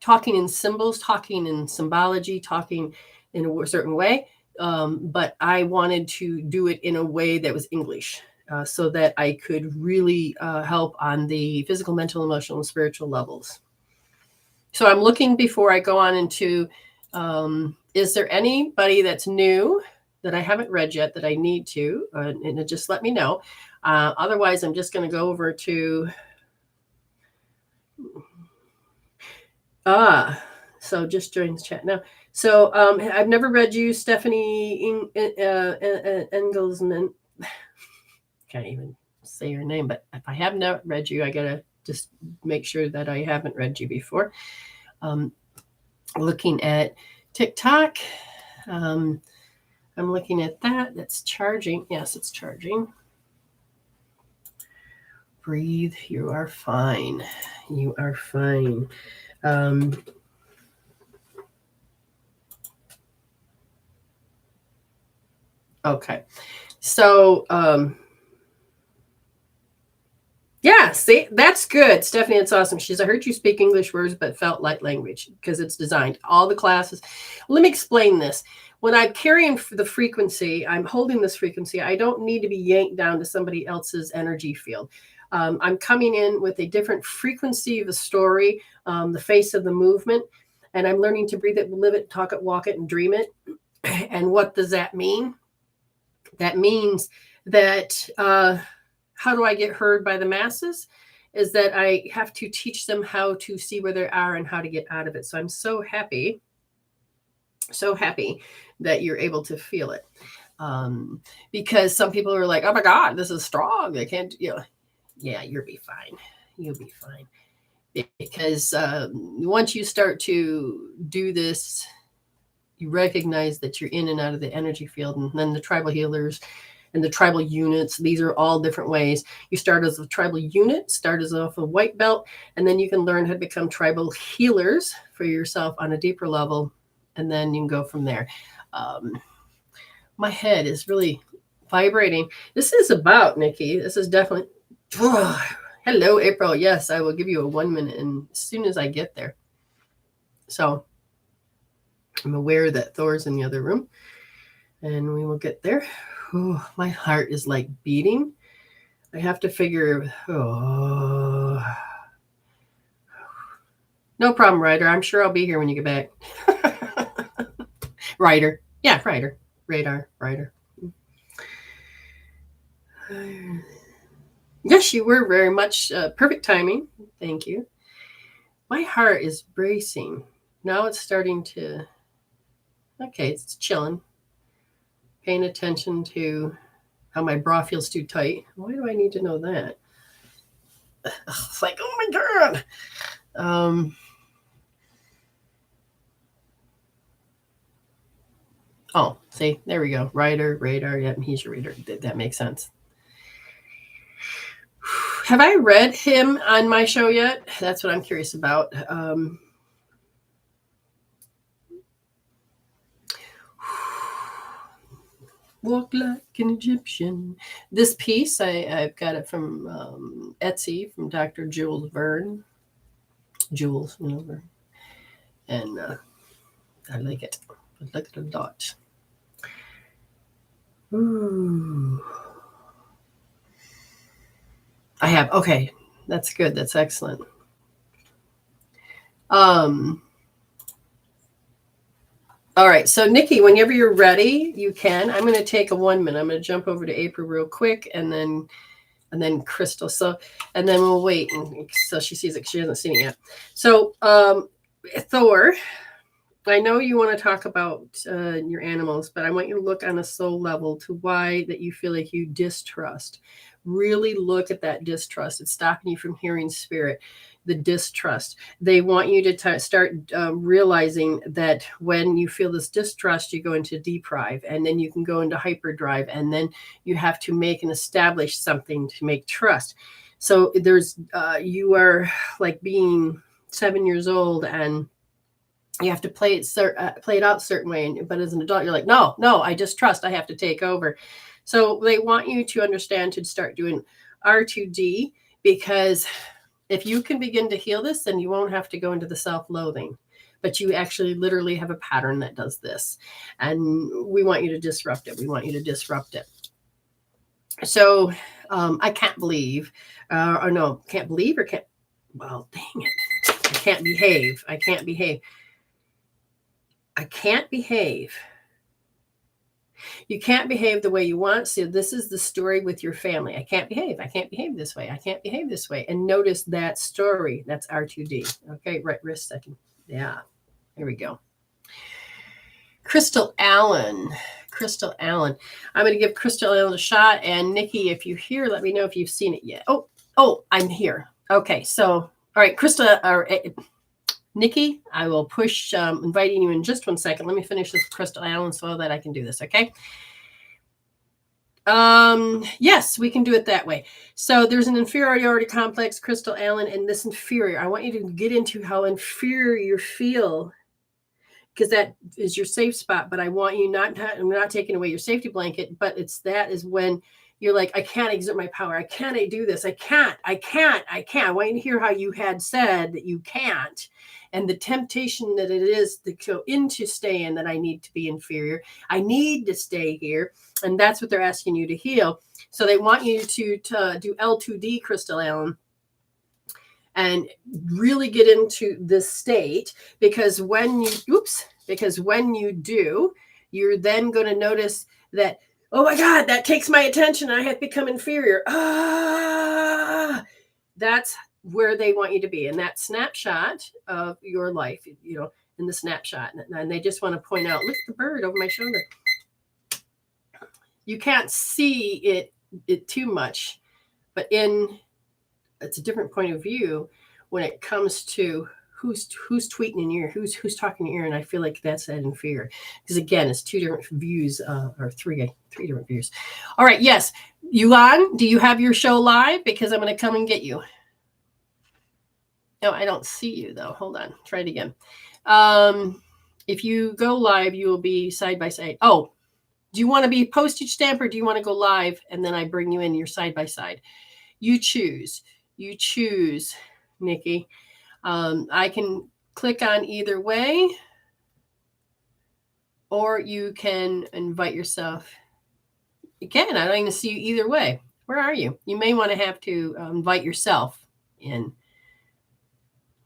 talking in symbols, talking in symbology, talking in a certain way. But I wanted to do it in a way that was English, so that I could really help on the physical, mental, emotional, and spiritual levels. So I'm looking before I go on into, is there anybody that's new that I haven't read yet that I need to? And just let me know. Otherwise, I'm just going to go over to So just join the chat now. So I've never read you, Stephanie Engelsman. Can't even say your name, but if I have not read you, I gotta just make sure that I haven't read you before. Looking at TikTok. I'm looking at that. That's charging. Yes, it's charging. Breathe. You are fine. You are fine. Okay. So, yeah, see, that's good. Stephanie, it's awesome. I heard you speak English words, but felt light language because it's designed. All the classes. Let me explain this. When I'm carrying the frequency, I'm holding this frequency. I don't need to be yanked down to somebody else's energy field. I'm coming in with a different frequency of a story, the face of the movement, and I'm learning to breathe it, live it, talk it, walk it, and dream it. And what does that mean? That means that how do I get heard by the masses? Is that I have to teach them how to see where they are and how to get out of it. So I'm so happy that you're able to feel it. Because some people are like, oh my God, this is strong. I can't, yeah, you'll be fine. You'll be fine. Because once you start to do this, you recognize that you're in and out of the energy field. And then the tribal healers and the tribal units, these are all different ways. You start as a tribal unit, start as off a white belt, and then you can learn how to become tribal healers for yourself on a deeper level. And then you can go from there. My head is really vibrating. This is about, Nikki. This is definitely, hello, April. Yes, I will give you a 1 minute and as soon as I get there. So I'm aware that Thor's in the other room and we will get there. Oh, my heart is like beating. I have to figure, no problem, Ryder. I'm sure I'll be here when you get back. Ryder. Yeah, Ryder. Radar, Ryder. Yes, you were very much perfect timing. Thank you. My heart is bracing. Now it's starting to, okay, it's chilling. Paying attention to how my bra feels too tight. Why do I need to know that? It's like, oh my God. Oh, see, there we go. Radar. Yep, he's your reader. That makes sense. Have I read him on my show yet? That's what I'm curious about. Walk like an Egyptian. This piece, I've got it from Etsy, from Dr. Jules Verne. Jules, Verne. And I like it. I like it a lot. Ooh. I have. Okay. That's good. That's excellent. All right. So Nikki, whenever you're ready, you can. I'm going to take a 1 minute. I'm going to jump over to April real quick and then Crystal. So, and then we'll wait. And so she sees it. She hasn't seen it yet. So, Thor, I know you want to talk about your animals, but I want you to look on a soul level to why that you feel like you distrust. Really look at that distrust. It's stopping you from hearing spirit. The distrust. They want you to start realizing that when you feel this distrust, you go into deprive, and then you can go into hyperdrive, and then you have to make and establish something to make trust. So there's you are like being 7 years old and you have to play it out a certain way. But as an adult, you're like, no, I distrust. I have to take over. So they want you to understand to start doing R2D, because if you can begin to heal this, then you won't have to go into the self-loathing. But you actually literally have a pattern that does this. And we want you to disrupt it. So I can't believe, can't believe or can't, well, dang it. I can't behave. You can't behave the way you want. So this is the story with your family. I can't behave this way. And notice that story. That's R2D. Okay, right wrist second. Yeah. Here we go. Crystal Allen. I'm going to give Crystal Allen a shot. And Nikki, if you're here, let me know if you've seen it yet. Oh, I'm here. Okay. So, all right, Nikki, I will push inviting you in just 1 second. Let me finish this with Crystal Allen so that I can do this. Okay. Yes, we can do it that way. So there's an inferiority complex, Crystal Allen, and this inferior. I want you to get into how inferior you feel, because that is your safe spot. But I want you I'm not taking away your safety blanket, but that is when you're like, I can't exert my power. I can't do this. I can't. I want you to hear how you had said that you can't. And the temptation that it is to go into staying, that I need to be inferior. I need to stay here. And that's what they're asking you to heal. So they want you to do L2D, Crystal Allen, and really get into this state, because when you do, you're then going to notice that, oh my God, that takes my attention. I have become inferior. That's where they want you to be in that snapshot of your life, in the snapshot. And they just want to point out, look at the bird over my shoulder. You can't see it too much, but it's a different point of view when it comes to who's tweeting in your ear, who's talking in your ear. And I feel like that's that inferior, because again, it's two different views, or three different views. All right. Yes. Yuan, do you have your show live? Because I'm going to come and get you. No, I don't see you though. Hold on. Try it again. If you go live, you will be side by side. Oh, do you want to be postage stamp, or do you want to go live and then I bring you in, your side by side? You choose, Nikki. I can click on either way, or you can invite yourself. Again, I don't even see you either way. Where are you? You may want to have to invite yourself in.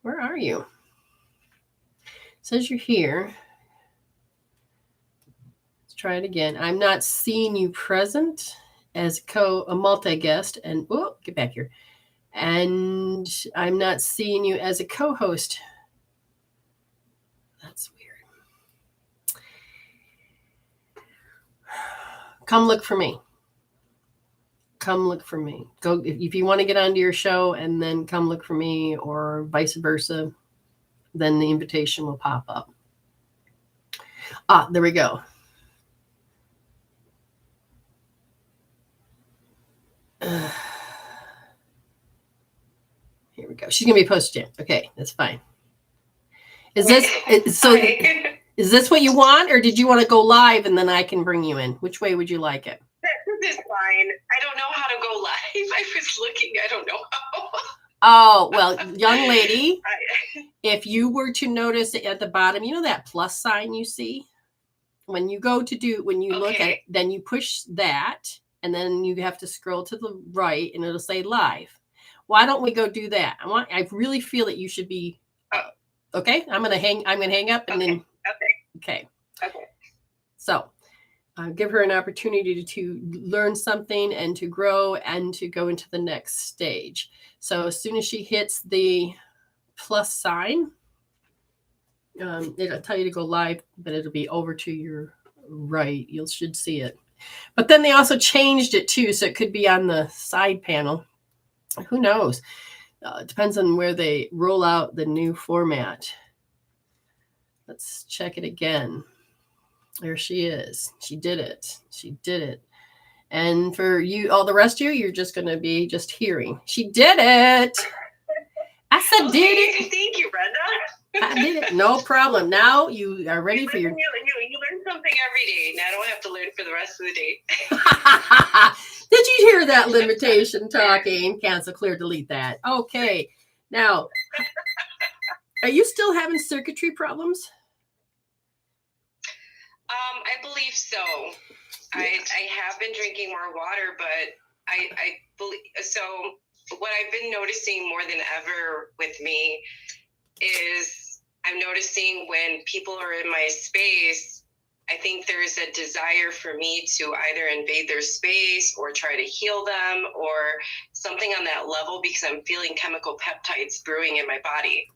Where are you? It says you're here. Let's try it again. I'm not seeing you present as a multi-guest. And get back here. And I'm not seeing you as a co-host. That's weird. Come look for me. Go if you want to get onto your show, and then come look for me, or vice versa. Then the invitation will pop up. There we go. Here we go. She's gonna be posted. Okay, that's fine. Is this what you want, or did you want to go live and then I can bring you in? Which way would you like it? This is fine. I don't know how to go live. I was looking. I don't know how. Oh, well, young lady, if you were to notice at the bottom, that plus sign you see? When you look at it, then you push that, and then you have to scroll to the right, and it'll say live. Why don't we go do that? I really feel that you should be. Okay, I'm gonna hang up, and then. Okay. So, give her an opportunity to learn something and to grow and to go into the next stage. So as soon as she hits the plus sign, it'll tell you to go live, but it'll be over to your right. You should see it. But then they also changed it too, so it could be on the side panel. Who knows? It depends on where they roll out the new format. Let's check it again. There she is. She did it. And for you, all the rest of you, you're just going to be just hearing. She did it. I said, did it. Thank you, Brenda. I did it. No problem. Now you are ready for your. You learn something every day. Now I don't have to learn for the rest of the day. Did you hear that limitation talking? Cancel, clear, delete that. Okay. Now, are you still having circuitry problems? I believe so. I have been drinking more water, but I believe so. What I've been noticing more than ever with me is I'm noticing when people are in my space, I think there's a desire for me to either invade their space or try to heal them or something on that level, because I'm feeling chemical peptides brewing in my body.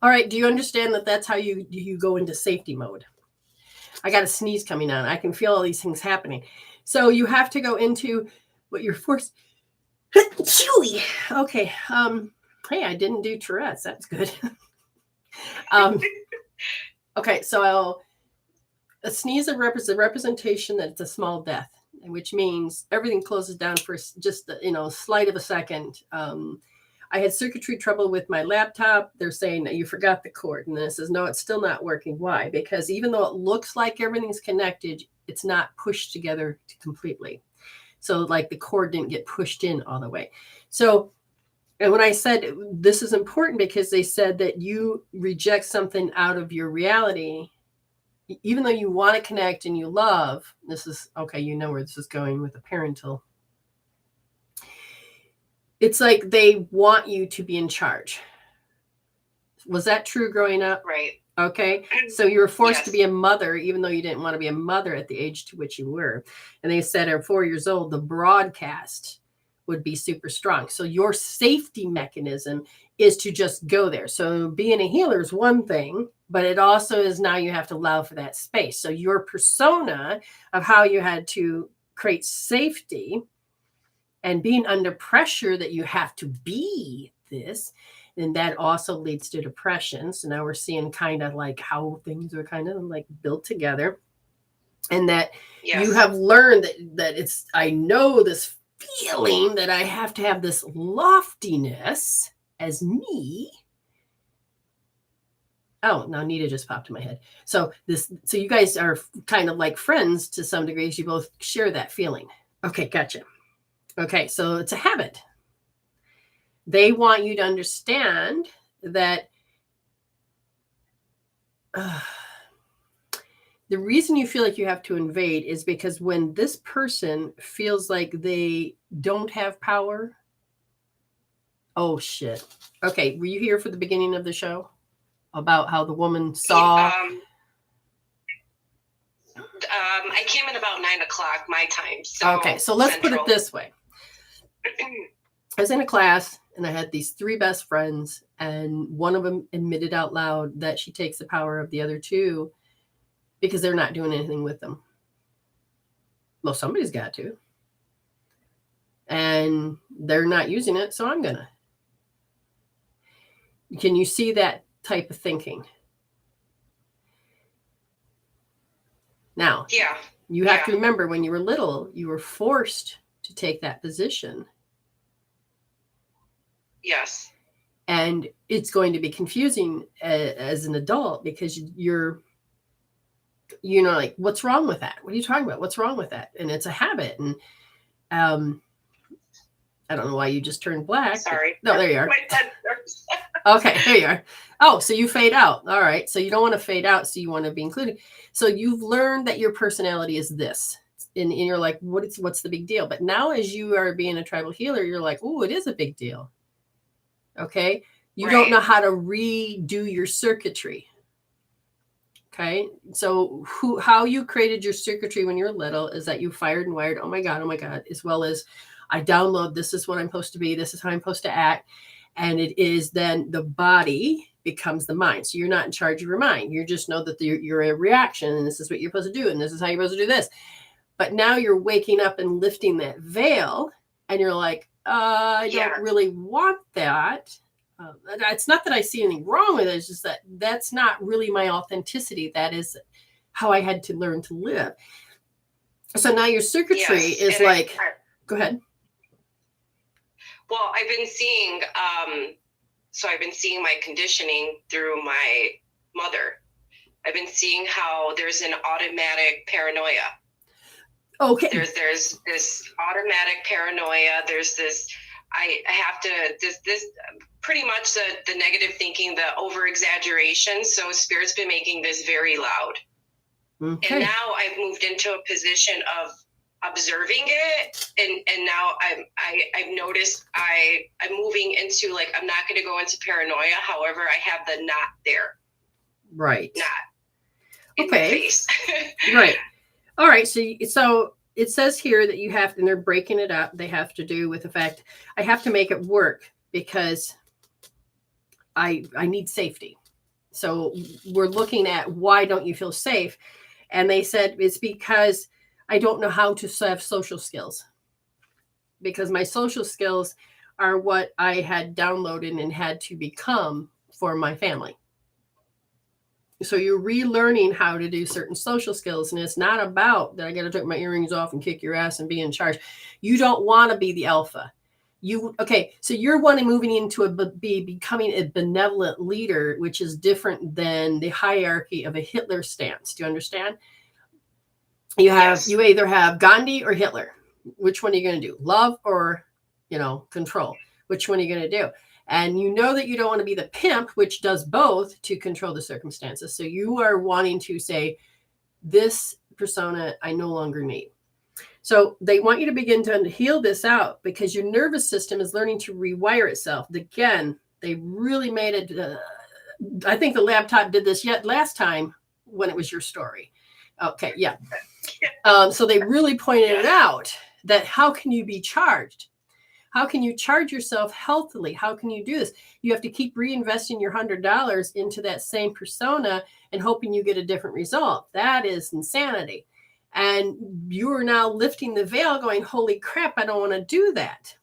All right. Do you understand that that's how you go into safety mode? I got a sneeze coming on. I can feel all these things happening. So you have to go into what you're forced. Chewy. Okay. Hey, I didn't do Tourette's. That's good. Okay. So a sneeze is a representation that it's a small death, which means everything closes down for just slight of a second. I had circuitry trouble with my laptop. They're saying that you forgot the cord. And then it says, no, it's still not working. Why? Because even though it looks like everything's connected, it's not pushed together completely. So like the cord didn't get pushed in all the way. So, and when I said this is important because they said that you reject something out of your reality, even though you want to connect and you love, this is, okay, you know where this is going with the parental. It's like they want you to be in charge. Was that true growing up? Right. Okay. So you were forced to be a mother, even though you didn't want to be a mother at the age to which you were. And they said at 4 years old, the broadcast would be super strong. So your safety mechanism is to just go there. So being a healer is one thing, but it also is now you have to allow for that space. So your persona of how you had to create safety and being under pressure that you have to be this, and that also leads to depression. So now we're seeing kind of like how things are kind of like built together. And that you have learned that it's, I know this feeling that I have to have this loftiness as me. Oh, now Nita just popped in my head. So you guys are kind of like friends to some degrees. You both share that feeling. Okay, gotcha. Okay, so it's a habit. They want you to understand that the reason you feel like you have to invade is because when this person feels like they don't have power. Oh, shit. Okay, were you here for the beginning of the show about how the woman saw? I came in about 9 o'clock my time. So okay, so let's Central. put it this way. I was in a class and I had these 3 best friends, and one of them admitted out loud that she takes the power of the other 2 because they're not doing anything with them. Well, somebody's got to. And they're not using it, so I'm gonna. Can you see that type of thinking? Now, you have to remember when you were little, you were forced to take that position. Yes. And it's going to be confusing as an adult because you're like, what's wrong with that? What are you talking about? What's wrong with that? And it's a habit. And I don't know why you just turned black. Sorry. No, there you are. Okay, there you are. Oh, so you fade out. All right. So you don't want to fade out. So you want to be included. So you've learned that your personality is this. And you're like, what's the big deal? But now as you are being a tribal healer, you're like, oh, it is a big deal. Okay. You don't know how to redo your circuitry. Okay. So how you created your circuitry when you're little is that you fired and wired, oh my God, as well as I download, this is what I'm supposed to be. This is how I'm supposed to act. And it is then the body becomes the mind. So you're not in charge of your mind. You just know that you're a reaction and this is what you're supposed to do. And this is how you're supposed to do this. But now you're waking up and lifting that veil and you're like, I don't really want that. It's not that I see anything wrong with it. It's just that that's not really my authenticity. That is how I had to learn to live. So now your circuitry is like, go ahead. Well, I've been seeing, my conditioning through my mother. I've been seeing how there's an automatic paranoia. Okay. There's this automatic paranoia. There's this, I have to, this pretty much the negative thinking, the over exaggeration. So Spirit's been making this very loud. Okay. And now I've moved into a position of observing it. And now I've noticed I'm moving into like, I'm not going to go into paranoia. However, I have the not there. Right. Not in my face. Right. All right. So it says here that you have, and they're breaking it up. They have to do with the fact I have to make it work because I need safety. So we're looking at why don't you feel safe? And they said it's because I don't know how to have social skills. Because my social skills are what I had downloaded and had to become for my family. So you're relearning how to do certain social skills. And it's not about that I got to take my earrings off and kick your ass and be in charge. You don't want to be the alpha. So you're moving into becoming a benevolent leader, which is different than the hierarchy of a Hitler stance. Do you understand? You either have Gandhi or Hitler. Which one are you going to do? Love or, control? Which one are you going to do? And you know that you don't want to be the pimp, which does both to control the circumstances. So you are wanting to say, this persona I no longer need. So they want you to begin to heal this out because your nervous system is learning to rewire itself. Again, they really made it. I think the laptop did this last time when it was your story. Okay, yeah. So they really pointed it out that how can you be charged? How can you charge yourself healthily? How can you do this? You have to keep reinvesting your $100 into that same persona and hoping you get a different result. That is insanity. And you are now lifting the veil going, holy crap, I don't want to do that.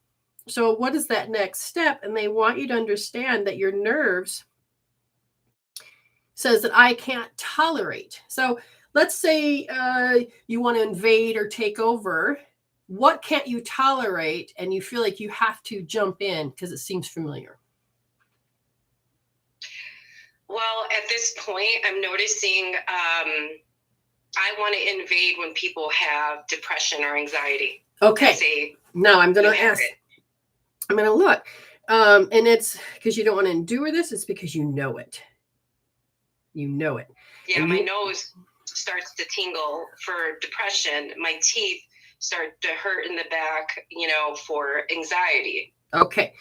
So what is that next step? And they want you to understand that your nerves says that I can't tolerate. So let's say you want to invade or take over. What can't you tolerate? And you feel like you have to jump in because it seems familiar. Well, at this point, I'm noticing I want to invade when people have depression or anxiety. Okay. Now I'm going to ask. I'm going to look. And it's because you don't want to endure this. It's because you know it. You know it. Yeah, and my nose starts to tingle for depression. My teeth start to hurt in the back, for anxiety. Okay.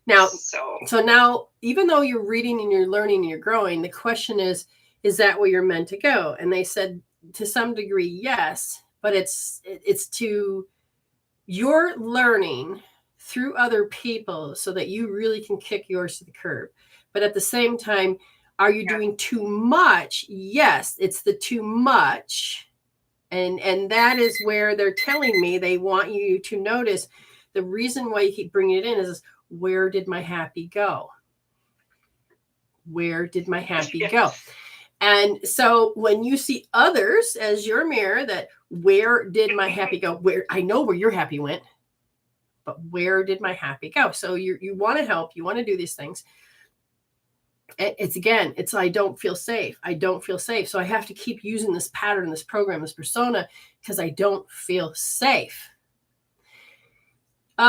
Now, so now, even though you're reading and you're learning and you're growing, the question is that where you're meant to go? And they said to some degree, yes, but it's to your learning through other people so that you really can kick yours to the curb. But at the same time, are you doing too much? Yes, it's the too much. And that is where they're telling me they want you to notice the reason why you keep bringing it in is where did my happy go? Where did my happy go? And so when you see others as your mirror, that where did my happy go? Where I know where your happy went, but where did my happy go? So you want to help, you want to do these things. It's I don't feel safe. I don't feel safe. So I have to keep using this pattern, this program, this persona, because I don't feel safe. What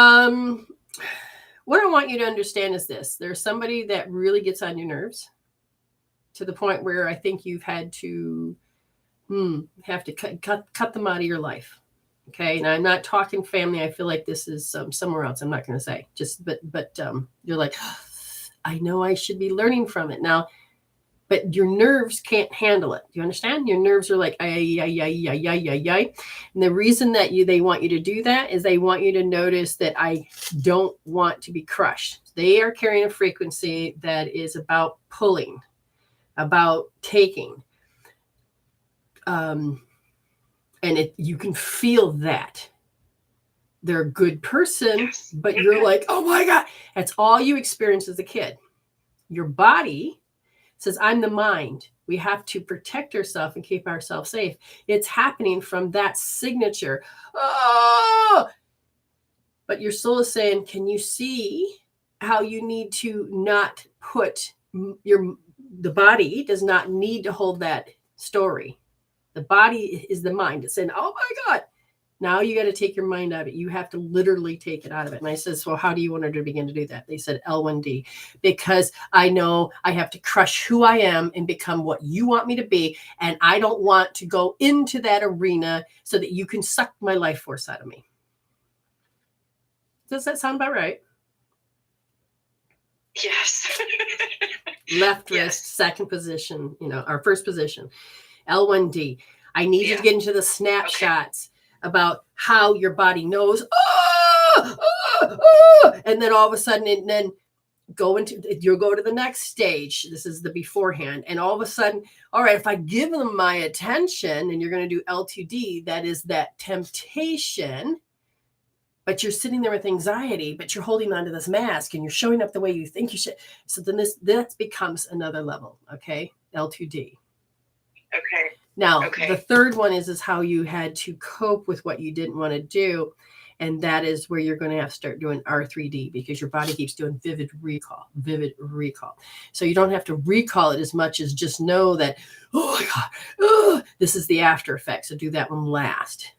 I want you to understand is this. There's somebody that really gets on your nerves to the point where I think you've had to have to cut them out of your life. Okay. And I'm not talking family. I feel like this is somewhere else. I'm not going to say but you're like, I know I should be learning from it now, but your nerves can't handle it. Do you understand? Your nerves are like, ay. And the reason that they want you to do that is they want you to notice that I don't want to be crushed. They are carrying a frequency that is about pulling, about taking. And you can feel that. They're a good person, but you're like, oh my God, that's all you experienced as a kid. Your body says, I'm the mind. We have to protect ourselves and keep ourselves safe. It's happening from that signature. Oh! But your soul is saying, can you see how you need to not put the body does not need to hold that story. The body is the mind. It's saying, oh my God. Now you got to take your mind out of it. You have to literally take it out of it. And I said, well, how do you want her to begin to do that? They said L1D, because I know I have to crush who I am and become what you want me to be. And I don't want to go into that arena so that you can suck my life force out of me. Does that sound about right? Yes. Left wrist, second position, our first position. L1D. I need you to get into the snapshots. About how your body knows, and then all of a sudden, you'll go to the next stage. This is the beforehand. And all of a sudden, all right, if I give them my attention, and you're going to do L2D, that is that temptation, but you're sitting there with anxiety, but you're holding onto this mask and you're showing up the way you think you should. So then that becomes another level. Okay. L2D. Okay. Now, the third one is how you had to cope with what you didn't want to do. And that is where you're going to have to start doing R3D, because your body keeps doing vivid recall. So you don't have to recall it as much as just know that, oh my God, this is the after effect. So do that one last.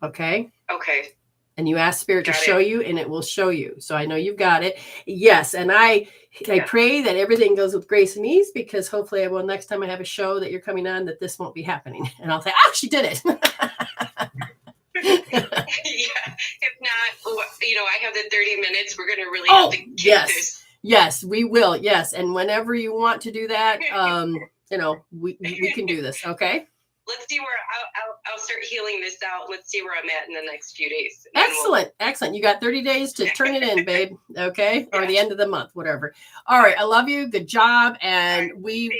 Okay. Okay. And you ask Spirit to show you, and it will show you. So I know you've got it. Yes. And I pray that everything goes with grace and ease, because hopefully, next time I have a show that you're coming on, that this won't be happening. And I'll say, she did it. Yeah. If not, I have the 30 minutes. We're going to really have to kick this. Yes, we will. Yes. And whenever you want to do that, we can do this. Okay. Let's see where I'll start healing this out. Let's see where I'm at in the next few days. Excellent. You got 30 days to turn it in, babe. Okay. Or the end of the month, whatever. All right. I love you. Good job. And thank you.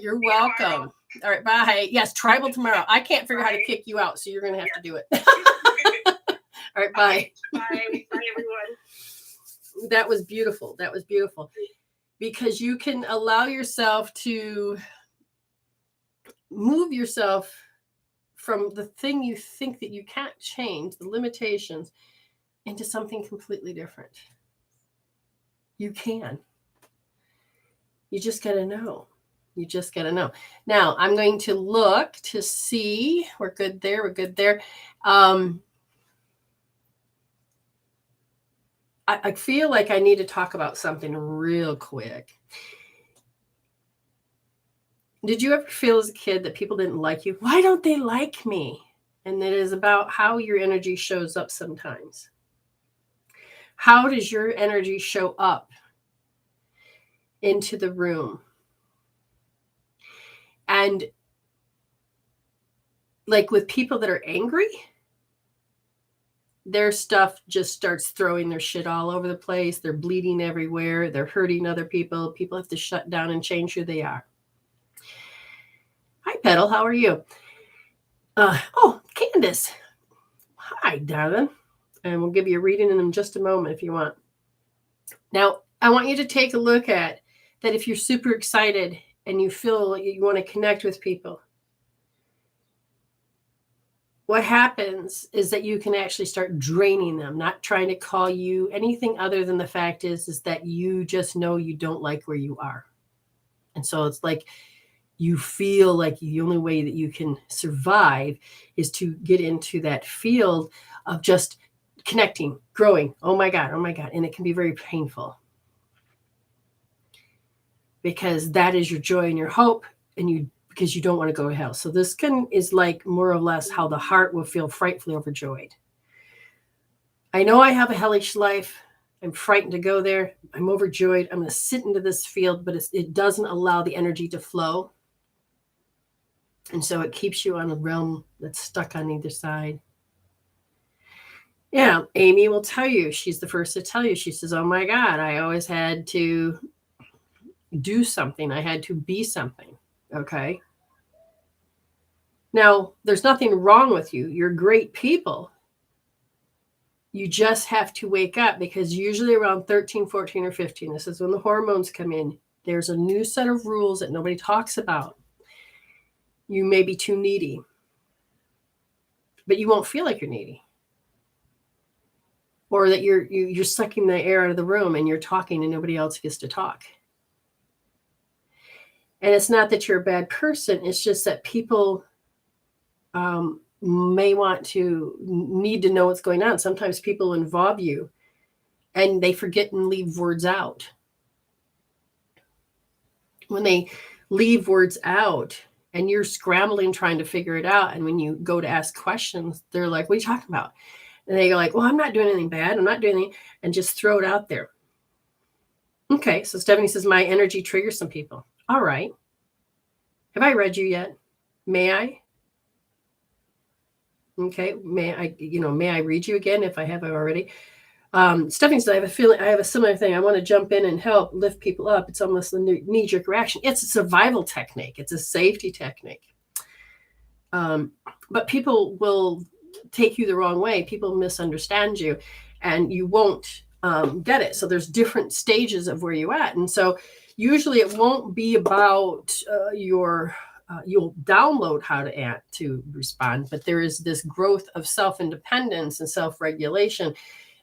You're welcome. Tomorrow. All right. Bye. Yes. Tribal tomorrow. I can't figure out how to kick you out, so you're going to have to do it. All right. Bye. Bye, everyone. That was beautiful. Because you can allow yourself to move yourself from the thing you think that you can't change, the limitations, into something completely different. You can. You just got to know. Now, I'm going to look to see. We're good there. I feel like I need to talk about something real quick. Did you ever feel as a kid that people didn't like you? Why don't they like me? And it is about how your energy shows up sometimes. How does your energy show up into the room? And like with people that are angry, their stuff just starts throwing their shit all over the place. They're bleeding everywhere. They're hurting other people. People have to shut down and change who they are. Hi, Petal. How are you? Candace. Hi, darling. And we'll give you a reading in just a moment if you want. Now, I want you to take a look at that. If you're super excited and you feel like you want to connect with people, what happens is that you can actually start draining them, not trying to call you anything other than the fact is that you just know you don't like where you are. And so it's like, you feel like the only way that you can survive is to get into that field of just connecting, growing. Oh my God. And it can be very painful, because that is your joy and your hope, and because you don't want to go to hell. So this is like more or less how the heart will feel frightfully overjoyed. I know I have a hellish life. I'm frightened to go there. I'm overjoyed. I'm going to sit into this field, but it doesn't allow the energy to flow. And so it keeps you on a realm that's stuck on either side. Yeah, Amy will tell you. She's the first to tell you. She says, oh my God, I always had to do something. I had to be something. Okay. Now, there's nothing wrong with you. You're great people. You just have to wake up, because usually around 13, 14, or 15, this is when the hormones come in. There's a new set of rules that nobody talks about. You may be too needy, but you won't feel like you're needy. Or that you're sucking the air out of the room and you're talking and nobody else gets to talk. And it's not that you're a bad person. It's just that people may need to know what's going on. Sometimes people involve you and they forget and leave words out. When they leave words out and you're scrambling trying to figure it out, and when you go to ask questions, they're like, what are you talking about? And they go like, well, I'm not doing anything bad. I'm not doing anything. And just throw it out there. Okay. So Stephanie says, my energy triggers some people. All right. Have I read you yet? May I? Okay. May I read you again if I haven't already? Stephanie said, I have a similar thing. I want to jump in and help lift people up. It's almost a knee-jerk reaction. It's a survival technique. It's a safety technique. But people will take you the wrong way. People misunderstand you, and you won't get it. So there's different stages of where you're at. And so usually it won't be about you'll download how to respond, but there is this growth of self-independence and self-regulation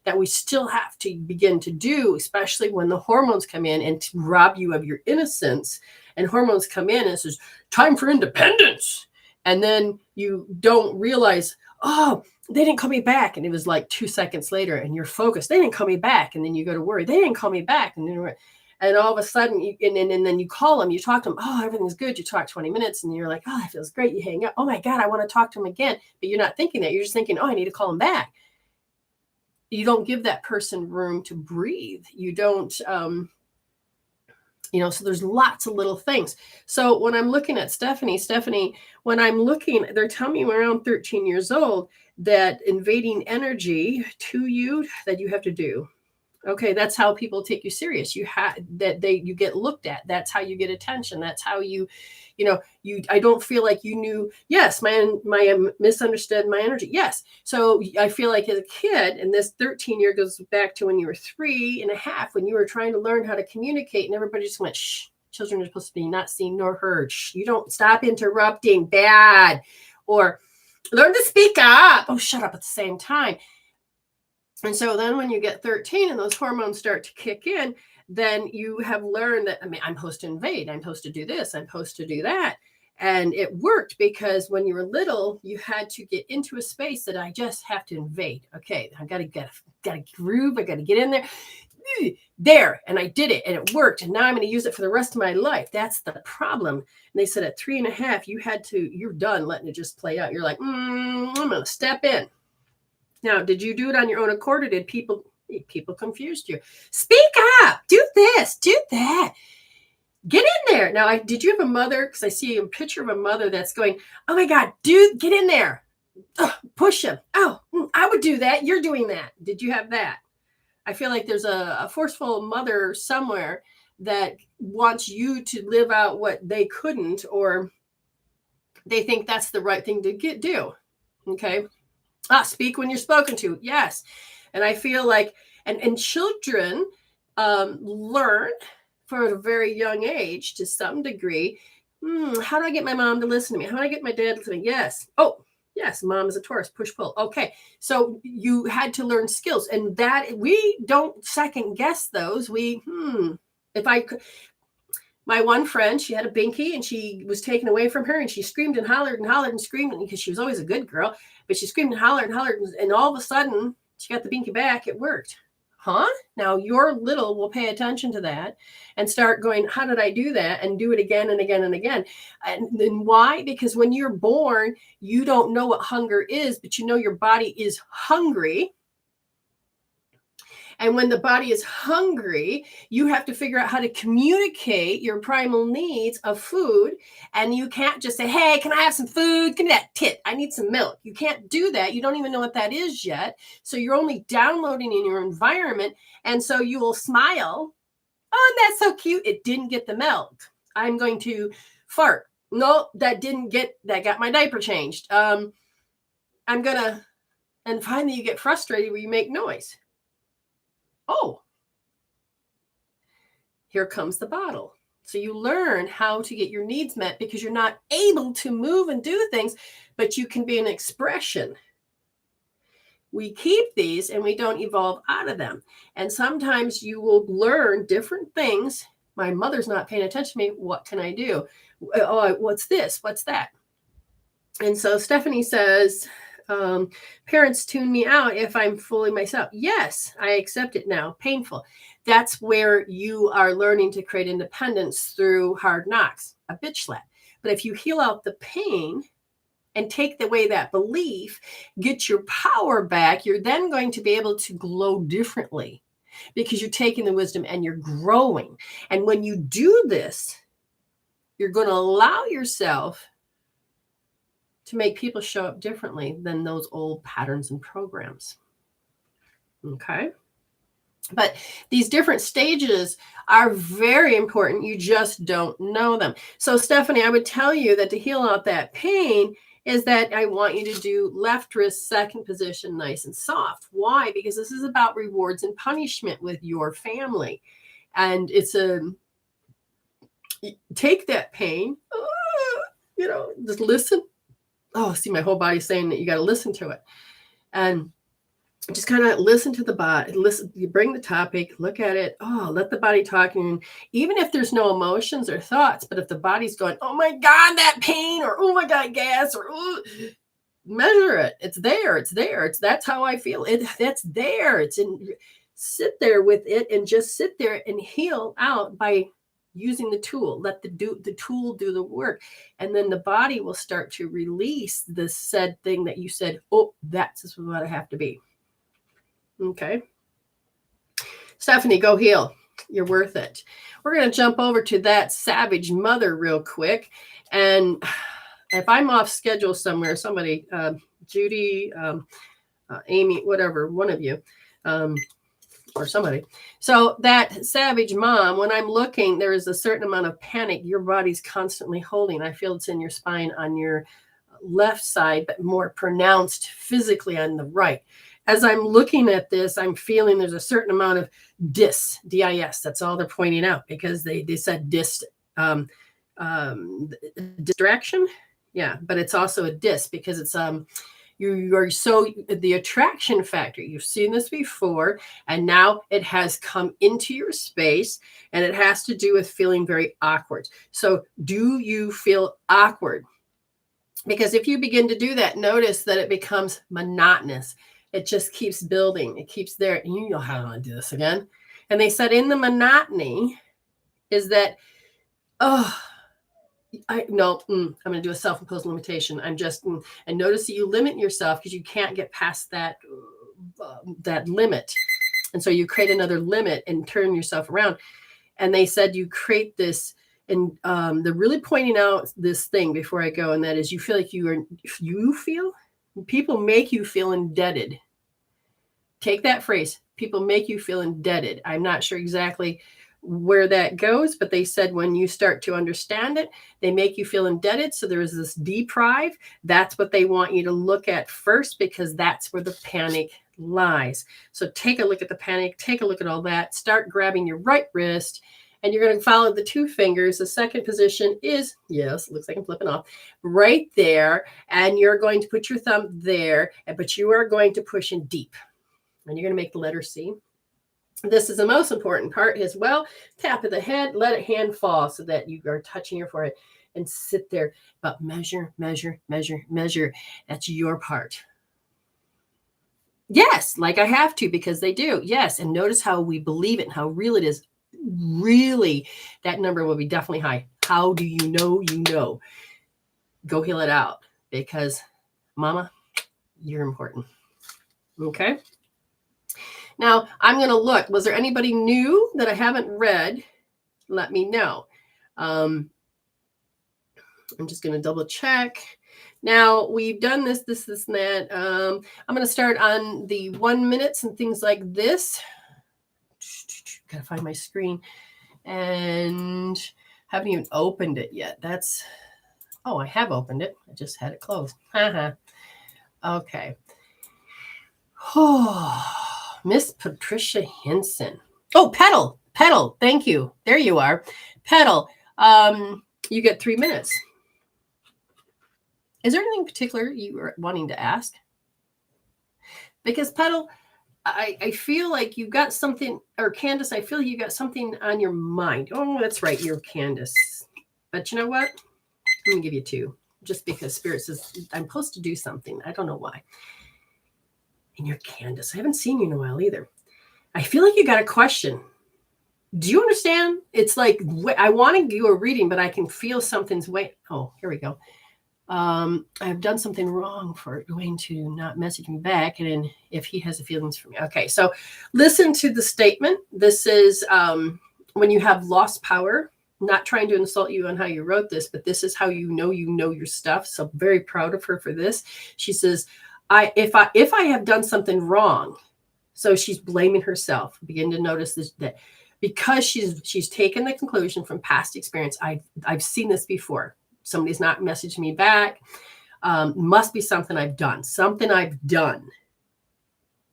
that we still have to begin to do, especially when the hormones come in and to rob you of your innocence. And hormones come in and it says, time for independence. And then you don't realize, oh, they didn't call me back. And it was like 2 seconds later and you're focused. They didn't call me back. And then you go to worry. They didn't call me back. And all of a sudden, and then you call them, you talk to them. Oh, everything's good. You talk 20 minutes and you're like, oh, that feels great. You hang up. Oh my God, I want to talk to them again. But you're not thinking that. You're just thinking, oh, I need to call them back. You don't give that person room to breathe. You don't, so there's lots of little things. So when I'm looking at Stephanie, when I'm looking, they're telling me around 13 years old that invading energy to you that you have to do. Okay, that's how people take you serious. You get looked at. That's how you get attention. That's how I don't feel like you knew. Yes, my misunderstood my energy. Yes. So I feel like as a kid, and this 13-year goes back to when you were 3.5, when you were trying to learn how to communicate, and everybody just went, shh, children are supposed to be not seen nor heard. Shh, you don't stop interrupting, bad. Or learn to speak up. Oh, shut up at the same time. And so then when you get 13 and those hormones start to kick in, then you have learned that, I'm supposed to invade. I'm supposed to do this. I'm supposed to do that. And it worked because when you were little, you had to get into a space that I just have to invade. Okay, I got to groove. I got to get in there. And I did it and it worked. And now I'm going to use it for the rest of my life. That's the problem. And they said at 3.5, you're done letting it just play out. You're like, I'm going to step in. Now, did you do it on your own accord, or did people confused you? Speak up, do this, do that. Get in there. Now, did you have a mother? Because I see a picture of a mother that's going, oh my God, dude, get in there. Ugh, push him. Oh, I would do that. You're doing that. Did you have that? I feel like there's a forceful mother somewhere that wants you to live out what they couldn't, or they think that's the right thing to do. Okay. Speak when you're spoken to. Yes. And I feel like, and children learn from a very young age to some degree, how do I get my mom to listen to me? How do I get my dad to listen to me? Yes. Oh, yes. Mom is a Taurus, push, pull. Okay. So you had to learn skills, and that we don't second guess those. If I could, my one friend, she had a binky and she was taken away from her, and she screamed and hollered and screamed because she was always a good girl, but she screamed and hollered, and all of a sudden she got the binky back. It worked. Huh? Now your little will pay attention to that and start going, how did I do that? And do it again and again and again. And then why? Because when you're born, you don't know what hunger is, but you know your body is hungry. And when the body is hungry, you have to figure out how to communicate your primal needs of food. And you can't just say, hey, can I have some food? Give me that tit. I need some milk. You can't do that. You don't even know what that is yet. So you're only downloading in your environment. And so you will smile. Oh, that's so cute. It didn't get the milk. I'm going to fart. No, that got my diaper changed. And finally you get frustrated where you make noise. Oh, here comes the bottle. So you learn how to get your needs met because you're not able to move and do things, but you can be an expression. We keep these and we don't evolve out of them. And sometimes you will learn different things. My mother's not paying attention to me. What can I do? Oh, what's this? What's that? And so Stephanie says, parents tune me out if I'm fully myself. Yes, I accept it now. Painful. That's where you are learning to create independence through hard knocks, a bitch slap. But if you heal out the pain and take away that belief, get your power back, you're then going to be able to glow differently because you're taking the wisdom and you're growing. And when you do this, you're going to allow yourself to make people show up differently than those old patterns and programs. Okay. But these different stages are very important. You just don't know them. So, Stephanie, I would tell you that to heal out that pain is that I want you to do left wrist, second position, nice and soft. Why? Because this is about rewards and punishment with your family. And it's take that pain, just listen. Oh, see, my whole body's saying that you got to listen to it. And just kind of listen to the body. Listen, you bring the topic, look at it. Oh, let the body talk. And even if there's no emotions or thoughts, but if the body's going, oh my God, that pain, or oh my God, gas, or measure it. It's there. It's there. That's how I feel. That's there. It's in. Sit there with it and just sit there and heal out by using the tool. Let the tool do the work. And then the body will start to release the said thing that you said, oh, that's what I have to be. Okay. Stephanie, go heal. You're worth it. We're going to jump over to that savage mother real quick. And if I'm off schedule somewhere, somebody, Judy, Amy, whatever, one of you, or somebody. So that savage mom, when I'm looking, there is a certain amount of panic your body's constantly holding. I feel it's in your spine on your left side, but more pronounced physically on the right. As I'm looking at this, I'm feeling there's a certain amount of dis. That's all they're pointing out, because they said distraction. Yeah, but it's also a dis, because it's you are so the attraction factor. You've seen this before, and now it has come into your space, and it has to do with feeling very awkward. So do you feel awkward? Because if you begin to do that, notice that it becomes monotonous. It just keeps building. It keeps there. And you know how to do this again. And they said in the monotony is that, I'm going to do a self-imposed limitation. And notice that you limit yourself because you can't get past that limit. And so you create another limit and turn yourself around. And they said you create this, and they're really pointing out this thing before I go. And that is, you feel like people make you feel indebted. Take that phrase. People make you feel indebted. I'm not sure exactly where that goes, but they said when you start to understand it, they make you feel indebted. So there is this deprive. That's what they want you to look at first, because that's where the panic lies. So take a look at the panic. Take a look at all that. Start grabbing your right wrist. And you're going to follow the two fingers. The second position is, yes, looks like I'm flipping off, right there. And you're going to put your thumb there, but you are going to push in deep. And you're going to make the letter C. This is the most important part as well. Tap of the head, let it hand fall so that you are touching your forehead, and sit there. But measure, measure, measure, measure. That's your part. Yes, like I have to, because they do. Yes. And notice how we believe it and how real it is. Really, that number will be definitely high. How do you know? Go heal it out, because mama, you're important. Okay. Now I'm going to look. Was there anybody new that I haven't read? Let me know. I'm just going to double check. Now we've done this, and that. I'm going to start on the 1 minutes and things like this. Gotta find my screen, and haven't even opened it yet. I have opened it. I just had it closed. Okay. Miss Patricia Henson. Oh, Petal. Thank you. There you are. Petal. You get 3 minutes. Is there anything particular you are wanting to ask? Because Petal, I feel like you've got something, or Candace, I feel like you got something on your mind. Oh, that's right, you're Candace. But you know what? I'm going to give you 2, just because Spirit says I'm supposed to do something. I don't know why. And you're Candace. I haven't seen you in a while either. I feel like you got a question. Do you understand? It's like, I want to do a reading, but I can feel something's wait. Oh, here we go. I've done something wrong for going to not message me back. And if he has the feelings for me. Okay. So listen to the statement. This is, when you have lost power, not trying to insult you on how you wrote this, but this is how you know your stuff. So very proud of her for this. She says, if I have done something wrong, So she's blaming herself. Begin to notice this, that because she's taken the conclusion from past experience. I've seen this before. Somebody's not messaged me back. Must be something I've done.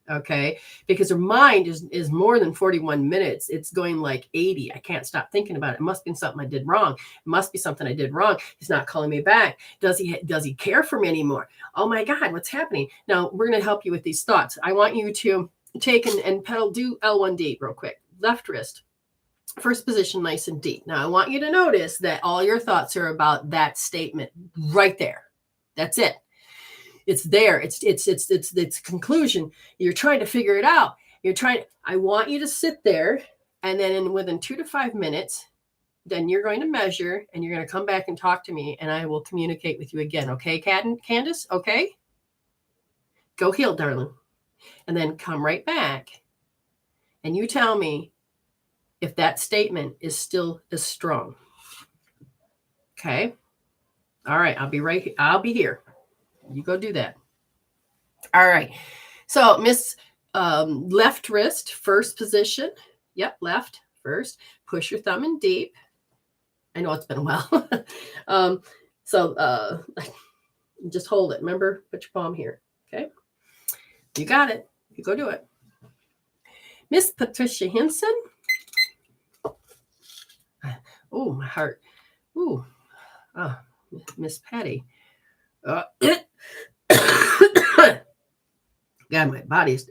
Okay, because her mind is more than 41 minutes. It's going like 80. I can't stop thinking about it. It must be something I did wrong. It must be something I did wrong. He's not calling me back. Does he care for me anymore? Oh my God, what's happening? Now we're going to help you with these thoughts. I want you to take and pedal, do L1D real quick. Left wrist, first position, nice and deep. Now I want you to notice that all your thoughts are about that statement right there. That's it. It's there. It's conclusion. You're trying to figure it out. I want you to sit there, and then within 2 to 5 minutes, then you're going to measure, and you're going to come back and talk to me, and I will communicate with you again. Okay, Candace? Okay? Go heal, darling. And then come right back, and you tell me if that statement is still as strong. Okay? All right, I'll be here. You go do that. All right. So Miss left wrist, first position. Yep, left first. Push your thumb in deep. I know it's been a while. So just hold it. Remember, put your palm here. Okay. You got it. You go do it. Miss Patricia Hinson. Oh, my heart. Ooh. Miss Patty. God, my body's.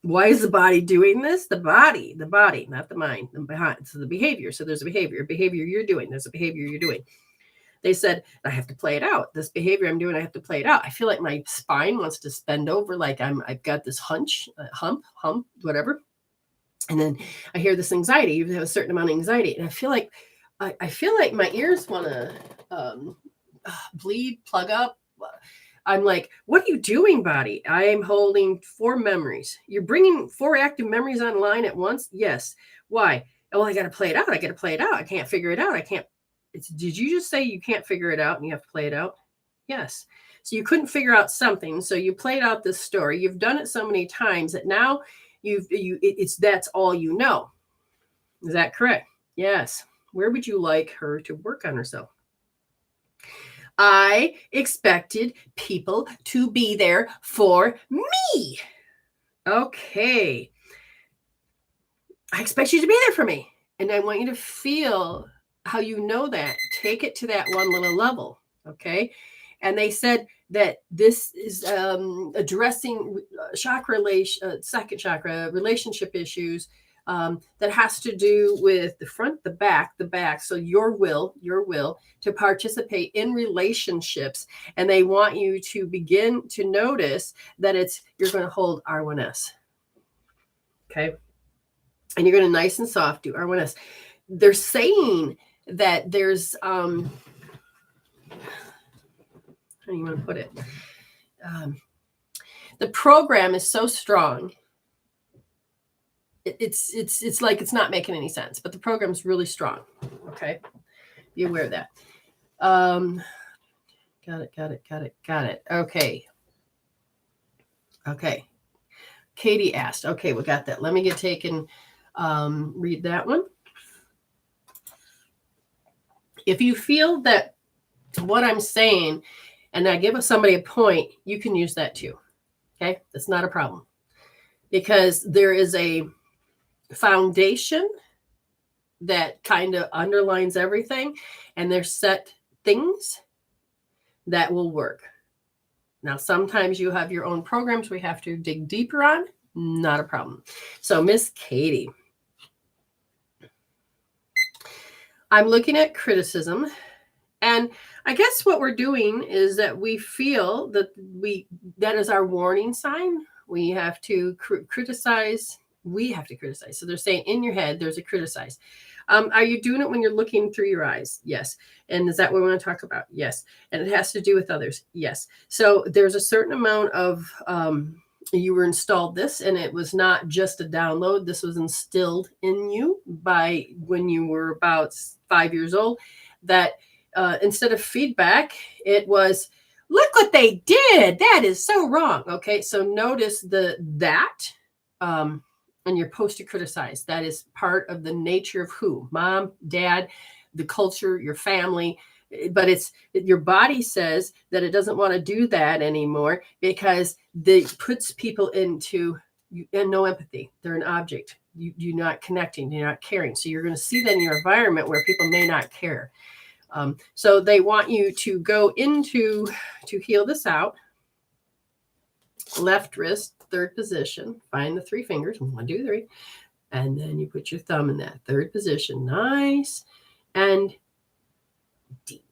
Why is the body doing this? The body, not the mind. The behind. So the behavior. So there's a behavior you're doing. There's a behavior you're doing. They said, I have to play it out. This behavior I'm doing, I have to play it out. I feel like my spine wants to bend over, like I've got this hump, whatever. And then I hear this anxiety. You have a certain amount of anxiety, and I feel like my ears want to bleed, plug up. I'm like, what are you doing, body? I am holding 4 memories. You're bringing 4 active memories online at once? Yes. Why? Oh, I got to play it out. I can't figure it out. Did you just say you can't figure it out and you have to play it out? Yes. So you couldn't figure out something. So you played out this story. You've done it so many times that now that's all you know. Is that correct? Yes. Where would you like her to work on herself? I expected people to be there for me. Okay. I expect you to be there for me. And I want you to feel how you know that. Take it to that one little level. Okay. And they said that this is addressing second chakra relationship issues that has to do with the front, the back. So your will to participate in relationships. And they want you to begin to notice that you're going to hold R1S. Okay. And you're going to nice and soft do R1S. They're saying that there's, how do you want to put it? The program is so strong. It's like it's not making any sense, but the program's really strong. Okay, be aware of that. Got it. Okay. Katie asked. Okay, we got that. Let me get taken. Read that one. If you feel that what I'm saying, and I give somebody a point, you can use that too. Okay, that's not a problem, because there is a foundation that kind of underlines everything, and there's set things that will work. Now, sometimes you have your own programs we have to dig deeper on. Not a problem. So, Miss Katie, I'm looking at criticism, and I guess what we're doing is that we feel that that is our warning sign. We have to criticize. We have to criticize. So they're saying in your head, there's a criticize. Are you doing it when you're looking through your eyes? Yes. And is that what we want to talk about? Yes. And it has to do with others? Yes. So there's a certain amount of, you were installed this, and it was not just a download. This was instilled in you by when you were about 5 years old, that instead of feedback, it was, look what they did. That is so wrong. Okay. So notice that and you're supposed to criticize. That is part of the nature of who? Mom, dad, the culture, your family. But it's your body says that it doesn't want to do that anymore because it puts people into and no empathy. They're an object. You're not connecting. You're not caring. So you're going to see that in your environment where people may not care. So they want you to go into to heal this out. Left wrist, third position. Find the 3 fingers. 1, 2, 3. And then you put your thumb in that third position. Nice and deep.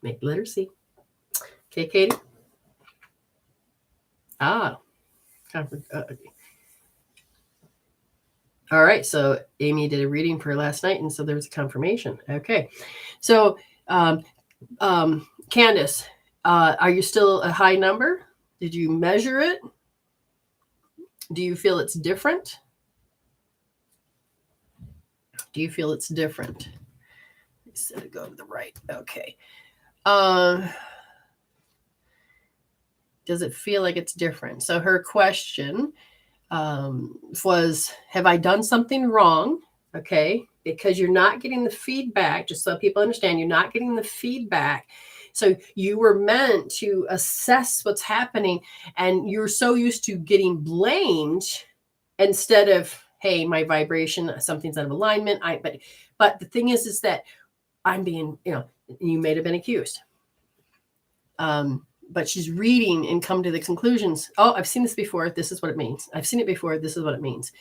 Make the letter C. Okay, Katie. All right. So Amy did a reading for last night, and so there was a confirmation. Okay. So Candace, are you still a high number? Did you measure it? Do you feel it's different? Do you feel it's different? Instead of go to the right. Okay. Does it feel like it's different? So her question was, have I done something wrong? Okay. Because you're not getting the feedback, just so people understand, you're not getting the feedback. So you were meant to assess what's happening, and you're so used to getting blamed instead of, hey, my vibration, something's out of alignment. But the thing is that I'm being, you may have been accused. But she's reading and come to the conclusions. Oh, I've seen this before. This is what it means. I've seen it before. This is what it means.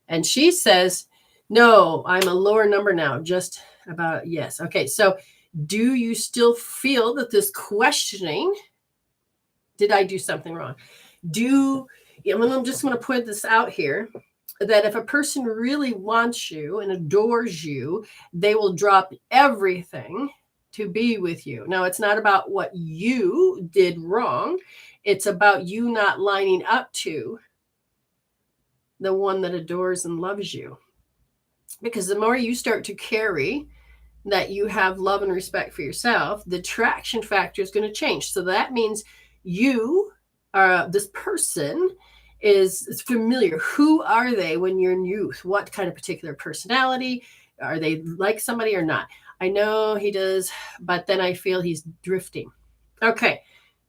And she says, no, I'm a lower number now. Just about, yes. Okay. So do you still feel that this questioning, did I do something wrong? I'm just going to put this out here, that if a person really wants you and adores you, they will drop everything to be with you. Now, it's not about what you did wrong. It's about you not lining up to the one that adores and loves you. Because the more you start to carry that you have love and respect for yourself, the attraction factor is going to change. So that means you are, this person is familiar. Who are they when you're in youth? What kind of particular personality? Are they like somebody or not? I know he does, but then I feel he's drifting. Okay.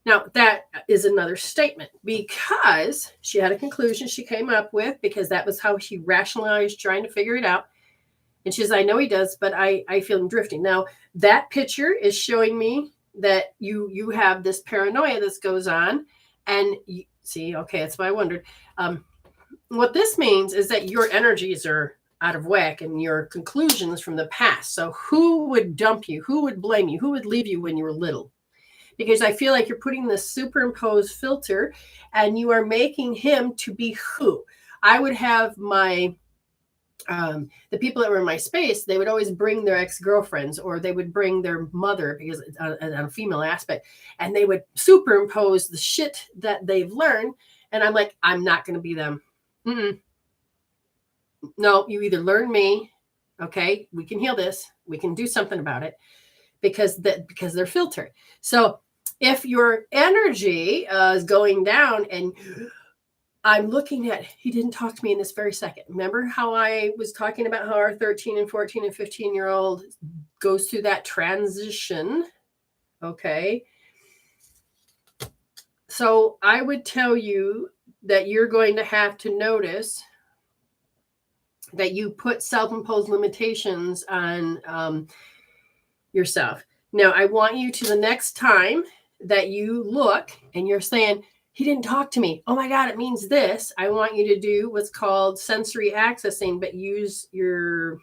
Now that is another statement, because she had a conclusion she came up with, because that was how she rationalized trying to figure it out. And she says, I know he does, but I feel him drifting. Now that picture is showing me that you have this paranoia that goes on, and you see, okay, that's why I wondered. What this means is that your energies are out of whack and your conclusions from the past. So who would dump you? Who would blame you? Who would leave you when you were little? Because I feel like you're putting this superimposed filter and you are making him to be who? I would have my, the people that were in my space, they would always bring their ex-girlfriends, or they would bring their mother, because on a female aspect, and they would superimpose the shit that they've learned. And I'm like, I'm not going to be them. No, you either learn me. Okay. We can heal this. We can do something about it, because they're filtered. So if your energy is going down, and I'm looking at, he didn't talk to me in this very second. Remember how I was talking about how our 13 and 14 and 15-year-old goes through that transition? Okay. So I would tell you that you're going to have to notice that you put self-imposed limitations on yourself. Now, I want you to, the next time that you look and you're saying, he didn't talk to me, oh my God, it means this. I want you to do what's called sensory accessing, but use your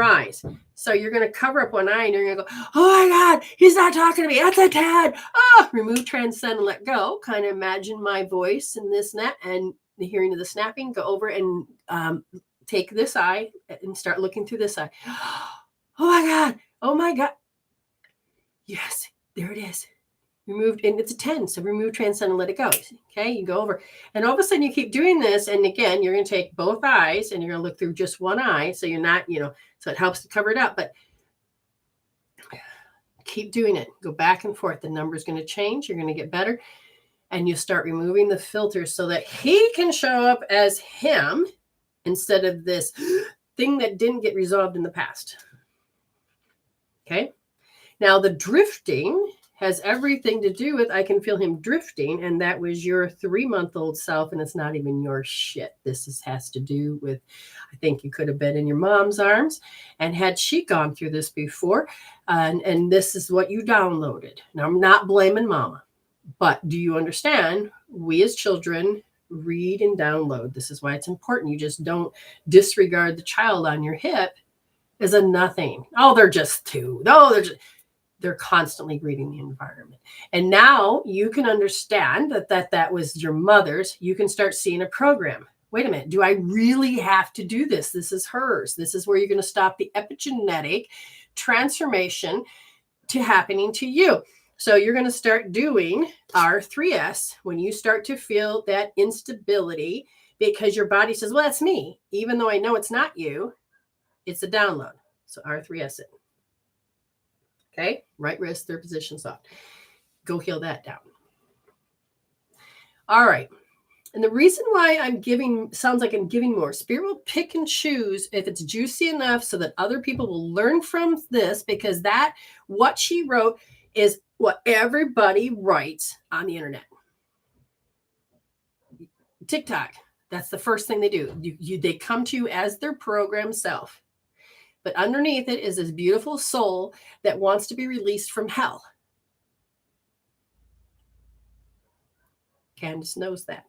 eyes. So you're going to cover up one eye and you're going to go, oh my God, he's not talking to me. That's a tad. Oh, remove, transcend, and let go. Kind of imagine my voice in this net and the hearing of the snapping. Go over and take this eye and start looking through this eye. Oh my God. Oh my God. Yes, there it is. Remove, and it's a 10. So remove, transcend, and let it go. Okay, you go over. And all of a sudden you keep doing this. And again, you're going to take both eyes and you're going to look through just one eye. So you're not, so it helps to cover it up. But keep doing it. Go back and forth. The number's going to change. You're going to get better. and you start removing the filters so that he can show up as him instead of this thing that didn't get resolved in the past. Okay. Now the drifting has everything to do with, I can feel him drifting, and that was your 3-month-old self, and it's not even your shit. Has to do with, I think you could have been in your mom's arms, and had she gone through this before, and this is what you downloaded. Now, I'm not blaming mama, but do you understand? We as children read and download. This is why it's important. You just don't disregard the child on your hip as a nothing. Oh, they're just two. No, they're constantly reading the environment. And now you can understand that was your mother's. You can start seeing a program. Wait a minute. Do I really have to do this? This is hers. This is where you're going to stop the epigenetic transformation to happening to you. So you're going to start doing R3S when you start to feel that instability, because your body says, well, that's me. Even though I know it's not you, it's a download. So R3S it. Okay, right wrist, third position, soft. Go heal that down. All right. And the reason why I'm giving, sounds like I'm giving more, Spirit will pick and choose if it's juicy enough so that other people will learn from this, because that, what she wrote, is what everybody writes on the internet. TikTok, that's the first thing they do. They come to you as their program self. But underneath it is this beautiful soul that wants to be released from hell. Candace knows that.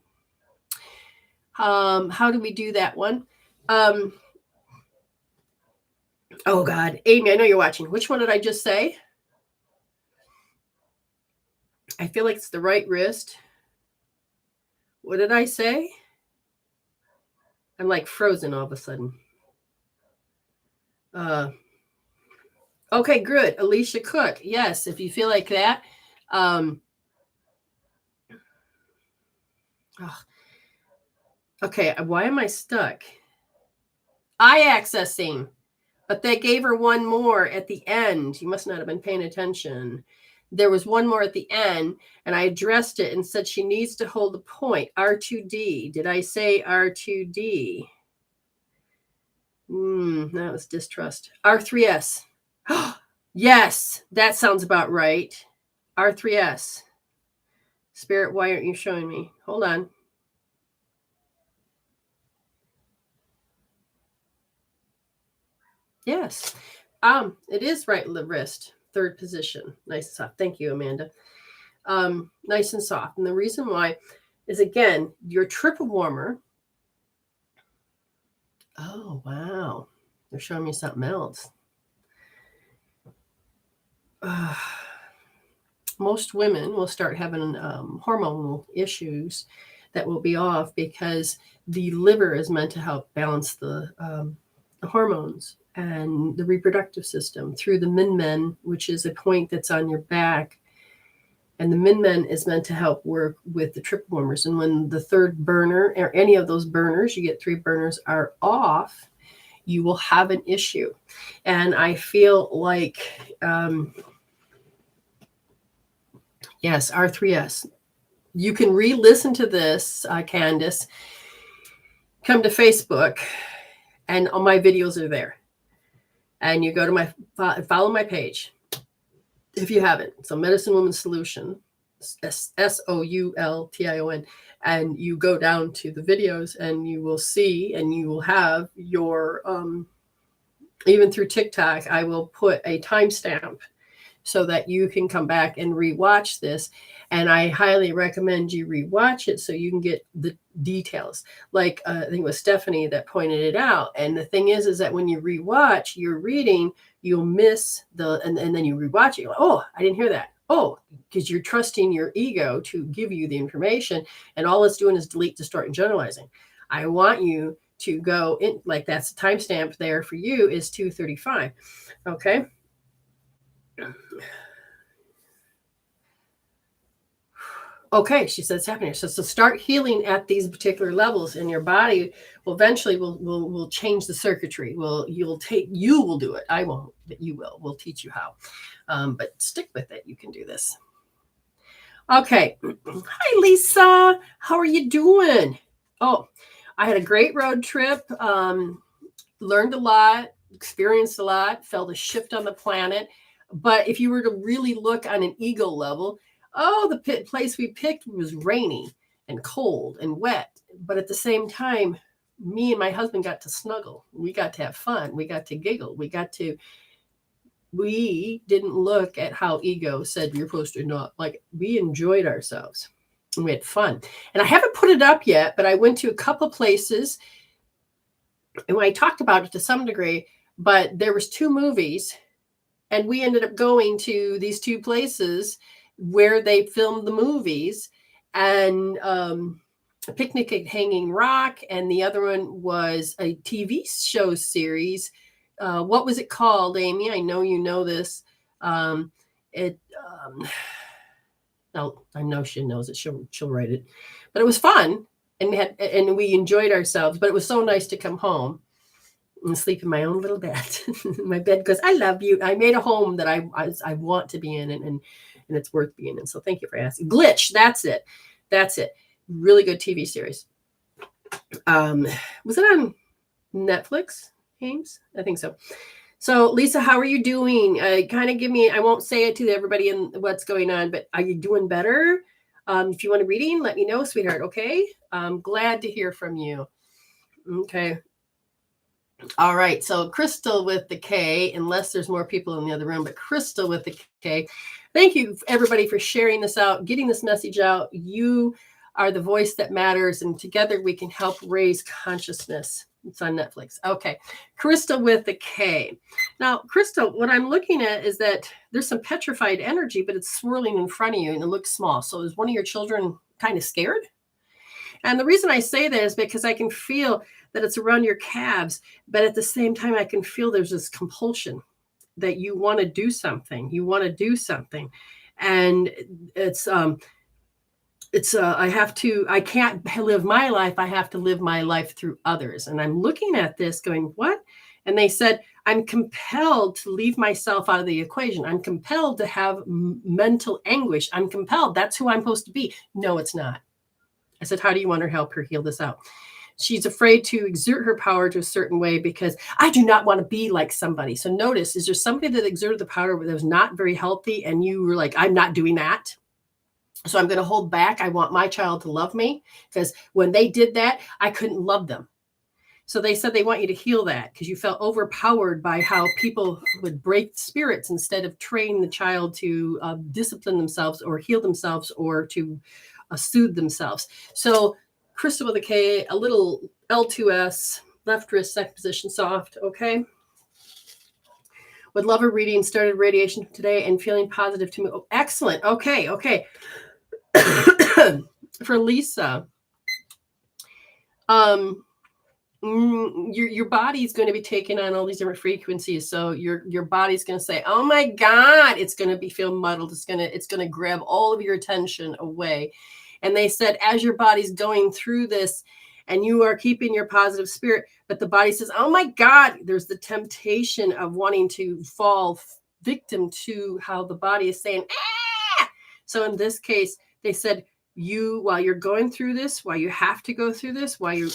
How do we do that one? Oh, God. Amy, I know you're watching. Which one did I just say? I feel like it's the right wrist. What did I say? I'm like frozen all of a sudden. Okay, good. Alicia Cook. Yes, if you feel like that. Okay, why am I stuck? Eye accessing. But they gave her one more at the end. You must not have been paying attention. There was one more at the end, and I addressed it and said she needs to hold the point. R2D. Did I say R2D? That was distrust. R3S. Yes, that sounds about right. R3S. Spirit, why aren't you showing me? Hold on. Yes. It is right wrist, third position. Nice and soft. Thank you, Amanda. Nice and soft. And the reason why is, again, your triple warmer. Oh, wow. They're showing me something else. Most women will start having hormonal issues that will be off because the liver is meant to help balance the hormones and the reproductive system through the min-men, which is a point that's on your back. And the min-men is meant to help work with the triple warmers. And when the third burner or any of those burners, you get 3 burners, are off, you will have an issue. And I feel like, yes, R3S. You can re-listen to this, Candace. Come to Facebook, and all my videos are there. And you go to my, follow my page if you haven't. So Medicine Woman Solution, SOULTION. And you go down to the videos and you will see, and you will have your, even through TikTok, I will put a timestamp so that you can come back and rewatch this. And I highly recommend you rewatch it so you can get the details. Like I think it was Stephanie that pointed it out. And the thing is that when you rewatch your reading, you'll miss and then you rewatch it. You're like, oh, I didn't hear that. Oh, because you're trusting your ego to give you the information. And all it's doing is delete, distort, and generalizing. I want you to go in, like that's the timestamp there for you is 2:35. Okay. Okay, she said it's happening. So start healing at these particular levels, and your body will eventually will change the circuitry. You will do it. I won't, but you will. We'll teach you how. But stick with it. You can do this. Okay. Hi, Lisa. How are you doing? Oh, I had a great road trip. Learned a lot, experienced a lot, felt a shift on the planet. But if you were to really look on an ego level, oh, the place we picked was rainy and cold and wet. But at the same time, me and my husband got to snuggle. We got to have fun. We got to giggle. We didn't look at how ego said you're supposed to not. Like, we enjoyed ourselves and we had fun. And I haven't put it up yet, but I went to a couple places and I talked about it to some degree, but there was 2 movies and we ended up going to these 2 places where they filmed the movies, and a picnic at Hanging Rock, and the other one was a TV show series. What was it called, Amy? I know you know this. It no, I know she knows it. She'll write it, but it was fun, and we enjoyed ourselves. But it was so nice to come home and sleep in my own little bed. My bed goes, I love you. I made a home that I want to be in, and it's worth being in. So thank you for asking. Glitch, that's it. Really good TV series. Was it on Netflix, James? I think so. So Lisa, how are you doing? Kind of give me, I won't say it to everybody and what's going on, but are you doing better? If you want a reading, let me know, sweetheart. Okay. I'm glad to hear from you. Okay. All right. So Crystal with the K, unless there's more people in the other room, but Crystal with the K. Thank you, everybody, for sharing this out, getting this message out. You are the voice that matters, and together we can help raise consciousness. It's on Netflix. Okay. Crystal with the K. Now, Crystal, what I'm looking at is that there's some petrified energy, but it's swirling in front of you and it looks small. So is one of your children kind of scared? And the reason I say that is because I can feel that it's around your calves, but at the same time, I can feel there's this compulsion that you want to do something. And I can't live my life. I have to live my life through others. And I'm looking at this going, what? And they said, I'm compelled to leave myself out of the equation. I'm compelled to have mental anguish. I'm compelled. That's who I'm supposed to be. No, it's not. I said, how do you want to help her heal this out? She's afraid to exert her power to a certain way because I do not want to be like somebody. So notice, is there somebody that exerted the power that was not very healthy and you were like, I'm not doing that? So I'm going to hold back. I want my child to love me because when they did that, I couldn't love them. So they said they want you to heal that because you felt overpowered by how people would break spirits instead of train the child to discipline themselves or heal themselves or to soothe themselves. So Crystal with a K, a little L2S, left wrist, second position, soft. Okay. Would love a reading. Started radiation today and feeling positive to me. Oh, excellent. Okay. For Lisa, your body's going to be taking on all these different frequencies. So your body's going to say, oh my God, it's going to feel muddled. It's going to grab all of your attention away. And they said, as your body's going through this and you are keeping your positive spirit, but the body says, oh my God, there's the temptation of wanting to fall victim to how the body is saying, ah! So in this case, they said, while you're going through this, while you have to go through this, while you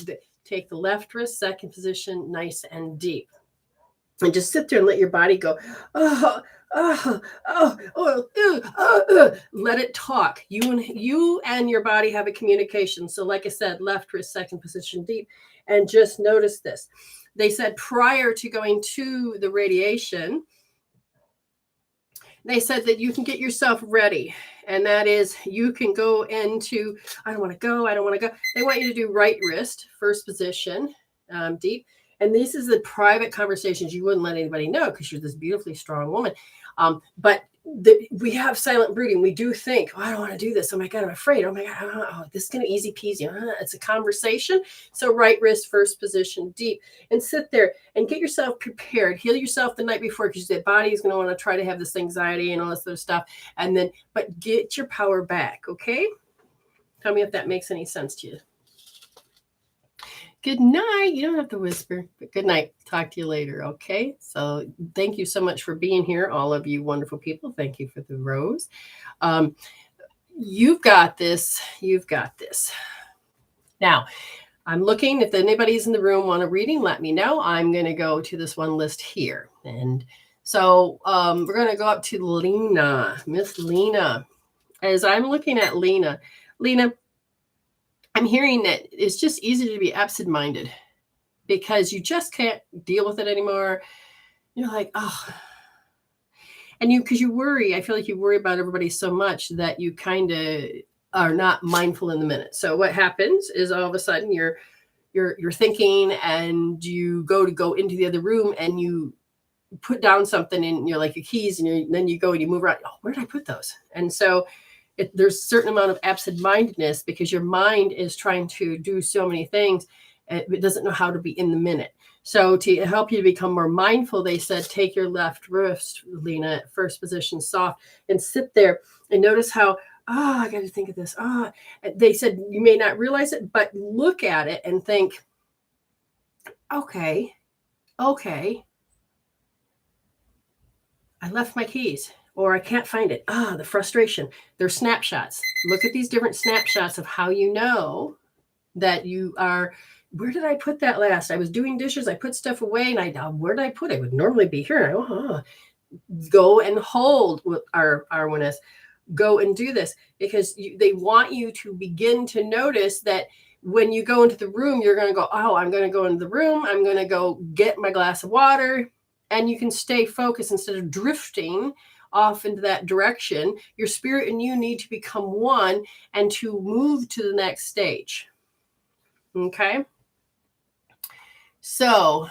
take the left wrist, second position, nice and deep. And just sit there and let your body go, let it talk. You and your body have a communication. So like I said, left wrist, second position, deep. And just notice this. They said prior to going to the radiation, they said that you can get yourself ready. And that is, you can go into, I don't want to go. They want you to do right wrist, first position, deep. And this is the private conversations you wouldn't let anybody know because you're this beautifully strong woman. But we have silent brooding. We do think, oh, I don't want to do this. Oh my God, I'm afraid. Oh my God, this is going to easy peasy. It's a conversation. So right wrist, first position, deep, and sit there and get yourself prepared. Heal yourself the night before because that body is going to want to try to have this anxiety and all this other stuff. And then, but get your power back. Okay. Tell me if that makes any sense to you. Good night. You don't have to whisper, but good night. Talk to you later. Okay. So thank you so much for being here. All of you wonderful people. Thank you for the rose. You've got this. You've got this. Now, I'm looking, if anybody's in the room want a reading, let me know. I'm going to go to this one list here. And so we're going to go up to Lena, Miss Lena. As I'm looking at Lena, I'm hearing that it's just easy to be absent-minded because you just can't deal with it anymore. You're like, oh. And because you worry, I feel like you worry about everybody so much that you kind of are not mindful in the minute. So what happens is all of a sudden you're thinking and you go into the other room and you put down something in your like your keys and then you go and you move around. Oh, where did I put those? And so there's a certain amount of absent-mindedness because your mind is trying to do so many things. It doesn't know how to be in the minute. So to help you to become more mindful, they said, take your left wrist, Lena, first position, soft, and sit there and notice how, I got to think of this. They said you may not realize it, but look at it and think, okay, I left my keys or I can't find it. The frustration. They're snapshots. Look at these different snapshots of how you know that you are. Where did I put that last? I was doing dishes. I put stuff away and where did I put it? It would normally be here. Go and hold with our wholeness. Go and do this because they want you to begin to notice that when you go into the room, you're going to go, I'm going to go into the room. I'm going to go get my glass of water. And you can stay focused instead of drifting off into that direction. Your spirit and you need to become one and to move to the next stage. Okay. So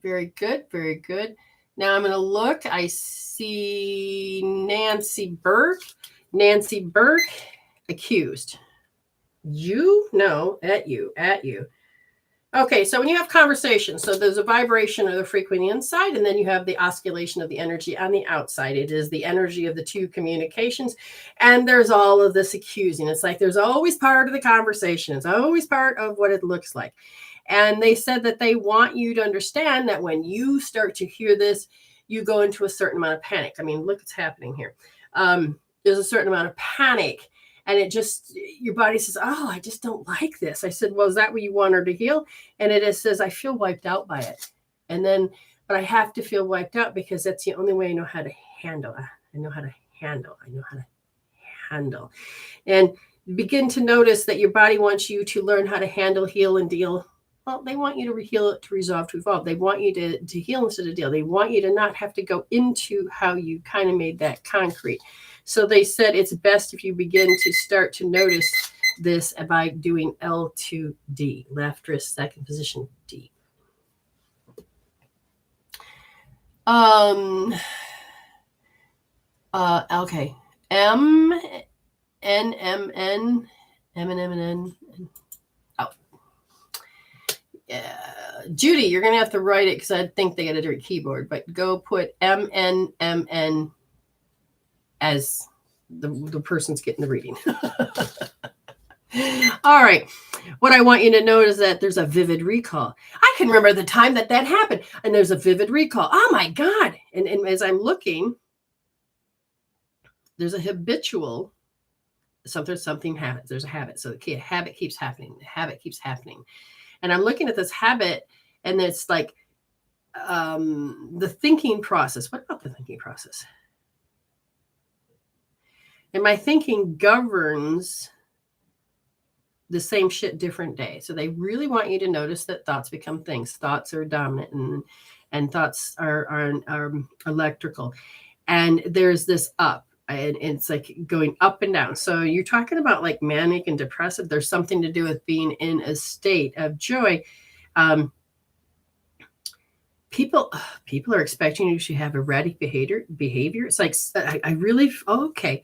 very good. Very good. Now I'm going to look. I see Nancy Burke, accused. You? No, at you. Okay, so when you have conversations, so there's a vibration or the frequency inside, and then you have the oscillation of the energy on the outside. It is the energy of the two communications, and there's all of this accusing. It's like there's always part of the conversation. It's always part of what it looks like. And they said that they want you to understand that when you start to hear this, you go into a certain amount of panic. I mean, look what's happening here. There's a certain amount of panic. And it just, your body says, I just don't like this. I said, well, is that what you want her to heal? And it says, I feel wiped out by it. And then, but I have to feel wiped out because that's the only way I know how to handle. I know how to handle. And begin to notice that your body wants you to learn how to handle, heal, and deal. Well, they want you to heal it, to resolve, to evolve. They want you to heal instead of deal. They want you to not have to go into how you kind of made that concrete. So they said it's best if you begin to start to notice this by doing L2D, left wrist, second position, D. Okay. M, N, M, N, M, and M, and N. Oh. Yeah. Judy, you're going to have to write it because I think they got a different keyboard, but go put M, N, M, N as the person's getting the reading. All right. What I want you to know is that there's a vivid recall. I can remember the time that happened, and there's a vivid recall. Oh my God. And as I'm looking, there's a habitual, something happens. There's a habit. So the habit keeps happening. The habit keeps happening. And I'm looking at this habit, and it's like the thinking process. What about the thinking process? And my thinking governs the same shit different day. So they really want you to notice that thoughts become things. Thoughts are dominant and thoughts are electrical. And there's this up. And it's like going up and down. So you're talking about like manic and depressive. There's something to do with being in a state of joy. People are expecting you to have erratic behavior. It's like, okay.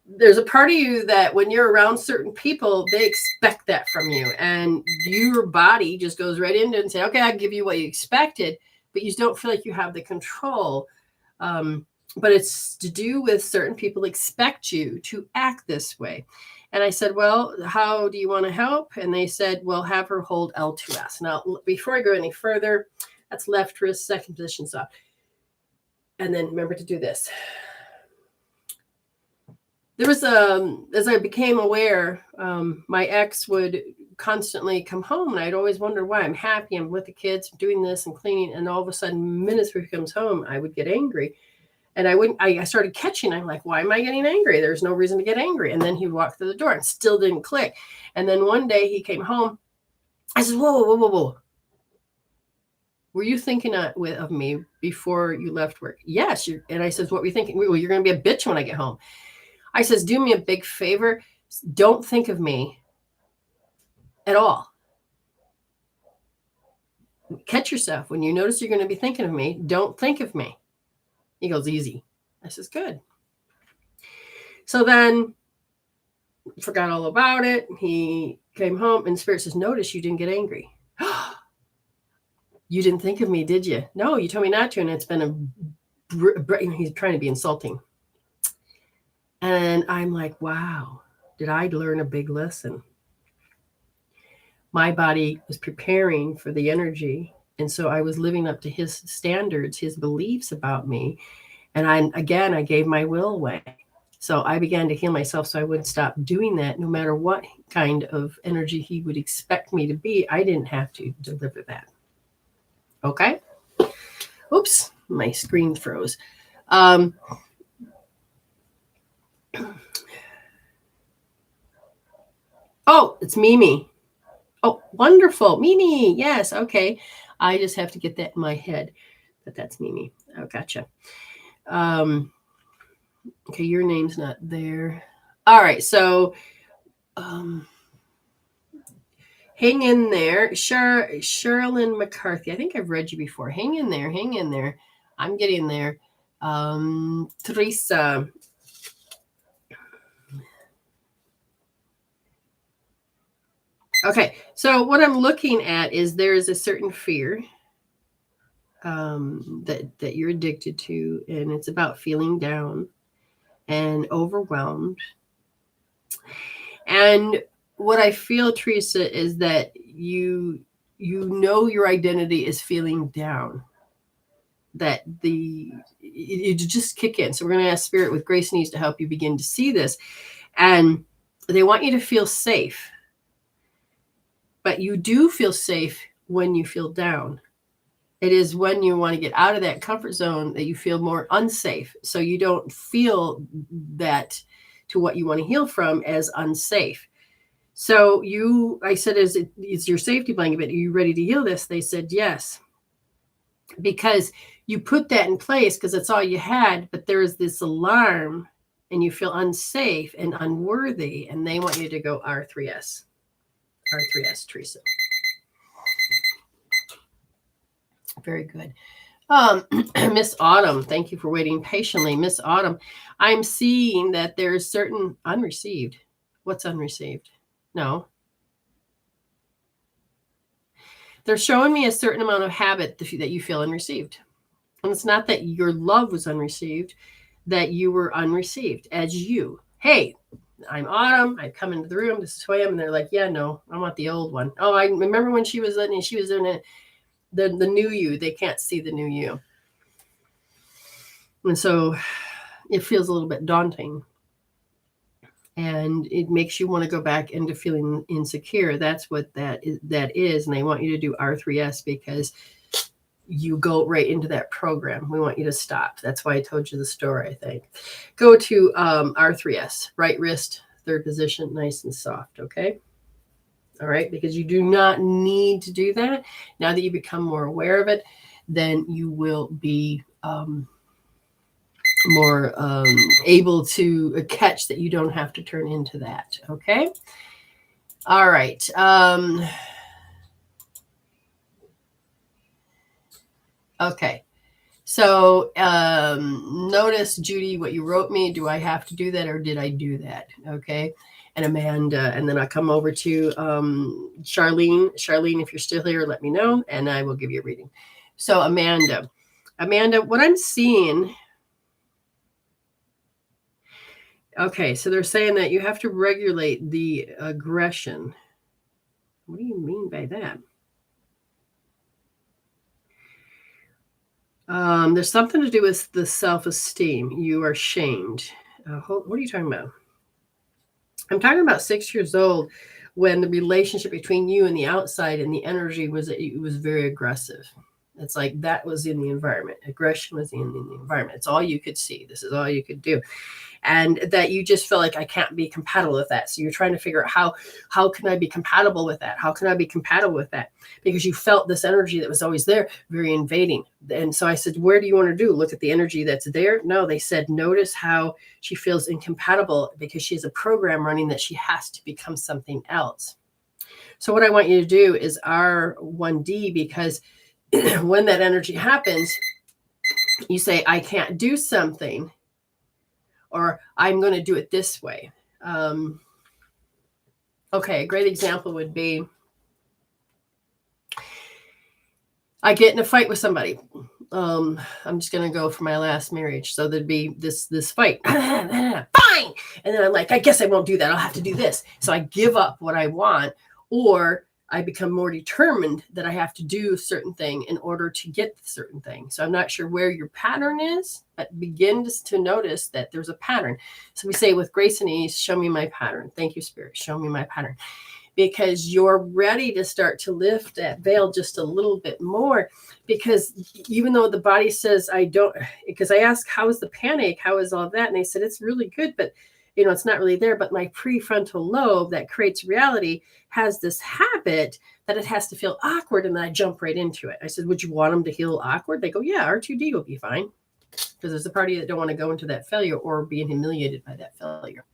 There's a part of you that when you're around certain people, they expect that from you. And your body just goes right into it and say, okay, I'll give you what you expected, but you don't feel like you have the control. But it's to do with certain people expect you to act this way. And I said, well, how do you want to help? And they said, well, have her hold L2S. Now, before I go any further, that's left wrist, second position soft. And then remember to do this. there was as I became aware, my ex would constantly come home, and I'd always wonder why. I'm happy, I'm with the kids, doing this and cleaning, and all of a sudden, minutes before he comes home, I would get angry, and I started catching. I'm like, why am I getting angry? There's no reason to get angry. And then he'd walk through the door and still didn't click. And then one day he came home. I said, whoa. Were you thinking of me before you left work? Yes. And I says, what were you thinking? Well, you're going to be a bitch when I get home. I says, do me a big favor. Don't think of me at all. Catch yourself. When you notice you're going to be thinking of me, don't think of me. He goes, easy. I says, good. So then forgot all about it. He came home and Spirit says, notice you didn't get angry. You didn't think of me, did you? No, you told me not to. And it's been he's trying to be insulting. And I'm like, wow, did I learn a big lesson? My body was preparing for the energy. And so I was living up to his standards, his beliefs about me. And I gave my will away. So I began to heal myself so I would stop doing that. No matter what kind of energy he would expect me to be, I didn't have to deliver that. Okay? Oops, my screen froze. Oh, it's Mimi. Oh, wonderful. Mimi, yes, okay. I just have to get that in my head that that's Mimi. Oh, gotcha. Okay, your name's not there. All right, so hang in there. Sherilyn McCarthy. I think I've read you before. Hang in there. I'm getting there. Teresa. Okay, so what I'm looking at is there is a certain fear that you're addicted to, and it's about feeling down and overwhelmed. And what I feel, Teresa, is that you know your identity is feeling down. That you just kick in. So we're going to ask Spirit with grace and ease to help you begin to see this. And they want you to feel safe. But you do feel safe when you feel down. It is when you want to get out of that comfort zone that you feel more unsafe. So you don't feel that to what you want to heal from as unsafe. So I said, is your safety blanket, but are you ready to heal this? They said, yes. Because you put that in place because that's all you had, but there is this alarm and you feel unsafe and unworthy, and they want you to go R3S. R3S, Teresa. Very good. Miss Autumn, thank you for waiting patiently. Miss Autumn, I'm seeing that there's certain unreceived. What's unreceived? No. They're showing me a certain amount of habit that you feel unreceived. And it's not that your love was unreceived, that you were unreceived as you. Hey, I'm Autumn. I come into the room. This is who I am. And they're like, yeah, no, I want the old one. Oh, I remember when she was in it. The new you. They can't see the new you. And so it feels a little bit daunting. And it makes you want to go back into feeling insecure. That's what that is. And they want you to do R3S because you go right into that program. We want you to stop. That's why I told you the story, I think. Go to R3S, right wrist, third position, nice and soft, okay? All right, because you do not need to do that. Now that you become more aware of it, then you will be more able to catch that you don't have to turn into that, okay? All right. Okay. So notice, Judy, what you wrote me. Do I have to do that or did I do that? Okay. And Amanda, and then I come over to Charlene. Charlene, if you're still here, let me know and I will give you a reading. So Amanda, what I'm seeing. Okay, so they're saying that you have to regulate the aggression. What do you mean by that? There's something to do with the self-esteem. You are shamed. What are you talking about? I'm talking about 6 years old, when the relationship between you and the outside and the energy was, it was very aggressive. It's like that was in the environment. Aggression was in the environment. It's all you could see. This is all you could do. And that you just feel like I can't be compatible with that. So you're trying to figure out how can I be compatible with that? How can I be compatible with that? Because you felt this energy that was always there, very invading. And so I said, where do you want to do? Look at the energy that's there? No, they said, notice how she feels incompatible because she has a program running that she has to become something else. So what I want you to do is R1D, because when that energy happens, you say, I can't do something, or I'm going to do it this way. Okay, a great example would be, I get in a fight with somebody. I'm just going to go for my last marriage. So there'd be this fight. Fine. And then I'm like, I guess I won't do that. I'll have to do this. So I give up what I want, or I become more determined that I have to do a certain thing in order to get the certain thing. So I'm not sure where your pattern is, but begin to notice that there's a pattern. So we say with grace and ease, show me my pattern. Thank you, Spirit. Show me my pattern. Because you're ready to start to lift that veil just a little bit more. Because even though the body says, I don't, because I asked, how is the panic? How is all that? And they said, it's really good, but it's not really there. But my prefrontal lobe that creates reality has this habit that it has to feel awkward. And then I jump right into it. I said, would you want them to feel awkward? They go, yeah, R2D will be fine. Because there's a party that don't want to go into that failure or being humiliated by that failure.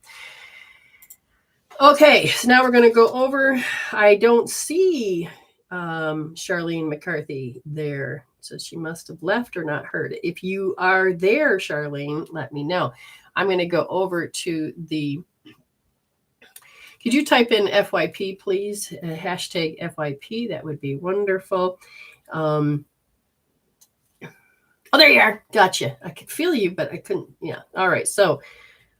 Okay, so now we're going to go over. I don't see Charlene McCarthy there. So she must have left or not heard. If you are there, Charlene, let me know. I'm going to go over to the, could you type in FYP, please? Hashtag FYP. That would be wonderful. Oh, there you are. Gotcha. I could feel you, but I couldn't. Yeah. All right. So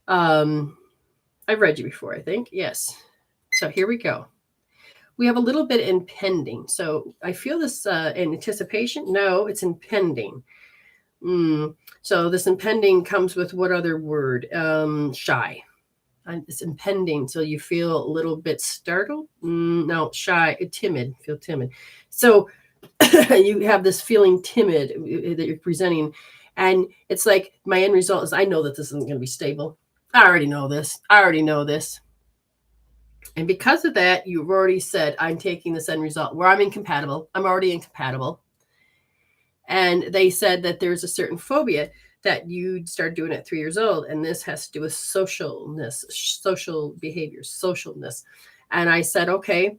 I've read you before, I think. Yes. So here we go. We have a little bit impending. So I feel this in anticipation. No, it's impending. So this impending comes with what other word? Shy. It's impending. So you feel a little bit startled. No, shy, timid. Feel timid. So you have this feeling timid that you're presenting. And it's like my end result is I know that this isn't going to be stable. I already know this. And because of that, you've already said, I'm taking this end result where I'm incompatible. I'm already incompatible. And they said that there's a certain phobia that you start doing at 3 years old. And this has to do with socialness, social behaviors, socialness. And I said, okay.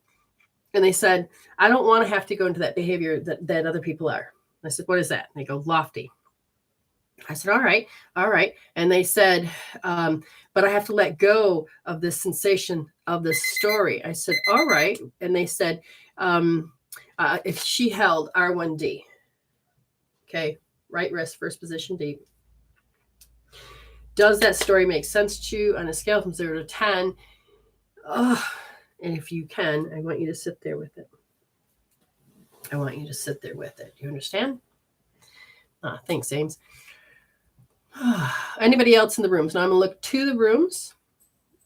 And they said, I don't want to have to go into that behavior that other people are. I said, what is that? And they go, lofty. I said, all right. And they said, but I have to let go of the sensation of the story. I said, all right. And they said, if she held R1D, okay, right wrist, first position, deep. Does that story make sense to you on a scale from 0 to 10? And if you can, I want you to sit there with it. You understand? Thanks, James. Anybody else in the rooms? Now I'm going to look to the rooms.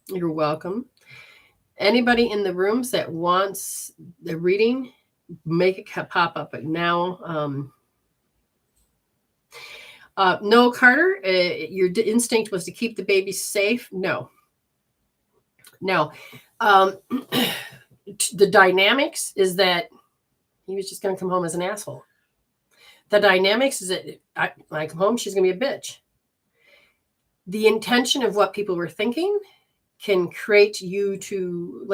You're welcome. Anybody in the rooms that wants the reading, make it pop up. But now, no, Carter, your instinct was to keep the baby safe. No. The dynamics is that he was just going to come home as an asshole. The dynamics is that when I come home, she's going to be a bitch. The intention of what people were thinking can create you to,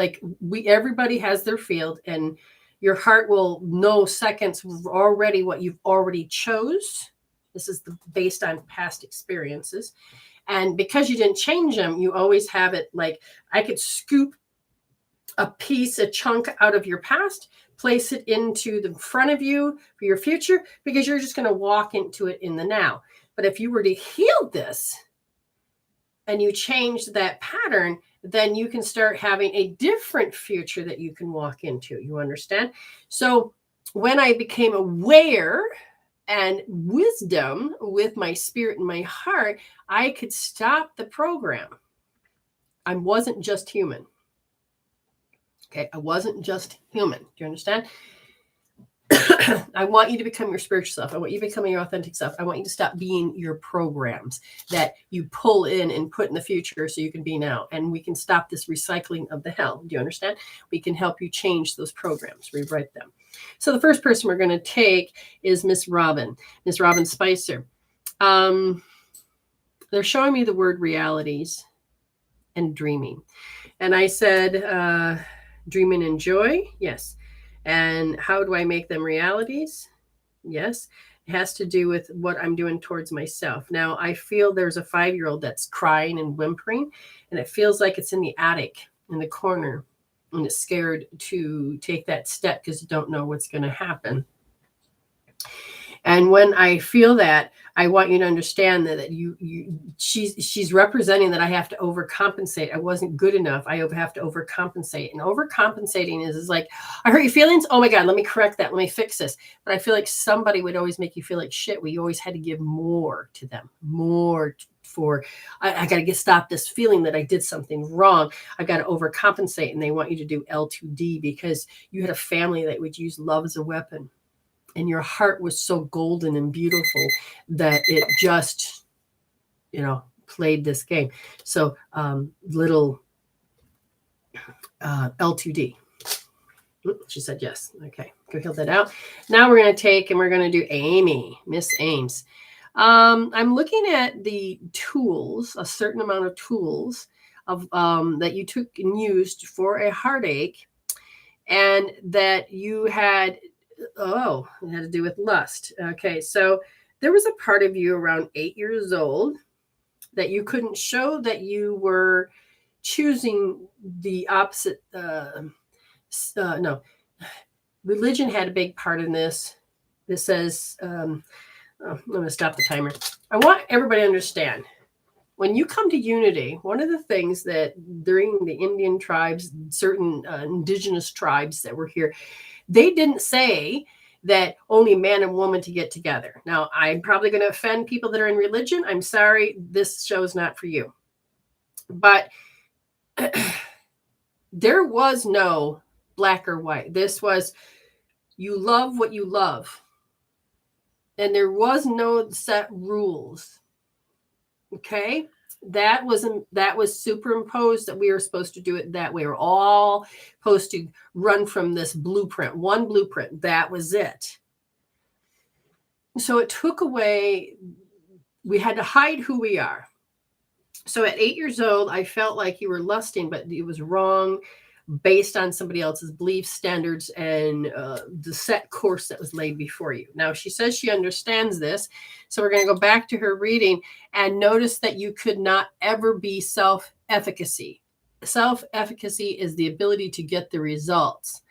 everybody has their field, and your heart will know seconds already what you've already chose. This is based on past experiences. And because you didn't change them, you always have it like, I could scoop a chunk out of your past, place it into the front of you for your future, because you're just going to walk into it in the now. But if you were to heal this, and you change that pattern, then you can start having a different future that you can walk into. You understand? So when I became aware and wisdom with my spirit and my heart, I could stop the program. I wasn't just human. Okay, I wasn't just human. Do you understand? I want you to become your spiritual self. I want you to become your authentic self. I want you to stop being your programs that you pull in and put in the future so you can be now. And we can stop this recycling of the hell. Do you understand? We can help you change those programs, rewrite them. So the first person we're going to take is Miss Robin Spicer. They're showing me the word realities and dreaming. And I said, dreaming and joy. Yes. And how do I make them realities? Yes. It has to do with what I'm doing towards myself. Now, I feel there's a 5-year-old that's crying and whimpering, and it feels like it's in the attic in the corner, and it's scared to take that step because you don't know what's going to happen. And when I feel that, I want you to understand that she's representing that I have to overcompensate. I wasn't good enough. I have to overcompensate. And overcompensating is like, I hurt your feelings. Oh my God, let me correct that. Let me fix this. But I feel like somebody would always make you feel like shit. We always had to give more to them, more for, I got to stop this feeling that I did something wrong. I got to overcompensate. And they want you to do L2D because you had a family that would use love as a weapon. And your heart was so golden and beautiful that it just, played this game. So little L2D. She said yes. Okay, go heal that out. Now we're going to take and we're going to do Amy, Miss Ames. I'm looking at the tools, a certain amount of tools of that you took and used for a heartache, and that you had. Oh, it had to do with lust. Okay, so there was a part of you around 8 years old that you couldn't show that you were choosing the opposite. No, religion had a big part in this. This says, I'm going to stop the timer. I want everybody to understand. When you come to unity, one of the things that during the Indian tribes, certain indigenous tribes that were here, they didn't say that only man and woman to get together. Now, I'm probably going to offend people that are in religion. I'm sorry. This show's not for you. But there was no black or white. This was, you love what you love. And there was no set rules. Okay? That was superimposed that we were supposed to do it that way. We're all supposed to run from this blueprint, one blueprint. That was it. So it took away, we had to hide who we are. So at 8 years old, I felt like you were lusting, but it was wrong based on somebody else's belief standards and the set course that was laid before you. Now, she says she understands this. So we're going to go back to her reading and notice that you could not ever be self-efficacy. Self-efficacy is the ability to get the results.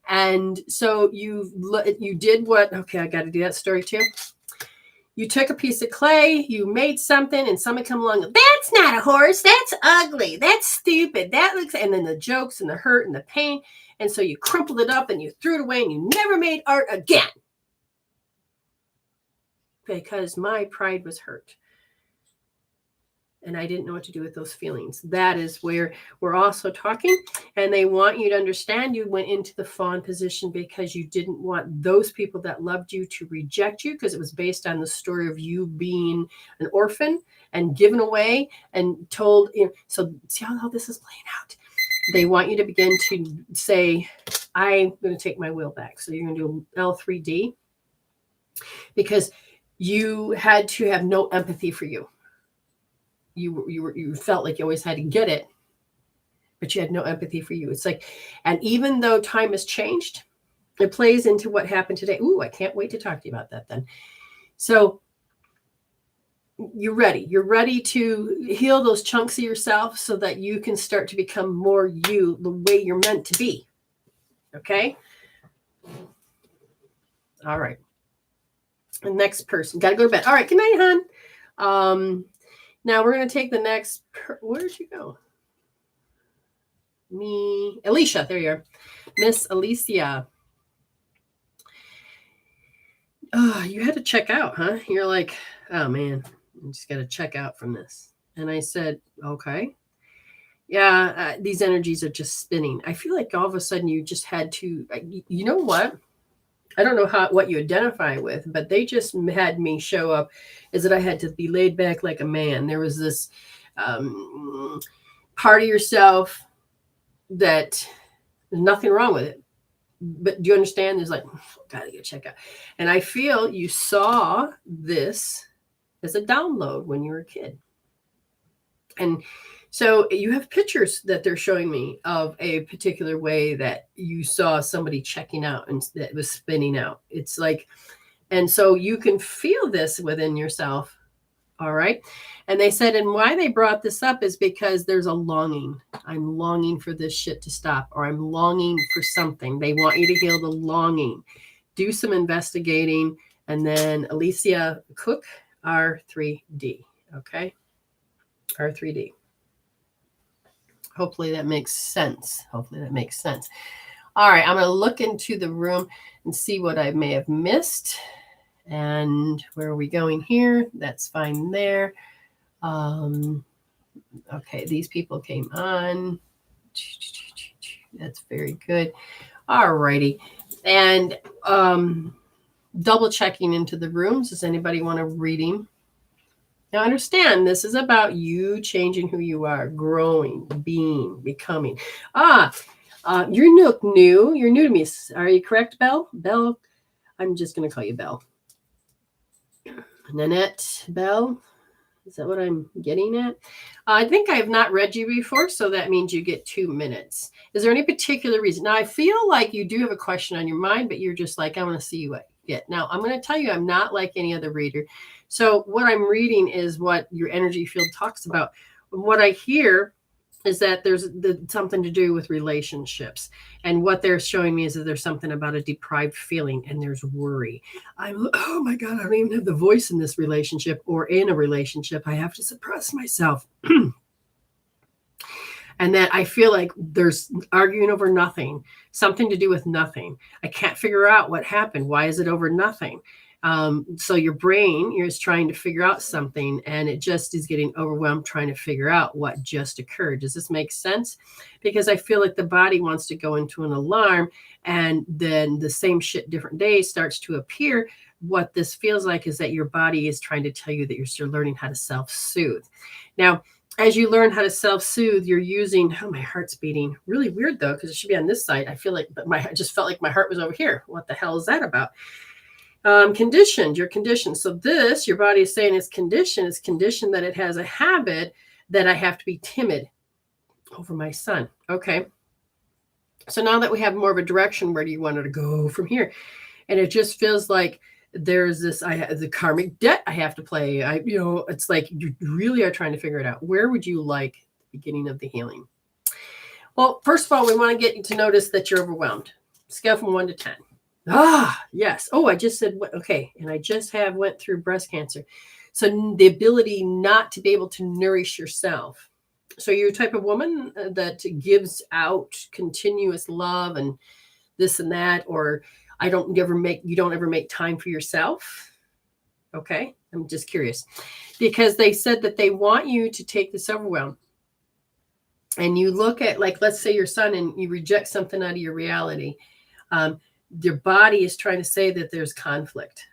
And so you did what, okay, I got to do that story too. You took a piece of clay, you made something, and somebody come along, that's not a horse, that's ugly, that's stupid, that looks, and then the jokes and the hurt and the pain, and so you crumpled it up and you threw it away and you never made art again. Because my pride was hurt. And I didn't know what to do with those feelings. That is where we're also talking. And they want you to understand you went into the fawn position because you didn't want those people that loved you to reject you, because it was based on the story of you being an orphan and given away and told. So see how this is playing out. They want you to begin to say, I'm going to take my will back. So you're going to do L3D because you had to have no empathy for you. You felt like you always had to get it, but you had no empathy for you. It's like, and even though time has changed, it plays into what happened today. Ooh, I can't wait to talk to you about that then. So you're ready. You're ready to heal those chunks of yourself so that you can start to become more you, the way you're meant to be. Okay? All right. The next person. Got to go to bed. All right. Good night, hon. Now we're going to take the next, where did you go? Alicia, there you are. Miss Alicia. Oh, you had to check out, huh? You're like, oh man, I just got to check out from this. And I said, okay. these energies are just spinning. I feel like all of a sudden you just had to, you know what? I don't know what you identify with, but they just had me show up is that I had to be laid back like a man. There was this part of yourself that there's nothing wrong with it. But do you understand? There's like, gotta go check out. And I feel you saw this as a download when you were a kid. And so you have pictures that they're showing me of a particular way that you saw somebody checking out and that was spinning out. It's like, and so you can feel this within yourself. All right. And they said, and why they brought this up is because there's a longing. I'm longing for this shit to stop, or I'm longing for something. They want you to heal the longing. Do some investigating. And then Alicia Cook, R3D. Okay. R3D. Hopefully that makes sense. All right. I'm going to look into the room and see what I may have missed. And where are we going here? That's fine there. Okay, these people came on. That's very good. All righty. And double checking into the rooms. Does anybody want a reading? Now understand, this is about you changing who you are, growing, being, becoming. You're new. You're new to me. Are you correct, Belle? Belle, I'm just going to call you Belle. Nanette Bell, is that what I'm getting at? I think I have not read you before, so that means you get 2 minutes. Is there any particular reason? Now, I feel like you do have a question on your mind, but you're just like, I want to see what you get. Now, I'm going to tell you, I'm not like any other reader. So what I'm reading is what your energy field talks about. What I hear is that there's something to do with relationships. And what they're showing me is that there's something about a deprived feeling and there's worry. Oh my God, I don't even have the voice in this relationship or in a relationship. I have to suppress myself. And that I feel like there's arguing over nothing, something to do with nothing. I can't figure out what happened. Why is it over nothing? So your brain is trying to figure out something and it just is getting overwhelmed trying to figure out what just occurred. Does this make sense? Because I feel like the body wants to go into an alarm and then the same shit different days starts to appear. What this feels like is that your body is trying to tell you that you're still learning how to self-soothe. Now, as you learn how to self-soothe, you're using, my heart's beating. Really weird though, because it should be on this side. I feel like, but I just felt like my heart was over here. What the hell is that about? Conditioned, you're conditioned. So this, your body is saying it's conditioned that it has a habit that I have to be timid over my son. Okay. So now that we have more of a direction, where do you want it to go from here? And it just feels like there's this, the karmic debt I have to play. It's like you really are trying to figure it out. Where would you like the beginning of the healing? Well, first of all, we want to get you to notice that you're overwhelmed. Scale from 1 to 10. Yes. Oh, I just said, okay. And I just went through breast cancer. So the ability not to be able to nourish yourself. So you're a type of woman that gives out continuous love and this and that, or you don't ever make time for yourself. Okay. I'm just curious because they said that they want you to take this overwhelm and you look at, like, let's say your son and you reject something out of your reality. Your body is trying to say that there's conflict.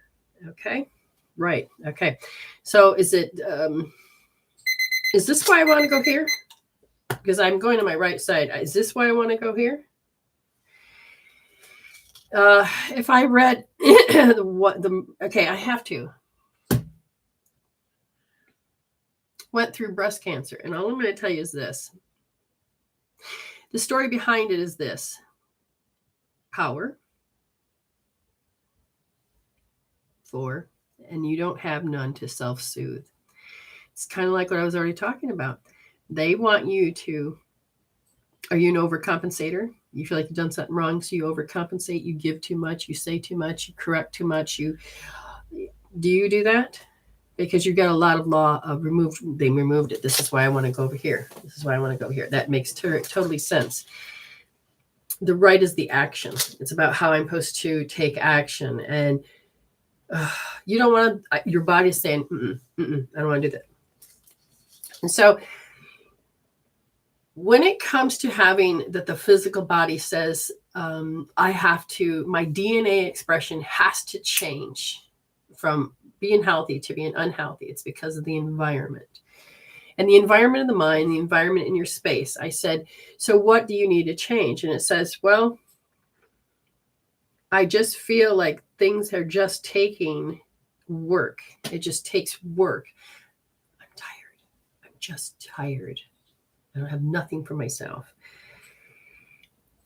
Okay. Right. Okay. So is this why I want to go here? Because I'm going to my right side. Is this why I want to go here? If I read okay, I have to. Went through breast cancer. And all I'm going to tell you is this. The story behind it is this. Power. 4, and you don't have none to self-soothe. It's kind of like what I was already talking about. They want you to, are you an overcompensator? You feel like you've done something wrong, so you overcompensate, you give too much, you say too much, you correct too much. Do you do that? Because you've got a lot of law of they removed it. This is why I want to go over here. This is why I want to go here. That makes totally sense. The right is the action. It's about how I'm supposed to take action. And you don't want to, your body's saying, I don't want to do that. And so when it comes to having that the physical body says, my DNA expression has to change from being healthy to being unhealthy. It's because of the environment. And the environment of the mind, the environment in your space. I said, so what do you need to change? And it says, well, I just feel like things are just taking work. It just takes work. I'm tired. I'm just tired. I don't have nothing for myself.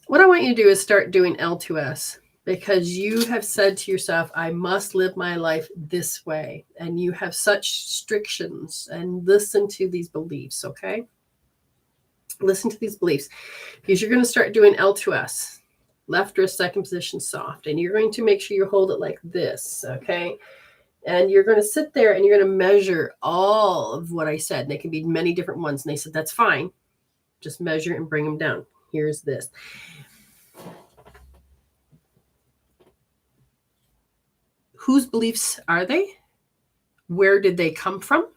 What I want you to do is start doing L2S, because you have said to yourself, I must live my life this way. And you have such restrictions, and listen to these beliefs, okay? Listen to these beliefs, because you're going to start doing L2S, left wrist, second position, soft. And you're going to make sure you hold it like this, okay? And you're going to sit there and you're going to measure all of what I said. And they can be many different ones. And they said, that's fine. Just measure and bring them down. Here's this. Whose beliefs are they? Where did they come from?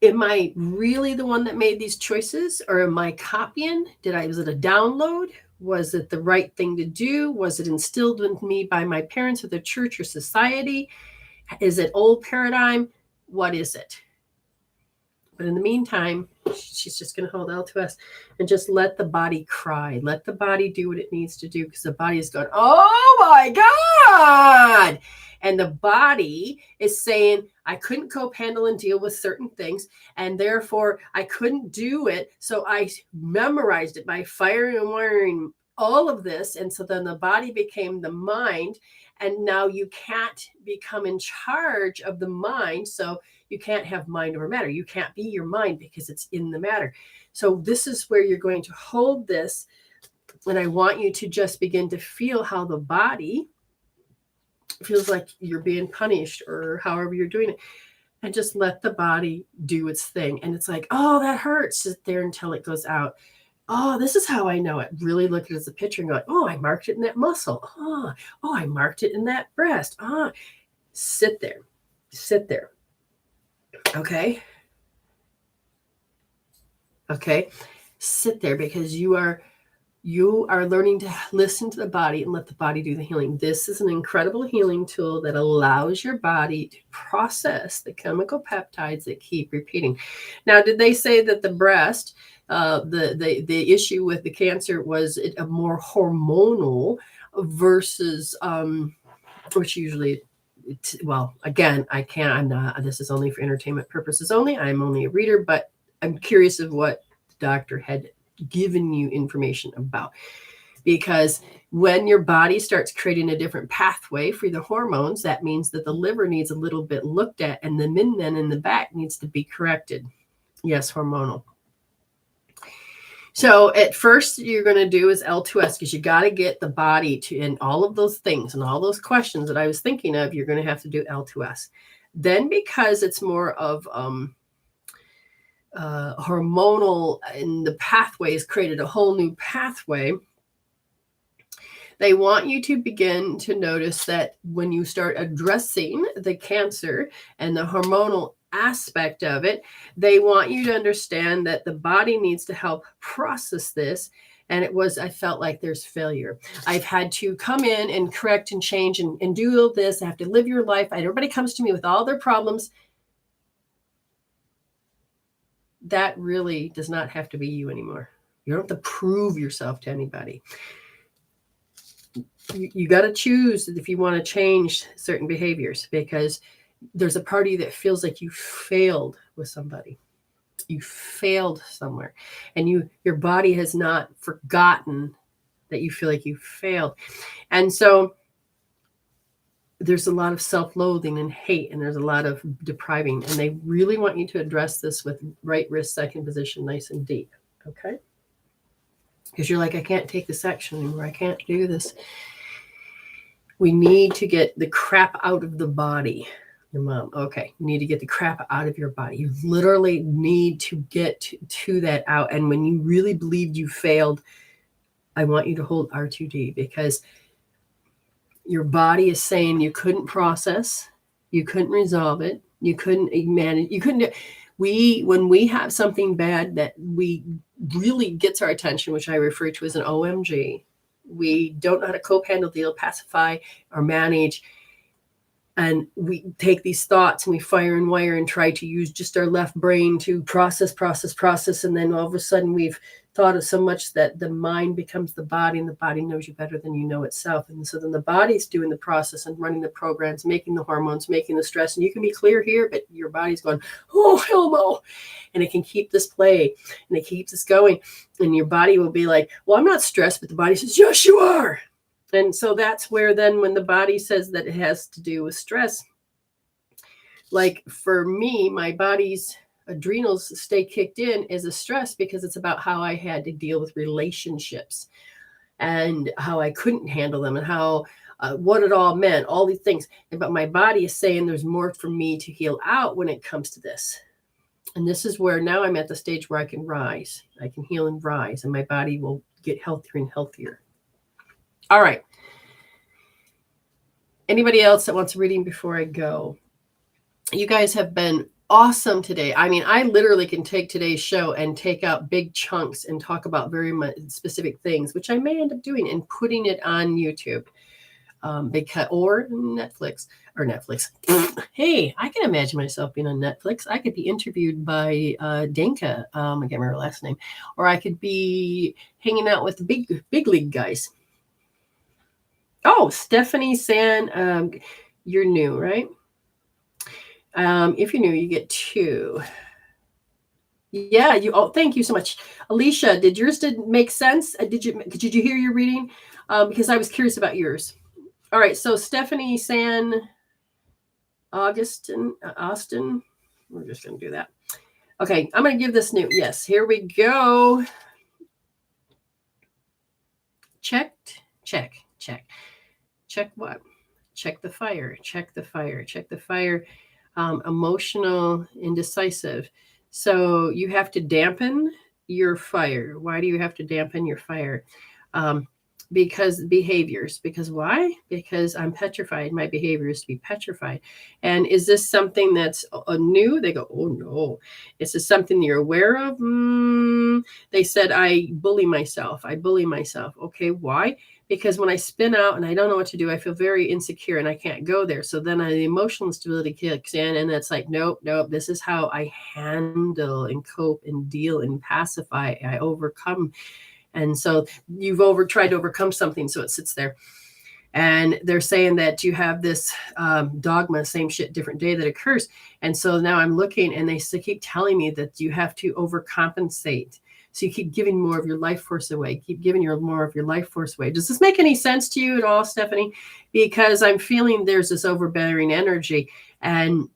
Am I really the one that made these choices, or am I copying? Was it a download? Was it the right thing to do? Was it instilled in me by my parents or the church or society? Is it old paradigm? What is it? But in the meantime, she's just going to hold L2S and just let the body cry. Let the body do what it needs to do, because the body is going, oh my God. And the body is saying, I couldn't cope, handle, and deal with certain things. And therefore, I couldn't do it. So I memorized it by firing and wiring all of this. And so then the body became the mind. And now you can't become in charge of the mind. So you can't have mind over matter. You can't be your mind because it's in the matter. So this is where you're going to hold this. And I want you to just begin to feel how the body feels like you're being punished, or however you're doing it. And just let the body do its thing. And it's like, oh, that hurts. Sit there until it goes out. Oh, this is how I know it. Really look at it as a picture and go, oh, I marked it in that muscle. Oh, I marked it in that breast. Sit there. Sit there. Okay. Sit there, because you are learning to listen to the body and let the body do the healing. This is an incredible healing tool that allows your body to process the chemical peptides that keep repeating. Now, did they say that the breast, the issue with the cancer was a more hormonal versus, which usually, well, again, this is only for entertainment purposes only. I'm only a reader, but I'm curious of what the doctor had given you information about. Because when your body starts creating a different pathway for the hormones, that means that the liver needs a little bit looked at, and the min-men in the back needs to be corrected. Yes, hormonal. So at first you're going to do is L2S, because you got to get the body to, and all of those things and all those questions that I was thinking of, you're going to have to do L2S. Then, because it's more of hormonal, and the pathways created a whole new pathway, they want you to begin to notice that when you start addressing the cancer and the hormonal aspect of it, they want you to understand that the body needs to help process this. And I felt like there's failure. I've had to come in and correct and change and do all this. I have to live your life. Everybody comes to me with all their problems. That really does not have to be you anymore. You don't have to prove yourself to anybody. You got to choose if you want to change certain behaviors, because there's a part of you that feels like you failed with somebody. You failed somewhere, and your body has not forgotten that you feel like you failed. And so there's a lot of self-loathing and hate, and there's a lot of depriving, and they really want you to address this with right wrist, second position, nice and deep. Okay. Because you're like, I can't take this action anymore. I can't do this. We need to get the crap out of the body. Your mom. Okay. You need to get the crap out of your body. You literally need to get to that out. And when you really believed you failed, I want you to hold R2D, because your body is saying you couldn't process, you couldn't resolve it, you couldn't manage, you couldn't do. when we have something bad that we really gets our attention, which I refer to as an OMG, we don't know how to cope, handle, deal, pacify, or manage. And we take these thoughts and we fire and wire and try to use just our left brain to process. And then all of a sudden we've thought of so much that the mind becomes the body, and the body knows you better than you know itself. And so then the body's doing the process and running the programs, making the hormones, making the stress. And you can be clear here, but your body's going, oh, hell no. And it can keep this play and it keeps us going. And your body will be like, well, I'm not stressed. But the body says, yes, you are. And so that's where then when the body says that it has to do with stress, like for me, my body's adrenals stay kicked in as a stress because it's about how I had to deal with relationships and how I couldn't handle them and how what it all meant, all these things. But my body is saying there's more for me to heal out when it comes to this. And this is where now I'm at the stage where I can rise. I can heal and rise, and my body will get healthier and healthier. All right. Anybody else that wants a reading before I go? You guys have been awesome today. I mean, I literally can take today's show and take out big chunks and talk about very much specific things, which I may end up doing and putting it on YouTube or Netflix. Hey, I can imagine myself being on Netflix. I could be interviewed by Danka. I can't remember her last name. Or I could be hanging out with the big league guys. Oh, Stephanie San, you're new, right? If you're new, you get 2. Yeah, thank you so much. Alicia, did yours make sense? Did you hear your reading? Because I was curious about yours. All right, so Stephanie San Austin, we're just going to do that. Okay, I'm going to give this new. Yes, here we go. Check what? Check the fire. Emotional, indecisive. So you have to dampen your fire. Why do you have to dampen your fire? Because behaviors. Because why? Because I'm petrified. My behavior is to be petrified. And is this something that's new? They go, oh no. Is this something you're aware of? They said, I bully myself. Okay, why? Because when I spin out and I don't know what to do, I feel very insecure and I can't go there. So then the emotional instability kicks in, and it's like, nope. This is how I handle and cope and deal and pacify. I overcome. And so you've tried to overcome something, so it sits there. And they're saying that you have this dogma, same shit, different day that occurs. And so now I'm looking, and they keep telling me that you have to overcompensate. So you keep giving more of your life force away. Does this make any sense to you at all, Stephanie? Because I'm feeling there's this overbearing energy and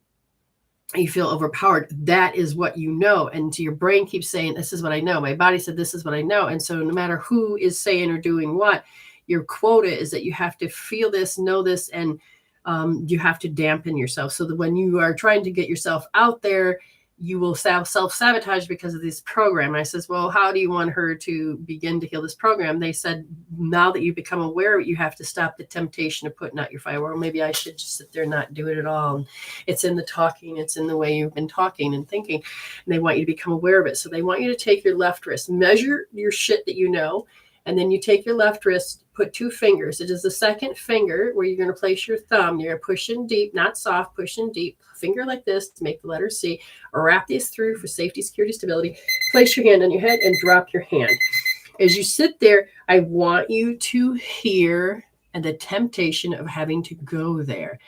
you feel overpowered. That is what you know. And your brain keeps saying, this is what I know. My body said, this is what I know. And so no matter who is saying or doing what, your quota is that you have to feel this, know this, and you have to dampen yourself so that when you are trying to get yourself out there, you will self-sabotage because of this program. And I says, well, how do you want her to begin to heal this program? They said, now that you become aware, you have to stop the temptation of putting out your fire. Well, maybe I should just sit there and not do it at all. And it's in the talking. It's in the way you've been talking and thinking. And they want you to become aware of it. So they want you to take your left wrist, measure your shit that you know, and then you take your left wrist, put 2 fingers. It is the second finger where you're going to place your thumb. You're going to push in deep, not soft, push in deep. Finger like this to make the letter C. Wrap these through for safety, security, stability. Place your hand on your head and drop your hand. As you sit there, I want you to hear the temptation of having to go there.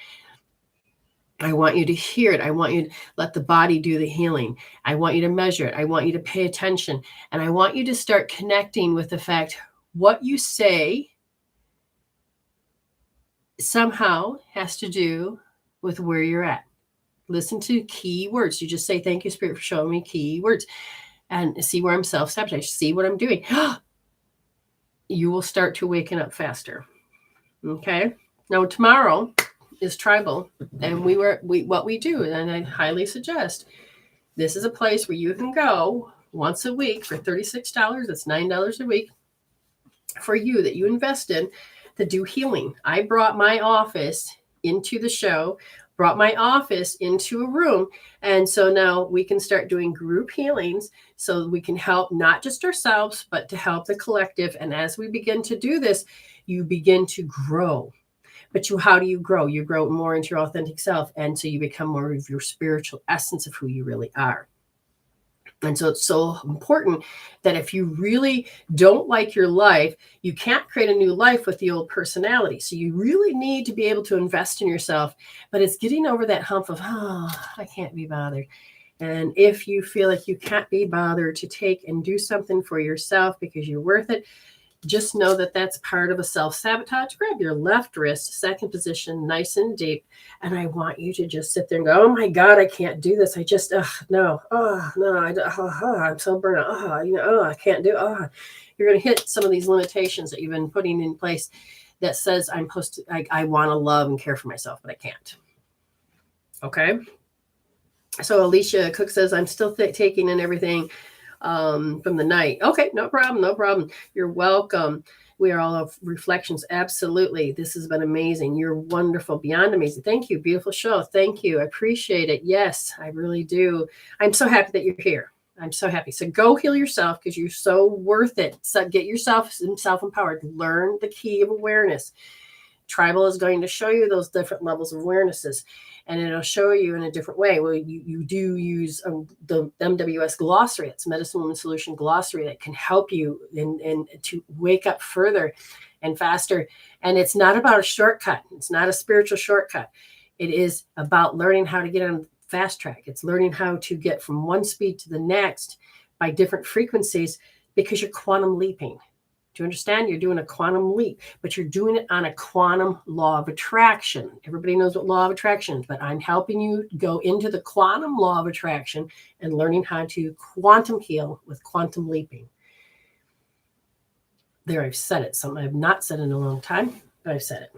I want you to hear it. I want you to let the body do the healing. I want you to measure it. I want you to pay attention. And I want you to start connecting with the fact what you say somehow has to do with where you're at. Listen to key words. You just say, thank you, Spirit, for showing me key words. And see where I'm self-sabotaging. See what I'm doing. You will start to waken up faster. Okay? Now, tomorrow is tribal. And what we do, and I highly suggest, this is a place where you can go once a week for $36. That's $9 a week for you that you invest in to do healing. I brought my office into the show brought my office into a room. And so now we can start doing group healings so we can help not just ourselves, but to help the collective. And as we begin to do this, you begin to grow. But how do you grow? You grow more into your authentic self. And so you become more of your spiritual essence of who you really are. And so it's so important that if you really don't like your life, you can't create a new life with the old personality. So you really need to be able to invest in yourself. But it's getting over that hump of, I can't be bothered. And if you feel like you can't be bothered to take and do something for yourself because you're worth it, just know that that's part of a self-sabotage. Grab your left wrist, second position, nice and deep. And I want you to just sit there and go, oh my God, I can't do this. I just, no, I'm so burnt out. I can't do it. You're going to hit some of these limitations that you've been putting in place that says I want to love and care for myself, but I can't. Okay. So Alicia Cook says, I'm still taking in everything from the night. Okay, no problem. You're welcome. We are all of reflections. Absolutely. This has been amazing. You're wonderful, beyond amazing. Thank you. Beautiful show. Thank you. I appreciate it. Yes, I really do. I'm so happy that you're here. I'm so happy. So go heal yourself because you're so worth it. So get yourself self-empowered. Learn the key of awareness. Tribal is going to show you those different levels of awarenesses, and it'll show you in a different way. Well, you do use the MWS glossary. It's Medicine Woman Solution glossary that can help you and to wake up further and faster. And it's not about a shortcut. It's not a spiritual shortcut. It is about learning how to get on fast track. It's learning how to get from one speed to the next by different frequencies because you're quantum leaping. Do you understand? You're doing a quantum leap, but you're doing it on a quantum law of attraction. Everybody knows what law of attraction is, but I'm helping you go into the quantum law of attraction and learning how to quantum heal with quantum leaping. There, I've said it. Something I've not said in a long time, but I've said it.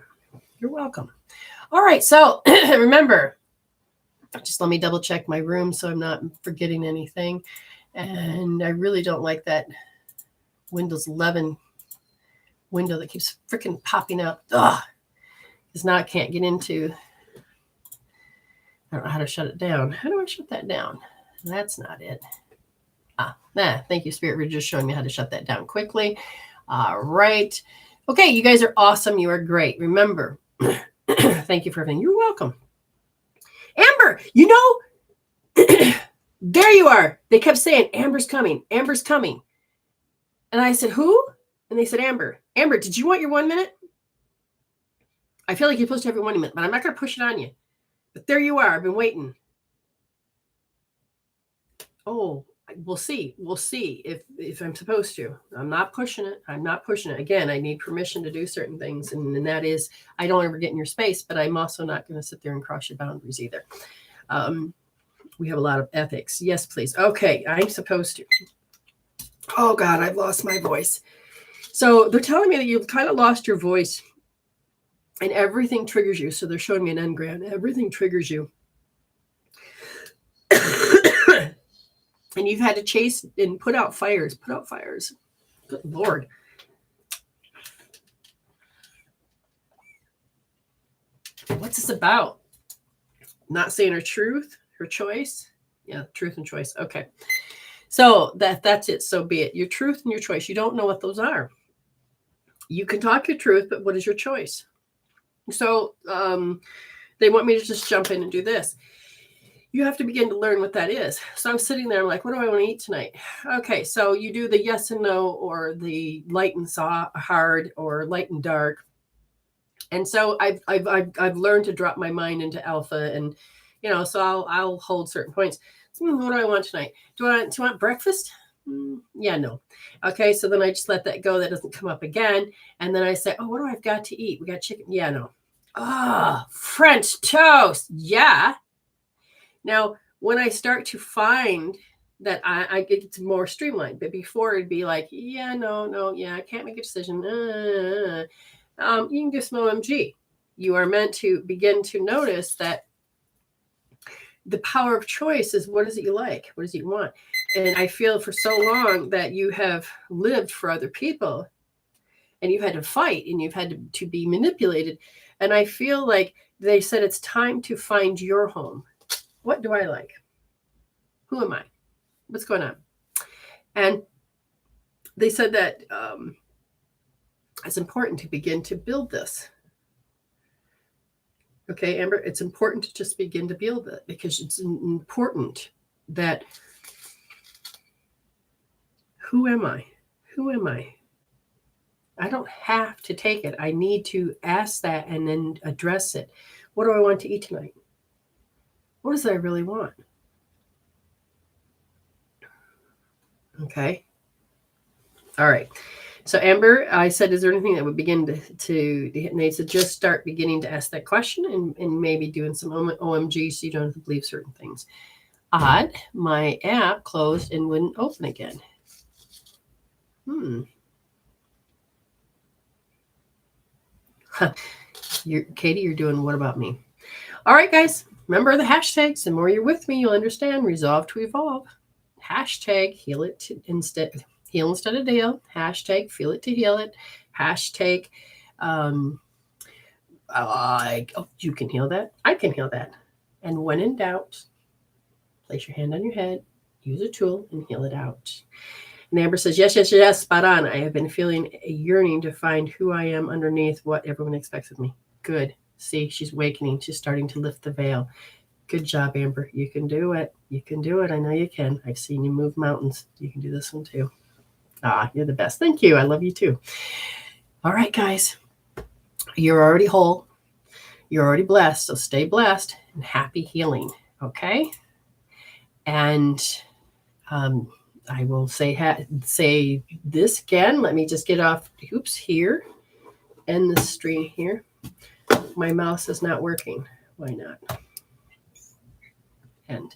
You're welcome. All right. So remember, just let me double check my room so I'm not forgetting anything. And I really don't like that Windows 11 window that keeps freaking popping up. Because now I can't get into. I don't know how to shut it down. How do I shut that down? That's not it. Thank you, Spirit. We're just showing me how to shut that down quickly. All right. Okay, you guys are awesome. You are great. Remember, thank you for everything. You're welcome. Amber, there you are. They kept saying, Amber's coming. Amber's coming. And I said, who? And they said, Amber. Amber, did you want your 1 minute? I feel like you're supposed to have your 1 minute, but I'm not going to push it on you. But there you are. I've been waiting. Oh, we'll see. We'll see if I'm supposed to. I'm not pushing it. Again, I need permission to do certain things. And that is, I don't ever get in your space, but I'm also not going to sit there and cross your boundaries either. We have a lot of ethics. Yes, please. Okay, I'm supposed to. Oh, God, I've lost my voice. So they're telling me that you've kind of lost your voice and everything triggers you. So they're showing me an engram. Everything triggers you. And you've had to chase and put out fires. Good Lord. What's this about? Not saying her truth, her choice. Yeah, truth and choice. Okay. So that's it. So be it. Your truth and your choice. You don't know what those are. You can talk your truth, but what is your choice? So they want me to just jump in and do this. You have to begin to learn what that is. So I'm sitting there. I'm like, what do I want to eat tonight? Okay. So you do the yes and no, or the light and hard, or light and dark. And so I've learned to drop my mind into alpha, and so I'll hold certain points. What do I want tonight? Do you want breakfast? Yeah, no. Okay, so then I just let that go. That doesn't come up again. And then I say, oh, what do I've got to eat? We got chicken. Yeah, no. French toast. Yeah. Now, when I start to find that I get more streamlined, but before it'd be like, yeah, no, yeah, I can't make a decision. You can do some OMG. You are meant to begin to notice that the power of choice is, what is it you like? What is it you want? And I feel for so long that you have lived for other people, and you've had to fight, and you've had to be manipulated. And I feel like They said it's time to find your home. What do I like? Who am I? What's going on? And they said that it's important to begin to build this. Okay, Amber, it's important to just begin to build it because it's important that who am I? Who am I? I don't have to take it. I need to ask that and then address it. What do I want to eat tonight? What does I really want? Okay. All right. So Amber, I said, is there anything that would begin to they said just start beginning to ask that question and maybe doing some OMG so you don't have to believe certain things. Odd, my app closed and wouldn't open again. Katie, you're doing what about me? All right, guys. Remember the hashtags. The more you're with me, you'll understand. Resolve to evolve. Hashtag heal instead of deal. Hashtag feel it to heal it. Hashtag you can heal that. I can heal that. And when in doubt, place your hand on your head, use a tool, and heal it out. And Amber says, yes, spot on. I have been feeling a yearning to find who I am underneath what everyone expects of me. Good. See, she's awakening. She's starting to lift the veil. Good job, Amber. You can do it. You can do it. I know you can. I've seen you move mountains. You can do this one too. You're the best. Thank you. I love you too. All right, guys. You're already whole. You're already blessed. So stay blessed and happy healing. Okay? And I will say this again. Let me just get off here. End the stream here. My mouse is not working. Why not? End.